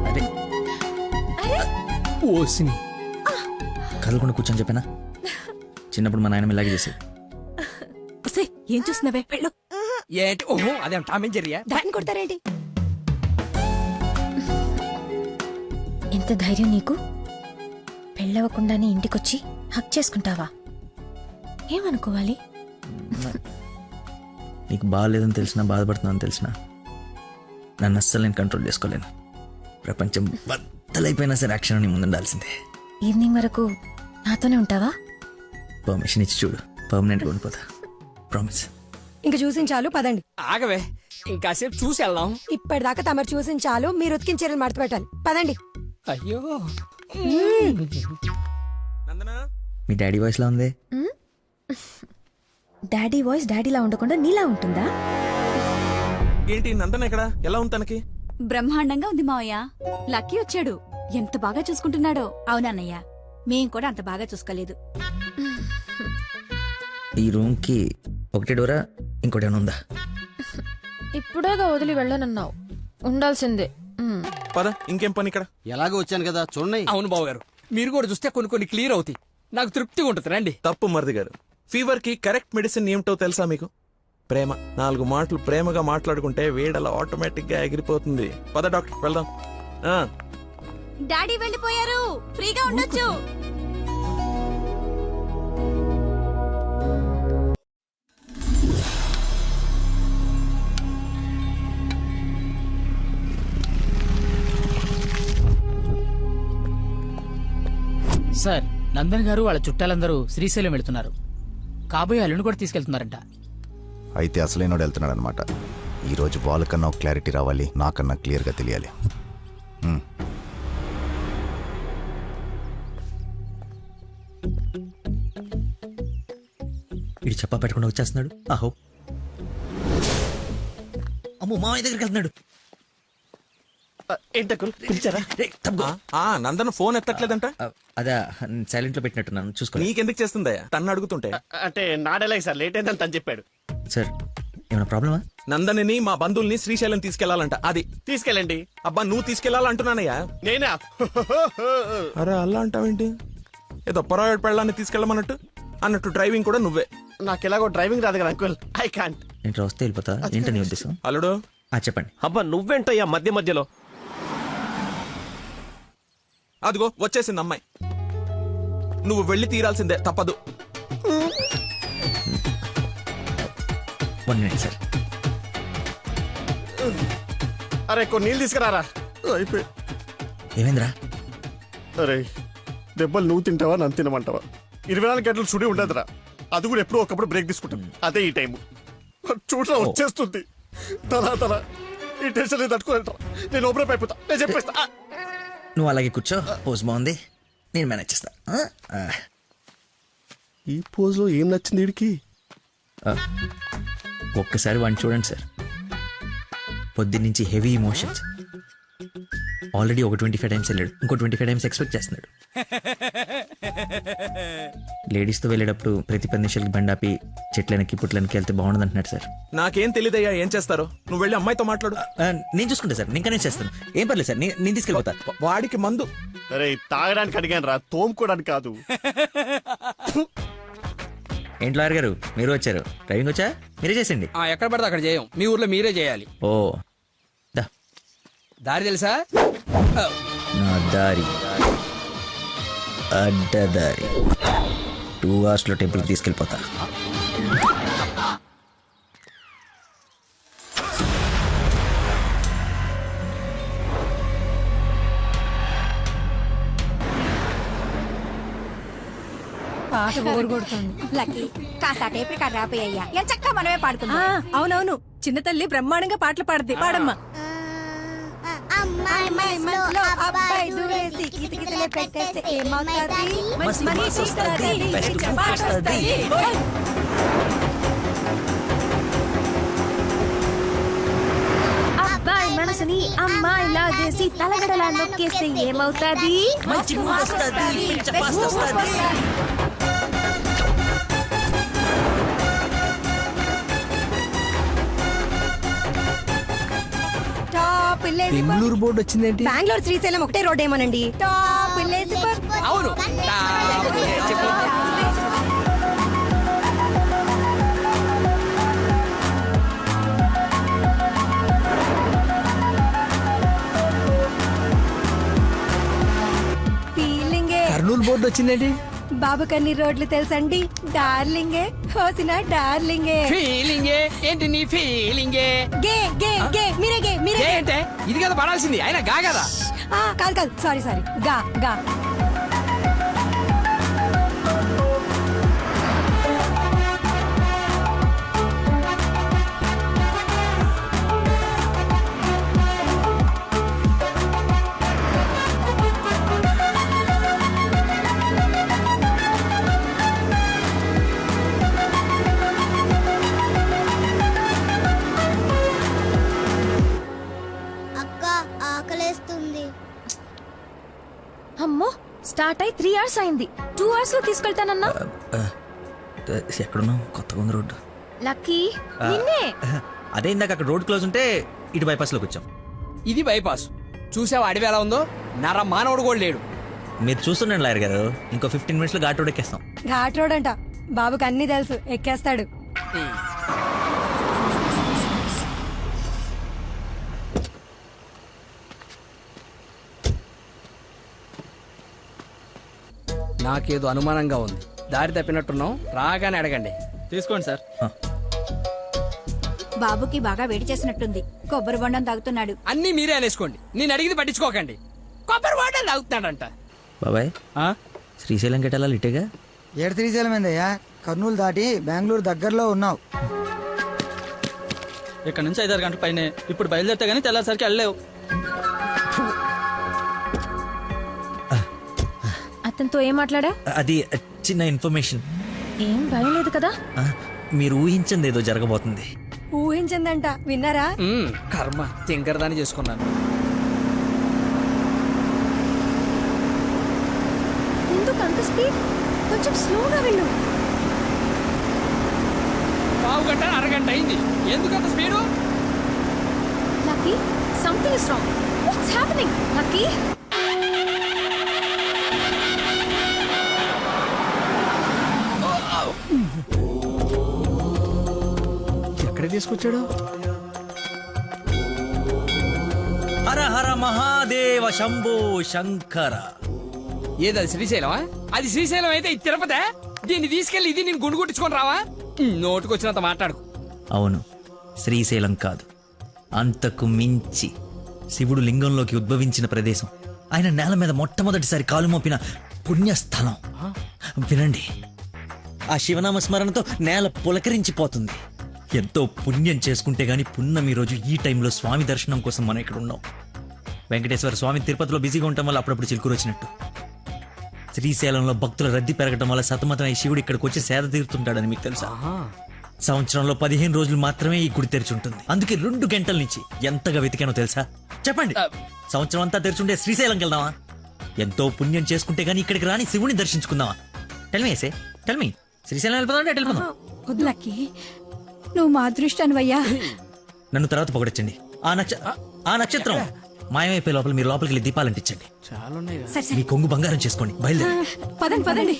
అదే ఓసిని కదలకుండా కూర్చొని చెప్పానా? చిన్నప్పుడు మా నాయనమ్మ ఇలాగే చేసేది. ఏం చూస్తున్నావే? వెళ్ళు. ఏంటి? ఓహో అదేం టామ్ అండ్ జెర్రీయా? దాన్ని కొడతారేంటి? ఎంత ధైర్యం నీకు? పెళ్ళవకుండానే ఇంటికొచ్చి హక్ చేసుకుంటావా? ఏమనుకోవాలి? నీకు బాగాలేదని తెలిసినా, బాధపడుతున్నాను తెలిసినా నన్ను అస్సలు నేను కంట్రోల్ చేసుకోలేను. ప్రపంచం బద్దలైపోయినా సరే యాక్షన్ నీ ముందుండాల్సిందే. ఈవినింగ్ వరకు నాతోనే ఉంటావా? పర్మిషన్ ఇచ్చి చూడు, పర్మనెంట్గా ఉండిపోతా. ప్రామిస్. ఇంక చూసించాలు, పదండి. ఆగవే, ఇంకాసేపు చూసి వెళ్దాం. ఇప్పటిదాకా తమరు చూసించాలు, మీరు ఉతికిన చీరలు మడత పెట్టాలి. పదండి. అయ్యో మీ డాడీ వాయిస్ లా ఉంది. డాడీ వాయిస్ డాడీలా ఉండకుండా నీలా ఉంటుందా? ఏంటి నందన ఎక్కడ? ఎలా ఉంది తనకి? బ్రహ్మాండంగా ఉంది మావయ్య. లక్కీ వచ్చాడు, ఎంత బాగా చూసుకుంటున్నాడో. అవునన్నయ్య, మేం కూడా అంత బాగా చూసుకోలేదు. ఈ రూమ్ కి ఒకటి డోరా, ఇంకోటి ఏమైనా ఉందా? ఇప్పుడేగా వదిలి వెళ్ళనన్నావు, ఉండాల్సిందే. పద, ఇంకేం పని ఇక్కడ? ఎలాగో వచ్చాను కదా చూడండి. అవును బావగారు, మీరు కూడా చూస్తే కొన్ని క్లియర్ అవుతాయి. నాకు తృప్తిగా ఉంటుంది. రండి. తప్పు మరిది గారు. ఫీవర్ కి కరెక్ట్ మెడిసిన్ ఏమిటో తెలుసా మీకు? ప్రేమ. 4 మాటలు ప్రేమగా మాట్లాడుకుంటే వేడలా ఆటోమేటిక్ గా ఎగిరిపోతుంది. పద డాక్టర్ వెళ్దాం. డాడీ వెళ్ళిపోయారు, ఫ్రీగా ఉండొచ్చు. సార్, నందన్ గారు వాళ్ళ చుట్టాలందరూ శ్రీశైలం వెళ్తున్నారు. కాబోయే అల్లుని కూడా తీసుకెళ్తున్నారంట. అయితే అసలైనోడు వెళ్తున్నాడు అనమాట. ఈరోజు వాళ్ళకన్నా ఒక క్లారిటీ రావాలి, నాకన్నా క్లియర్గా తెలియాలి. ఇటు చెప్పా పెట్టకుండా వచ్చేస్తున్నాడు. ఆహో, అమ్మో, మామయ్య దగ్గరికి వెళ్తున్నాడు. పిలిచారా? నందన ఫోన్ ఎత్తట్లేదంట. అదే సైలెంట్ లో పెట్టినట్టున్నాను, చూసుకో. నీకెందుకు చేస్తుందా తన్ను అడుగుతుంటే? అంటే నాడేలాగ సార్, లేట్ అయిందని తను చెప్పాడు. సార్, ఏమైనా ప్రాబ్లమా? నందనిని మా బంధువుల్ని శ్రీశైలం తీసుకెళ్లాలంట. అది తీసుకెళ్ళండి. అబ్బా, నువ్వు తీసుకెళ్లాలంటున్నానయ్యా. నేనా? అరే అలా అంటావేంటి? ఏదో పొరపాటు పెళ్ళాన్ని తీసుకెళ్ళమన్నట్టు అన్నట్టు డ్రైవింగ్ కూడా నువ్వే. నాకు ఎలాగో డ్రైవింగ్ రాదు కదా అంకుల్, ఐ కాంట్. నేను వస్తే వెళ్ళిపోతా. ఏంటో నీ ఉద్దేశం? అల్లుడు చెప్పండి. అబ్బా నువ్వేంటయ్యా మధ్య మధ్యలో? అదిగో వచ్చేసింది అమ్మాయి. నువ్వు వెళ్ళి తీరాల్సిందే, తప్పదు. 1 minute సార్. అరే కొన్ని నీళ్ళు తీసుకురారా. అయిపోయి. ఏమైందిరా? అరే దెబ్బలు నువ్వు తింటావా, నన్ను తినమంటావా? 24 గంటలు సుడి ఉండదురా. అది కూడా ఎప్పుడో ఒకప్పుడు బ్రేక్ తీసుకుంటాం. అదే ఈ టైము. చూడరా వచ్చేస్తుంది. తన ఈ టెన్షన్ తట్టుకోలేట. నేను ఓపెన్ అయిపోతా, నేను చెప్పేస్తా. నువ్వు అలాగే కూర్చో, పోజ్ బాగుంది, నేను మేనేజ్ చేస్తా. ఈ పోజ్ లో ఏం నచ్చింది వీడికి? ఒక్కసారి వాడిని చూడండి సార్. పొద్దున్నుంచి హెవీ ఇమోషన్స్. ఆల్రెడీ ఒక 25 టైమ్స్ వెళ్ళాడు, ఇంకో 25 టైమ్స్ ఎక్స్పెక్ట్ చేస్తున్నాడు. లేడీస్తో వెళ్ళేటప్పుడు ప్రతి 10 నిమిషాలకి బండాపి చెట్లనికి పుట్లనికి వెళ్తే బాగుండదు అంటున్నాడు సార్. నాకేం తెలియదయ్యా ఏం చేస్తారో. నువ్వు వెళ్ళి అమ్మాయితో మాట్లాడు. నేను చూసుకుంటా సార్, నేను కనెక్ట్ చేస్తాను. ఏం పర్లేదు సార్, నేను తీసుకెళ్ళిపోతా. వాడికి మందు. అరే తాగడానికి అడిగాను రా, తోముకోవడానికి కాదు. ఏంటి లాయర్ గారు, మీరు వచ్చారు? డ్రైవింగ్ వచ్చా? మీరే చేసండి. ఎక్కడ పడితే అక్కడ చేయం, మీ ఊర్లో మీరే చేయాలి. ఓ, దారి తెలుసా? నా దారి అడ్డదారి. 2 hours లో టెంపుల్కి తీసుకెళ్ళిపోతా. పాట బోరు కొడుతుంది. లక్కీ కాస్త ఆ టేప్ రికార్డ్ రాపోయ్యా ఎంచక్క మనమే పాడుకుందాం. అవునవును, చిన్న తల్లి బ్రహ్మాండంగా పాటలు పాడుద్ది. పాడమ్మా. అమ్మాయి మనసులో అబ్బాయి దూరేసి కితకితలే పెట్టేస్తే ఏమవుతాది? మంచి మనసు వస్తది, మంచి పాట వస్తది. అబ్బాయి మనసుని అమ్మాయి లాగేసి తలగడలా నొక్కేస్తే ఏమవుతాది? మంచి మూడ్ వస్తది, పిచ్చ పాస్ట్ వస్తది. టాప్ విలేజ్ బెంగళూరు బోర్డు వచ్చిందేంటి? బెంగళూరు శ్రీశైలం ఒకటే రోడ్ ఏమోనండి. టాప్ విలేజ్ అవును ఫీలింగే. కర్నూలు బోర్డు వచ్చిందేంటి? బాబు కన్ని రోడ్లు తెలుసండి. డార్లింగే హోసిన డార్లింగే. ఫీలింగే ఏంటి నీ ఫీలింగే? గే గే గే మీరే గే మీరే గే. ఏంటే ఇది కదా పడాల్సింది, అయినా గా కదా. కాదు కాదు సారీ సారీ గా గా. అక్క ఆకలేస్తుంది. అమ్మో, స్టార్ట్ అయి 3 hours అయింది. 2 hours లో తీసుకెళ్తానన్నా. ఎక్కడున్నావు? కొత్తగా ఉంది రోడ్డు. లక్కీ నిన్నే. అదే ఇందాక అక్కడ రోడ్ క్లోజ్ ఉంటే ఇటు బైపాస్ లోకి వచ్చాం. ఇది బైపాస్. చూసావా అడవి ఎలా ఉందో? నర మానవుడు కూడా లేడు. మీరు చూస్తుండండి లాయర్ గారు, ఇంకో 15 minutes లో ఘాట్ రోడ్ ఎక్కేస్తాం. ఘాట్ రోడ్ అంట, బాబుకి అన్ని తెలుసు, ఎక్కేస్తాడు. నాకేదో అనుమానంగా ఉంది. దారి తప్పినట్టున్నాం, రాగానే అడగండి. తీసుకోండి సార్. బాబుకి బాగా వేడి చేసినట్టుంది. కొబ్బరి బొండం తాగుతున్నాడు. అన్నీ మీరే అనేసుకోండి, నేను అడిగింది పట్టించుకోకండి. కొబ్బరి వాటర్ తాగుతున్నాడంట. బాబాయ్ శ్రీశైలం గెటాల ఇటేగా? ఏడు శ్రీశైలం ఏందయ్యా? కర్నూలు దాటి బెంగళూరు దగ్గరలో ఉన్నావు. ఇక్కడ నుంచి 5-6 గంటల పైనే. ఇప్పుడు బయలుదేరితే గానీ తెల్లారిసరికి వెళ్ళలేవు. అతనితో ఏం మాట్లాడా? అది చిన్న ఇన్ఫర్మేషన్. ఏం భయం లేదు కదా? మీరు ఊహించింది ఏదో జరగబోతుంది. ఊహించిందంట, విన్నారా? కర్మ తింకరదాన్ని చేసుకున్నాను. ఎందుకు అంత స్పీడ్? కొంచెం స్లోగా వెళ్ళు. పావు గంట అరగంట అయింది, ఎందుకంత speed? Lucky, something is wrong. What's happening? Lucky, ఎక్కడ తీసుకొచ్చాడు? హర హర మహాదేవ శంభో శంకర. ఏదది శ్రీశైలమా? అది శ్రీశైలం అయితే ఇది తిరుపతే. దీన్ని తీసుకెళ్లి ఇది నేను గుండు కొట్టించుకొని రావా? నోటుకొచ్చినంత మాట్లాడుకు. అవును, శ్రీశైలం కాదు, అంతకు మించి శివుడు లింగంలోకి ఉద్భవించిన ప్రదేశం, ఆయన నేల మీద మొట్టమొదటిసారి కాలు మోపిన పుణ్యస్థలం. వినండి, ఆ శివనామ స్మరణతో నేల పులకరించిపోతుంది. ఎంతో పుణ్యం చేసుకుంటే గాని పున్నమి రోజు ఈ టైంలో స్వామి దర్శనం కోసం మనం ఇక్కడ ఉన్నాం. వెంకటేశ్వర స్వామి తిరుపతిలో బిజీగా ఉండటం వల్ల అప్పుడప్పుడు చిలుకూరు వచ్చినట్టు, శ్రీశైలంలో భక్తుల రద్దీ పెరగడం వల్ల సతమతమై శివుడు ఇక్కడికి వచ్చి సేద తీరుతుంటాడని మీకు తెలుసా? సంవత్సరంలో 15 రోజులు మాత్రమే ఈ గుడి తెరిచి ఉంటుంది. అందుకే 2 గంటల నుంచి ఎంతగా వెతికానో తెలుసా? చెప్పండి, సంవత్సరం అంతా తెరిచుండే శ్రీశైలంకి వెళ్దామా? ఎంతో పుణ్యం చేసుకుంటే గానీ ఇక్కడికి రాని శివుని దర్శించుకుందామా? టెల్మీ ఏసే, టెల్మీ, శ్రీశైలం వెళ్ళిపోదాం అంటే వెళ్ళిపోదాం. లక్కీ, నువ్వు మా అదృష్టానివయ్యా. నన్ను తర్వాత పొగడొచ్చండి. ఆ నక్షత్రం మాయమైపోయే లోపల మీరు లోపలికి వెళ్ళి దీపాలు అంటించండి. మీ కొంగు బంగారం చేసుకోండి. బయలుదేరి పదండి పదండి.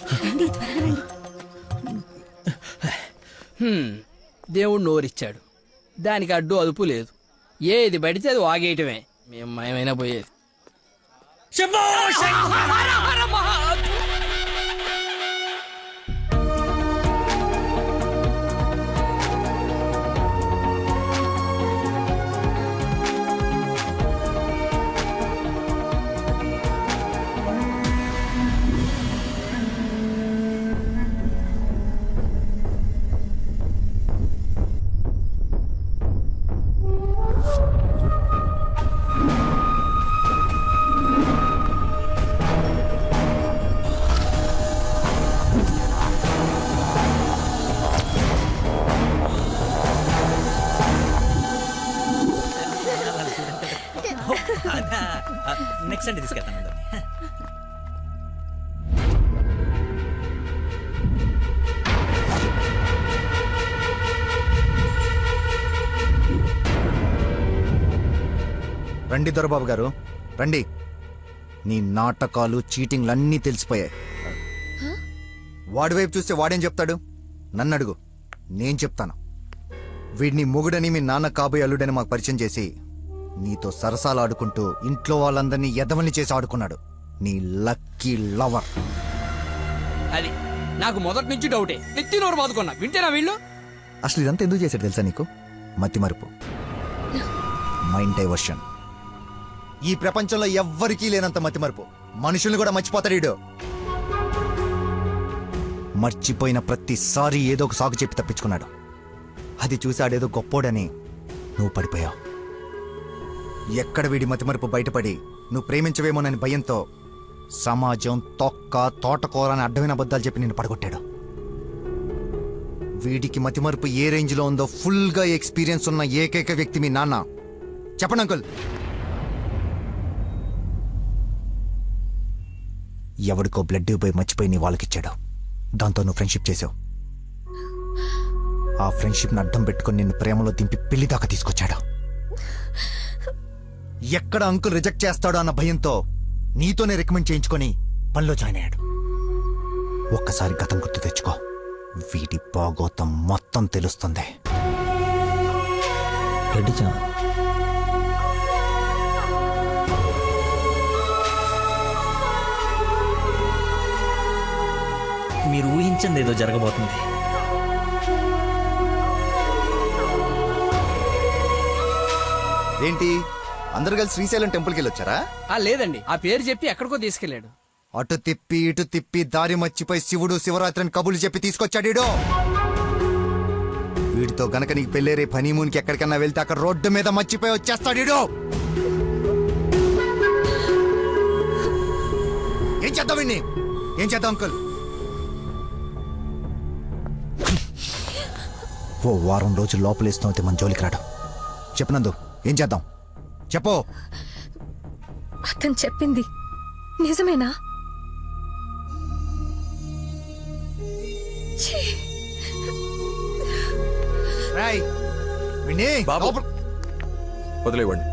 దేవుడు నోరిచ్చాడు, దానికి అడ్డు అదుపు లేదు. ఏది పడితే అది వాగేయటమే. మేము మయమైనా పోయేది. నెక్స్ట్ సండే తీసుకెళ్తాను. రండి దొరబాబు గారు రండి. నీ నాటకాలు చీటింగ్లు అన్నీ తెలిసిపోయాయి. వాడి వైపు చూస్తే వాడేం చెప్తాడు? నన్ను అడుగు, నేను చెప్తాను. వీడిని మొగుడని మీ నాన్న కాబోయే అల్లుడని మాకు పరిచయం చేసి నీతో సరసాలు ఆడుకుంటూ ఇంట్లో వాళ్ళందరినీ ఎదవల్ని చేసి ఆడుకున్నాడు నీ లక్కీ లవర్. అది నాకు మొదటి నుంచి డౌటే. నెత్తి నోరు బాదుకున్నా వింటేనా వీళ్ళు? అసలు ఇదంతా ఎందుకు చేశాడు తెలుసా నీకు? మతి మరుపు, మైండ్ డైవర్షన్. ఈ ప్రపంచంలో ఎవ్వరికీ లేనంత మతి మరుపు. మనుషుల్ని కూడా మర్చిపోతాడు వీడు. మర్చిపోయిన ప్రతిసారి ఏదో ఒక సాకు చెప్పి తప్పించుకున్నాడు. అది చూసాడేదో గొప్పోడని నువ్వు పడిపోయావు. ఎక్కడ వీడి మతిమరుపు బయటపడి నువ్వు ప్రేమించవేమోనని భయంతో సమాజం తొక్క తోటకూర అని అడ్డమైన అబద్ధాలు చెప్పి నిన్ను పడగొట్టాడు. వీడికి మతిమరుపు ఏ రేంజ్లో ఉందో ఫుల్గా ఎక్స్పీరియన్స్ ఉన్న ఏకైక వ్యక్తి మీ నాన్న. చెప్పండి అంకుల్. ఎవడికో బ్లడ్ పోయి మర్చిపోయి నీ వాళ్ళకిచ్చాడు. దాంతో నువ్వు ఫ్రెండ్షిప్ చేసావు. ఆ ఫ్రెండ్షిప్ని అడ్డం పెట్టుకుని నిన్ను ప్రేమలో దింపి పెళ్లి దాకా తీసుకొచ్చాడు. ఎక్కడ అంకుల్ రిజెక్ట్ చేస్తాడో అన్న భయంతో నీతోనే రికమెండ్ చేయించుకొని పనిలో జాయిన్ అయ్యాడు. ఒక్కసారి గతం గుర్తు తెచ్చుకో, వీడి బాగోతం మొత్తం తెలుస్తుంది. మీరు ఊహించింది ఏదో జరగబోతుంది. ఏంటి అందరు కలిసి శ్రీశైలం టెంపుల్కి వెళ్ళొచ్చారా? లేదండి, ఆ పేరు చెప్పి ఎక్కడికో తీసుకెళ్లాడు. అటు తిప్పి ఇటు తిప్పి దారి మర్చిపోయి శివుడు శివరాత్రిని కబులు చెప్పి తీసుకొచ్చాడు. వీడితో గనక నీకు పెళ్ళేరే హనీమూన్కి ఎక్కడికన్నా వెళ్తే అక్కడ రోడ్డు మీద మర్చిపోయి వచ్చేస్తాడు. ఏం చేద్దాం వీడిని? ఏం చేద్దాం అంకుల్? ఓ వారం రోజులు లోపలేస్తాం అయితే మన జోలికి రాడు. చెప్పనందు ఏం చేద్దాం చెప్పు. అతను చెప్పింది నిజమేనా? వదిలేవండి.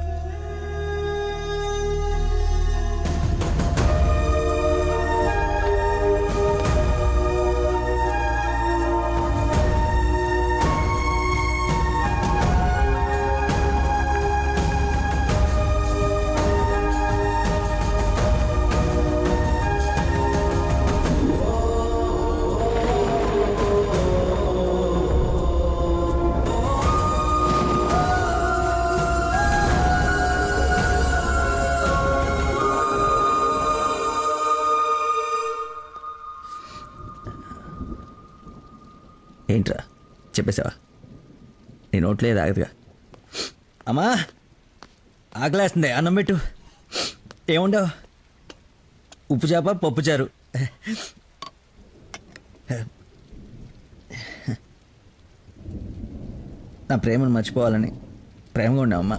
ఏంట్రా చెప్పేసావా? నీ నోట్లే ఆగదుగా. అమ్మా ఆకలేస్తుంది, అన్నం పెట్టు. ఏముండవు? ఉప్పు చేప పప్పు చారు. నా ప్రేమను మర్చిపోవాలని ప్రేమగా ఉండవమ్మా.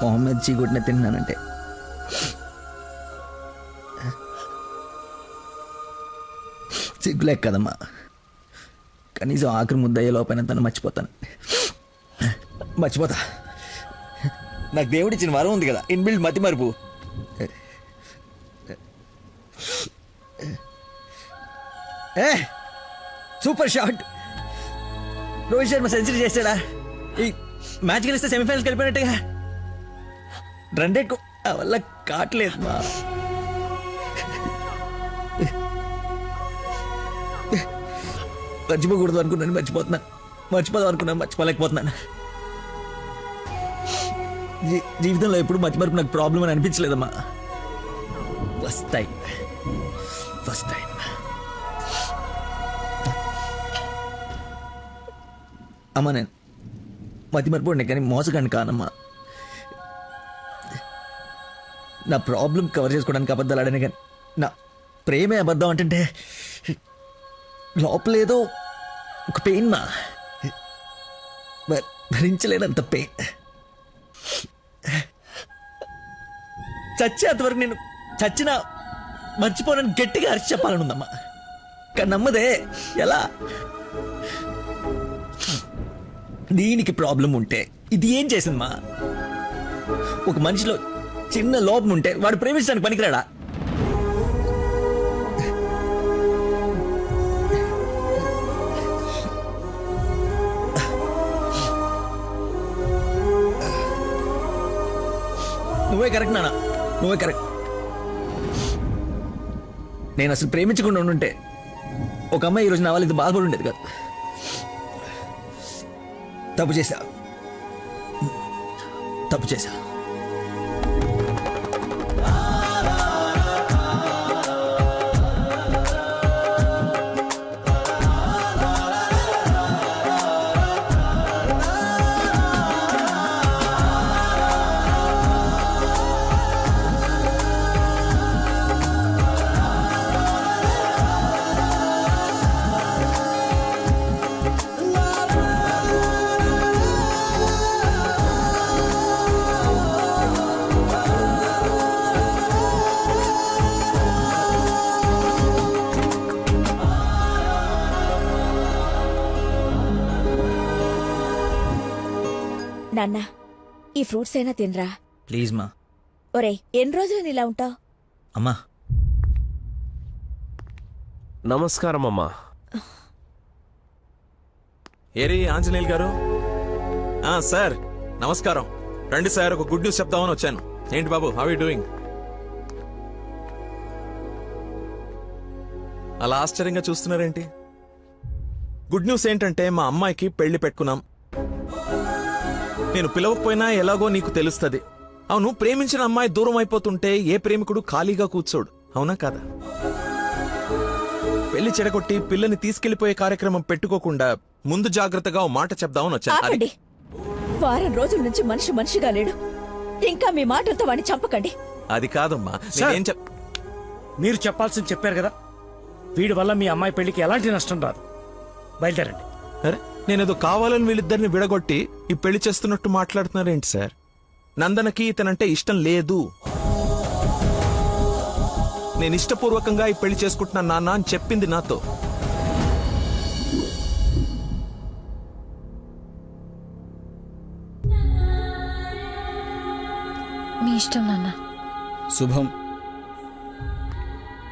మొహమ్మద్ చీగుట్టిన తిన్నానంటే సిగ్గులేక కదమ్మా. కనీసం ఆఖరి ముద్దయ్యే లోపైన తను మర్చిపోతాను. మర్చిపోతా. నాకు దేవుడిచ్చిన వరం ఉంది కదా, ఇన్బిల్డ్ మతి మరుపు. Super shot. Rohit Sharma century చేశాడా? ఈ మ్యాచ్ గెలిస్తే సెమీఫైనల్కి వెళ్ళిపోయినట్టుగా. రన్ రేట్ వల్ల కావట్లేదు మా. మర్చిపోకూడదు అనుకున్నాను, మర్చిపోతున్నాను. మర్చిపోదాం అనుకున్నాను, మర్చిపోలేకపోతున్నాను. జీవితంలో ఎప్పుడు మర్చిమరుపు నాకు ప్రాబ్లం అని అనిపించలేదమ్మా. ఫస్ట్ టైం అమ్మా. నేను మతి మరిపోండి కానీ మోసగాన్ని కానమ్మా. నా ప్రాబ్లం కవర్ చేసుకోవడానికి అబద్ధాలు ఆడాను కానీ నా ప్రేమే అబద్ధం అంటే లోపలేదో ఒక పెయిన్ మా భరించలేనంత పెయిన్. చచ్చేంతవరకు నేను చచ్చినా మర్చిపోనని గట్టిగా అరిచి చెప్పాలనుందమ్మా. కానీ నమ్మదే. ఎలా? దీనికి ప్రాబ్లం ఉంటే ఇది ఏం చేసిందమ్మా? ఒక మనిషిలో చిన్న లోపం ఉంటే వాడు ప్రేమించడానికి పనికిరాడా? నువ్వే కరెక్ట్ నాన్న, నువ్వే కరెక్ట్. నేను అసలు ప్రేమించకుండా ఉండుంటే ఒక అమ్మాయి ఈరోజు నా వాళ్ళు ఇది బాధపడి ఉండేది కాదు. తప్పు చేశా. నాన్న, ఈ ఫ్రూట్స్ అయినా తినరా. ప్లీజ్ మా. ఒరే, ఎన్ని రోజులు ఇలా ఉంటావు? అమ్మా నమస్కారం అమ్మా. ఏరి ఆంజనేయులు గారు. సార్ నమస్కారం. రండి సార్, ఒక గుడ్ న్యూస్ చెప్తామని వచ్చాను. ఏంటి బాబు, హౌ యూ డూయింగ్? అలా ఆశ్చర్యంగా చూస్తున్నారేంటి? గుడ్ న్యూస్ ఏంటంటే మా అమ్మాయికి పెళ్లి పెట్టుకున్నాం. నేను పిలవకపోయినా ఎలాగో నీకు తెలుస్తుంది. అవును, ప్రేమించిన అమ్మాయి దూరం అయిపోతుంటే ఏ ప్రేమికుడు ఖాళీగా కూర్చోడు, అవునా కాదా? పెళ్లి చెడగొట్టి పిల్లని తీసుకెళ్లిపోయే కార్యక్రమం పెట్టుకోకుండా ముందు జాగ్రత్తగా ఓ మాట చెప్దామని వచ్చాను. ఆపండి. వారం రోజుల నుంచి మనిషిగా లేడు. ఇంకా మీ మాటలతో వాడిని చంపకండి. అది కాదమ్మా, మీరు చెప్పాల్సింది చెప్పారు కదా. వీడి వల్ల మీ అమ్మాయి పెళ్లికి ఎలాంటి నష్టం రాదు. బయలుదేరండి. అరే, నేనేదో కావాలని వీళ్ళిద్దరిని విడగొట్టి ఈ పెళ్లి చేస్తున్నట్టు మాట్లాడుతున్నారేంటి సార్? నందనకి ఇతనంటే ఇష్టం లేదు. నేను ఇష్టపూర్వకంగా ఈ పెళ్లి చేసుకుంటున్నా నాన్న అని చెప్పింది నాతో. మీ ఇష్టం నాన్న. శుభం.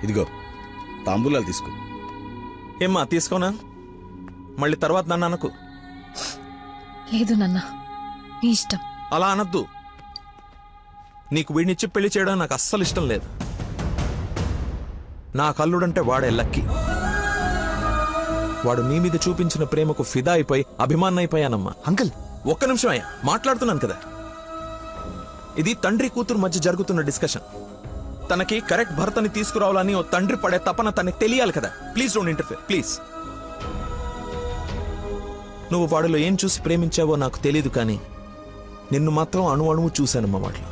ఇదిగో తాంబూలాలు తీసుకో. ఏమ్మా, తీసుకోనా? మళ్ళీ తర్వాత నన్ను అనకు. లేదు నాన్న, మీ ఇష్టం. అలా అనద్దు. నీకు వీడినిచ్చి పెళ్లి చేయడం నాకు అస్సలు ఇష్టం లేదు. నా కల్లుడంటే వాడే లక్కీ. వాడు నీ మీద చూపించిన ప్రేమకు ఫిదా అయిపోయి అభిమానైపోయానమ్మా. అంకుల్, ఒక్క నిమిషం అయ్యా, మాట్లాడుతున్నాను కదా. ఇది తండ్రి కూతురు మధ్య జరుగుతున్న డిస్కషన్. తనకి కరెక్ట్ భర్తని తీసుకురావాలని ఓ తండ్రి పడే తపన తనకి తెలియాలి కదా. Please don't interfere, please. నువ్వు వాడిలో ఏం చూసి ప్రేమించావో నాకు తెలీదు, కానీ నిన్ను మాత్రం అణువణువు చూశానమ్మా వాటిలో.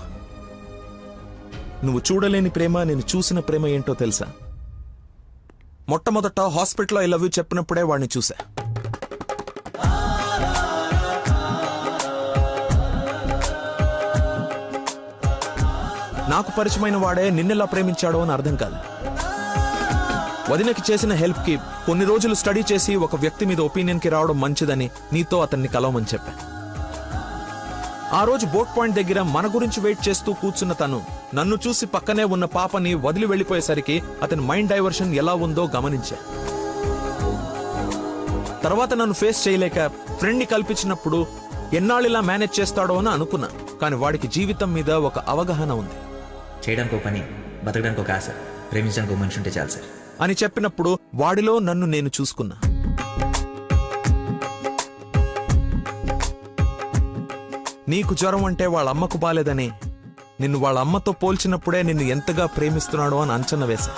నువ్వు చూడలేని ప్రేమ, నేను చూసిన ప్రేమ ఏంటో తెలుసా? మొట్టమొదట హాస్పిటల్లో ఐ లవ్ యూ చెప్పినప్పుడే వాడిని చూసా. నాకు పరిచయమైన వాడే నిన్నెలా ప్రేమించాడో అని అర్థం కాదు. వదినకి చేసిన హెల్ప్ కి కొన్ని రోజులు స్టడీ చేసి ఒక వ్యక్తి మీద ఒపీనియన్ కి రావడం మంచిదని నీతో అతన్ని కలవమని చెప్పా. ఆ రోజు బోట్ పాయింట్ దగ్గర మన గురించి వెయిట్ చేస్తూ కూర్చున్న తను నన్ను చూసి పక్కనే ఉన్న పాపని వదిలి వెళ్లిపోయేసరికి అతని మైండ్ డైవర్షన్ ఎలా ఉందో గమనించా. తర్వాత నన్ను ఫేస్ చేయలేక ఫ్రెండ్ ని కల్పించినప్పుడు ఎన్నాళ్ళిలా మేనేజ్ చేస్తాడో అని అనుకున్నా. కానీ వాడికి జీవితం మీద ఒక అవగాహన ఉంది. చేయడానికి ఒక పని, బతకడానికి ఒక ఆశ, ప్రేమించడానికి ఒక మనిషి ఉంటే చాలు సార్ అని చెప్పినప్పుడు వాడిలో నన్ను నేను చూసుకున్నా. నీకు జ్వరం అంటే వాళ్ళ అమ్మకు బాలేదని నిన్ను వాళ్ళ అమ్మతో పోల్చినప్పుడే నిన్ను ఎంతగా ప్రేమిస్తున్నాడో అని అంచనా వేశా.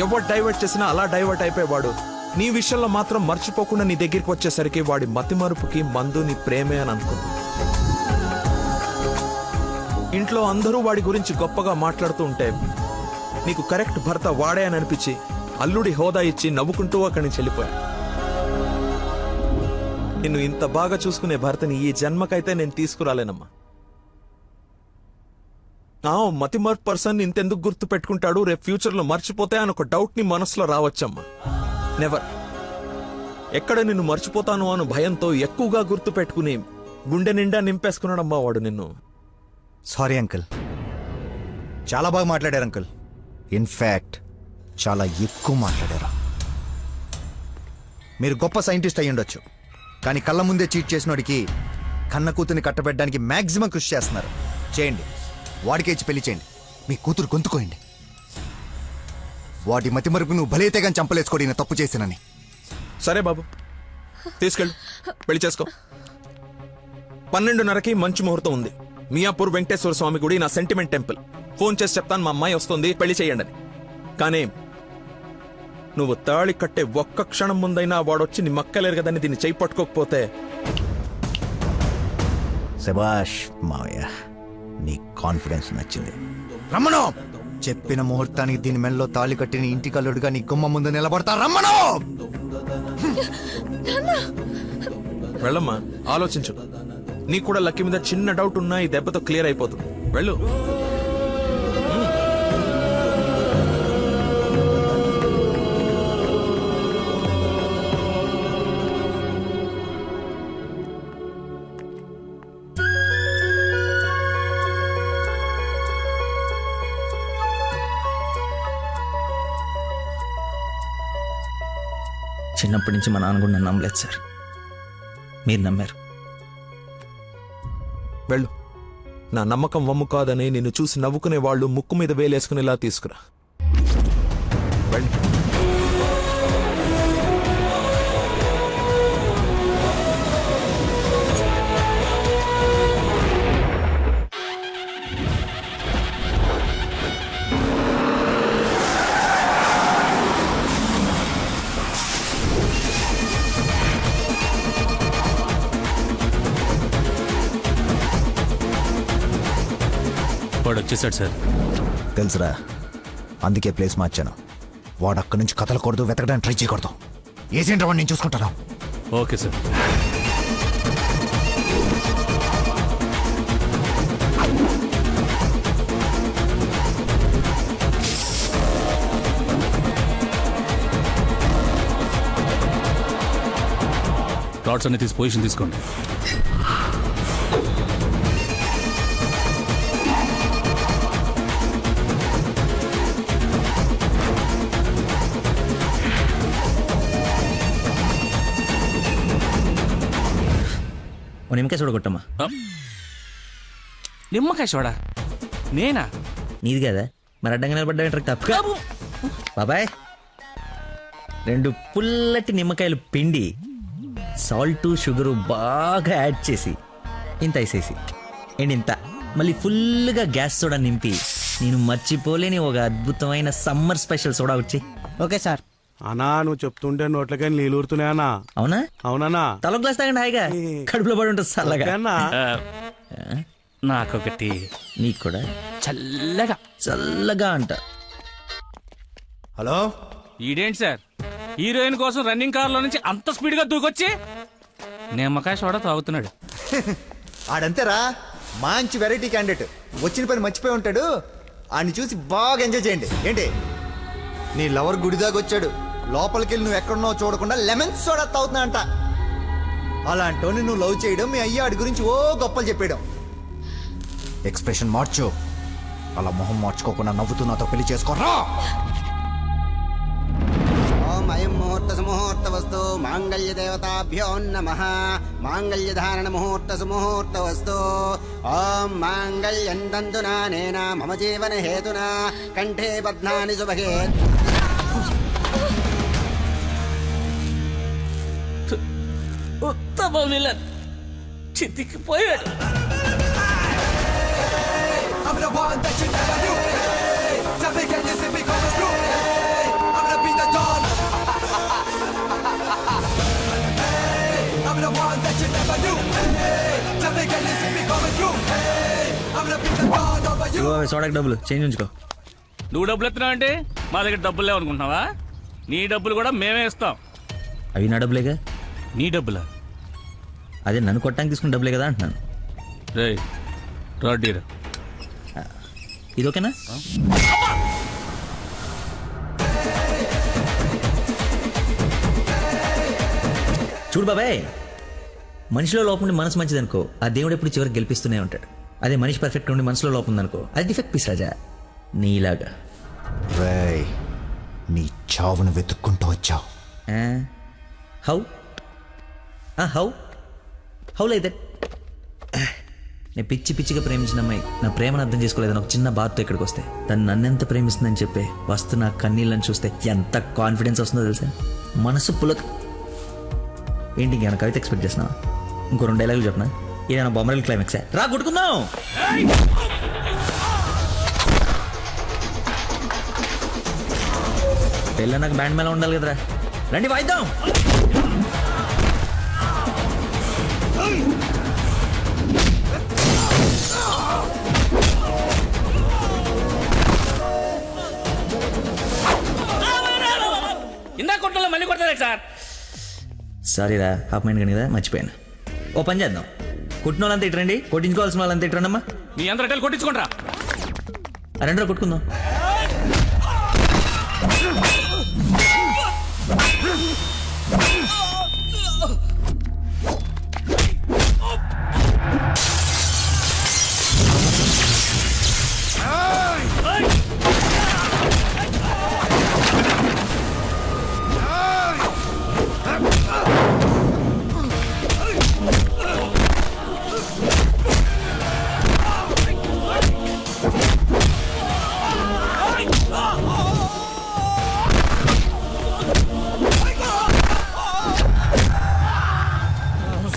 ఎవరు డైవర్ట్ చేసినా అలా డైవర్ట్ అయిపోయేవాడు నీ విషయంలో మాత్రం మర్చిపోకుండా నీ దగ్గరికి వచ్చేసరికి వాడి మతిమరుపుకి మందు నీ ప్రేమే అని అనుకున్నా. ఇంట్లో అందరూ వాడి గురించి గొప్పగా మాట్లాడుతూ ఉంటే నీకు కరెక్ట్ భర్త వాడే అని అనిపించి అల్లుడి హోదా ఇచ్చి నవ్వుకుంటూ అక్కడి నుంచి వెళ్ళిపోయా. నిన్ను ఇంత బాగా చూసుకునే భర్తని ఈ జన్మకైతే నేను తీసుకురాలేనమ్మా. మతిమర్పు పర్సన్ ఇంతెందుకు గుర్తు పెట్టుకుంటాడు, రేపు ఫ్యూచర్ లో మర్చిపోతే అని ఒక డౌట్ ని మనసులో రావచ్చమ్మా. నెవర్. ఎక్కడ నిన్ను మర్చిపోతాను అను భయంతో ఎక్కువగా గుర్తు పెట్టుకుని గుండె నిండా నింపేసుకున్నాడమ్మా వాడు నిన్ను. సారీ అంకుల్, చాలా బాగా మాట్లాడారు అంకుల్. ఇన్ఫాక్ట్ చాలా ఎక్కువ మాట్లాడారు. మీరు గొప్ప సైంటిస్ట్ అయి ఉండొచ్చు, కానీ కళ్ళ ముందే చీట్ చేసినోడికి కన్న కూతుర్ని కట్టబెట్టడానికి మాక్సిమం కృషి చేస్తున్నారు. చేయండి, వాడికే ఇచ్చి పెళ్లి చేయండి, మీ కూతురు గొంతుకోయండి. వాటి మతి మరుపు నువ్వు భలేతే కానీ చంపలేసుకోడి నేను తప్పు చేశానని. సరే బాబు, తీసుకెళ్ళు, పెళ్లి చేసుకో. 12:30కి మంచి ముహూర్తం ఉంది. మియాపూర్ వెంకటేశ్వర స్వామి గుడి, నా సెంటిమెంట్ టెంపుల్. ఫోన్ చేసి చెప్తాను మా అమ్మాయి వస్తుంది, పెళ్లి చేయండి అని. కానీ నువ్వు తాళి కట్టే ఒక్క క్షణం ముందైనా వాడొచ్చి నీ మక్కలేరు కదని దీన్ని చేయి పట్టుకోకపోతే. శభాష్ మావయ్య, నీ కాన్ఫిడెన్స్ నచ్చింది. రమ్మను, చెప్పిన ముహూర్తానికి దీని మెల్లో తాళి కట్టిన ఇంటి కల్లుడుగా నీ గుమ్మ ముందు నిలబడతా. రమ్మను. వెళ్ళమ్మా, ఆలోచించు. నీకు కూడా లక్కీ మీద చిన్న డౌట్ ఉన్నా ఈ దెబ్బతో క్లియర్ అయిపోతుంది. వెళ్ళు. చిన్నప్పటి నుంచి మా నాన్న కూడా నన్ను నమ్మలేదు సార్, మీరు నమ్మారు. వెళ్ళు. నా నమ్మకం వమ్ము కాదని నిన్ను చూసి నవ్వుకునే వాళ్ళు ముక్కు మీద వేలేసుకునేలా తీసుకురా. వెళ్ళు. వాడు వచ్చేసాడు సార్. తెలుసురా, అందుకే ప్లేస్ మార్చాను. వాడు అక్కడి నుంచి కదలకూడదు, వెతకడానికి ట్రై చేయకూడదు. ఏజెంట్ వాడిని నేను చూసుకుంటాను. Okay sir. ప్లాట్స్ అన్ని తీసి పొజిషన్ తీసుకోండి. నిమ్మకాయ చూడగొట్టమ్మా. నిమ్మకాయ చూడా? నేనా? నీది కదా, మరి అడ్డంగా నిలబడ్డా తప్ప. బాబాయ్, 2 పుల్లటి నిమ్మకాయలు పిండి సాల్ట్ షుగరు బాగా యాడ్ చేసి ఇంత వేసేసి అండ్ ఇంత మళ్ళీ ఫుల్గా గ్యాస్ సోడా నింపి నేను మర్చిపోలేని ఒక అద్భుతమైన సమ్మర్ స్పెషల్ సోడా వచ్చి. Okay sir. అన్నా, నువ్వు చెప్తుంటే నోట్లకే నీళ్ళు ఊరుతున్నాయన్నా. అవునా? అవునన్నా. తల గ్లాస్ తాగండి, హాయిగా కడుపులో పడి ఉంటుంది చల్లగా. నాకొకటి. నీకు కూడా చల్లగా చల్లగా అంట. హలో, ఈడేంటి సార్ హీరోయిన్ కోసం రన్నింగ్ కార్ లో నుంచి అంత స్పీడ్ గా దూకొచ్చి నిమ్మకాయ సోడా తాగుతున్నాడు. ఆడంతేరా, మంచి వెరైటీ క్యాండిడేట్. వచ్చిన పని మర్చిపోయి ఉంటాడు. ఆడిని చూసి బాగా ఎంజాయ్ చేయండి. ఏంటి, నీ లవర్ గుడిదాకా వచ్చాడు, లోపలికెళ్ళి నువ్వు ఎక్కడున్నావు చూడకుండా లెమన్ సోడా తాగుతున్నా అంట. అలాంటోని నువ్వు లవ్ చేయడం, మీ అయ్య ఆడి గురించి ఓ గొప్పలు చెప్పేయడం. ఎక్స్ప్రెషన్ మార్చు, అలా మొహం మార్చుకోకుండా నవ్వుతూ నాతో పెళ్లి చేసుకోరా. అయం ముహూర్త సుముహూర్త వస్తు మాంగళ్య దేవతాభ్యో నమః. మాంగళ్య ధారణ ముహూర్త సుముహూర్త వస్తు. ఓం మాంగళ్యం తంతునా నేనా మమ జీవన హేతునా కంఠే బధ్నాని సుభగే. ఉత్తమ విలన్ చితికిపోయాడు. సోడాకి డబ్బులు చేంజ్ ఉంచుకో. నువ్వు డబ్బులు ఎత్తున్నావు అంటే మా దగ్గర డబ్బులు లేవనుకుంటున్నావా? నీ డబ్బులు కూడా మేమే ఇస్తాం. అవి నా డబ్బులేగా. నీ డబ్బులా? అదే నన్ను కొట్టడానికి తీసుకున్న డబ్బులే కదా అంటున్నాను. రే రాడ్డీరా, ఇది ఓకేనా? చూడు బాబాయ్, మనిషిలో లోపం ఉండి మనసు మంచిది అనుకో, ఆ దేవుడు ఎప్పుడు చివరికి గెలిపిస్తూనే ఉంటాడు. అదే మనిషి పర్ఫెక్ట్ ఉండి మనసులో లోపం ఉందనుకో, అది డిఫెక్ట్ పీస్ రాజా, నీలాగా. నీ చావును వెతుక్కుంటూ వచ్చావు. How how how like that? నేను పిచ్చిగా ప్రేమించిన అమ్మాయి నా ప్రేమను అర్థం చేసుకోలేదని ఒక చిన్న బాధతో ఇక్కడికి వస్తే, తను నన్నెంత ప్రేమిస్తుందని చెప్పే వస్తు నా కన్నీళ్ళని చూస్తే ఎంత కాన్ఫిడెన్స్ వస్తుందో తెలుసా? మనసు పులక. ఏంటి ఇంకేమైనా కవిత ఎక్స్పెక్ట్ చేస్తున్నావా? ఇంకో 2 డైలాగులు చెప్పనా? ఏదైనా బొమ్మరల్ క్లైమాక్సా? రా కొట్టుకుందాం. పెళ్ళ నాకు బ్యాండ్ మేళ ఉండాలి కదరా, రండి వాయిద్దాం. ఇందా కొట్టలో మళ్ళీ కొడతారా సార్? సారీరా, హాఫ్ మైండ్ కానీ కదా, మర్చిపోయాను. ఓ పని చేద్దాం, కొట్టిన వాళ్ళంతా ఇట్రండి, కొట్టించుకోవాల్సిన వాళ్ళంతా ఇట్రండమ్మా. మీ అందరూ అటెల్ కొట్టించుకుంటారా? రండి కొట్టుకుందాం.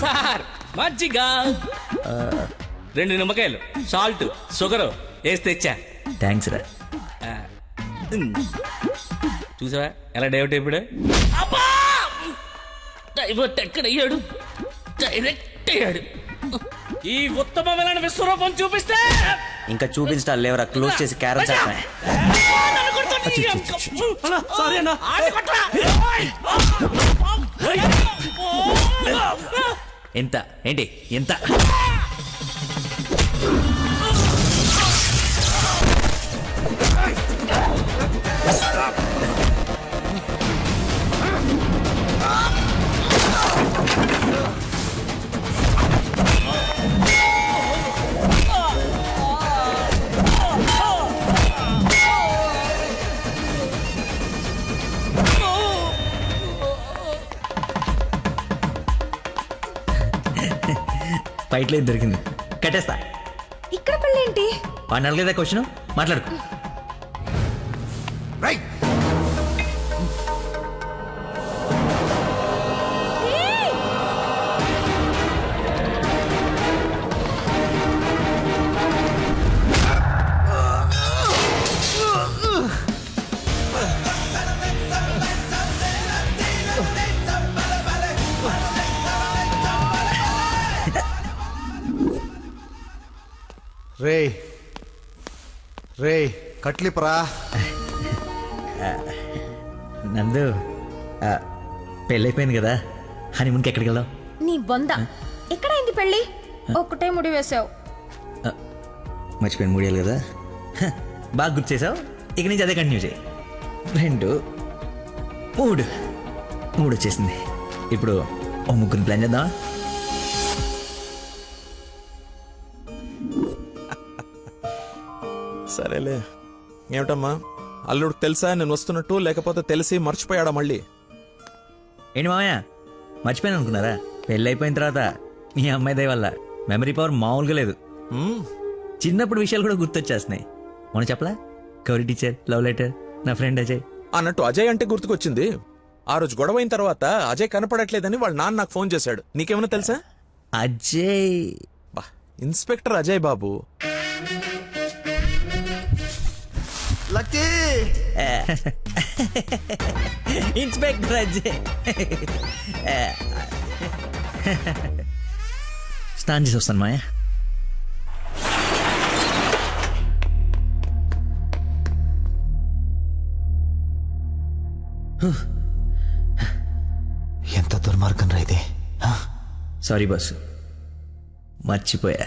సార్ మజ్జిగ 2 నిమ్మకాయలు, సాల్ట్, షుగర్ వేసి తెచ్చా. థ్యాంక్స్ రా. చూసావా ఎలా డైవర్ట్ అయిపోయాడు? డైవర్ట్ ఎక్కడయ్యాడు? డైరెక్ట్ అయ్యాడు. ఈ ఉత్తమమైన విశ్వరూపం చూపిస్తే ఇంకా చూపించడాలు లేవరా, క్లోజ్ చేసి క్యారమ్ చేస్తా. ఎంత ఏంటి ఎంత? ఫైట్లో ఇది దొరికింది, కట్టేస్తా. ఇక్కడ పెళ్ళేంటి? వాడిని అడగలేదా క్వశ్చన్? మాట్లాడుకో. రే రే కట్లిపరా. నందు, పెళ్ళైపోయింది కదా, హనీమూన్కి ఎక్కడికి వెళ్దాం? నీ బొంద, ఎక్కడైంది పెళ్ళి? ఒక్కటే ముడి వేసావు. మర్చిపోయిన మూడేళ్ళు కదా, బాగా గుర్తు చేసావు. ఇక నుంచి అదే కంటిన్యూ చేయి. 2 3 వచ్చేసింది. ఇప్పుడు ఓ 3 ప్లాన్ చేద్దాం. సరేలే. ఏమిటమ్మా, అల్లుడికి తెలుసా నేను వస్తున్నట్టు, లేకపోతే తెలిసి మర్చిపోయాడా మళ్ళీ? ఏంటి మామయ్య మర్చిపోయాను అనుకున్నారా? పెళ్ళి అయిపోయిన తర్వాత మీ అమ్మాయి దయ వల్ల మెమరీ పవర్ మామూలుగా లేదు. చిన్నప్పుడు విషయాలు కూడా గుర్తొచ్చేస్తున్నాయి. మొన్న చెప్పలా, గౌరీ టీచర్, లవ్ లెటర్, నా ఫ్రెండ్ అజయ్ అన్నట్టు అజయ్ అంటే గుర్తుకొచ్చింది. ఆ రోజు గొడవ అయిన తర్వాత అజయ్ కనపడట్లేదని వాళ్ళ నాన్న నాకు ఫోన్ చేశాడు. నీకేమైనా తెలుసా? Ajay inspector Ajay Babu. Lucky inspector Ajay. స్నానం చేసి వస్తాను మాయా. ఎంత దుర్మార్గం రా ఇది. సారీ బాసు, మర్చిపోయా.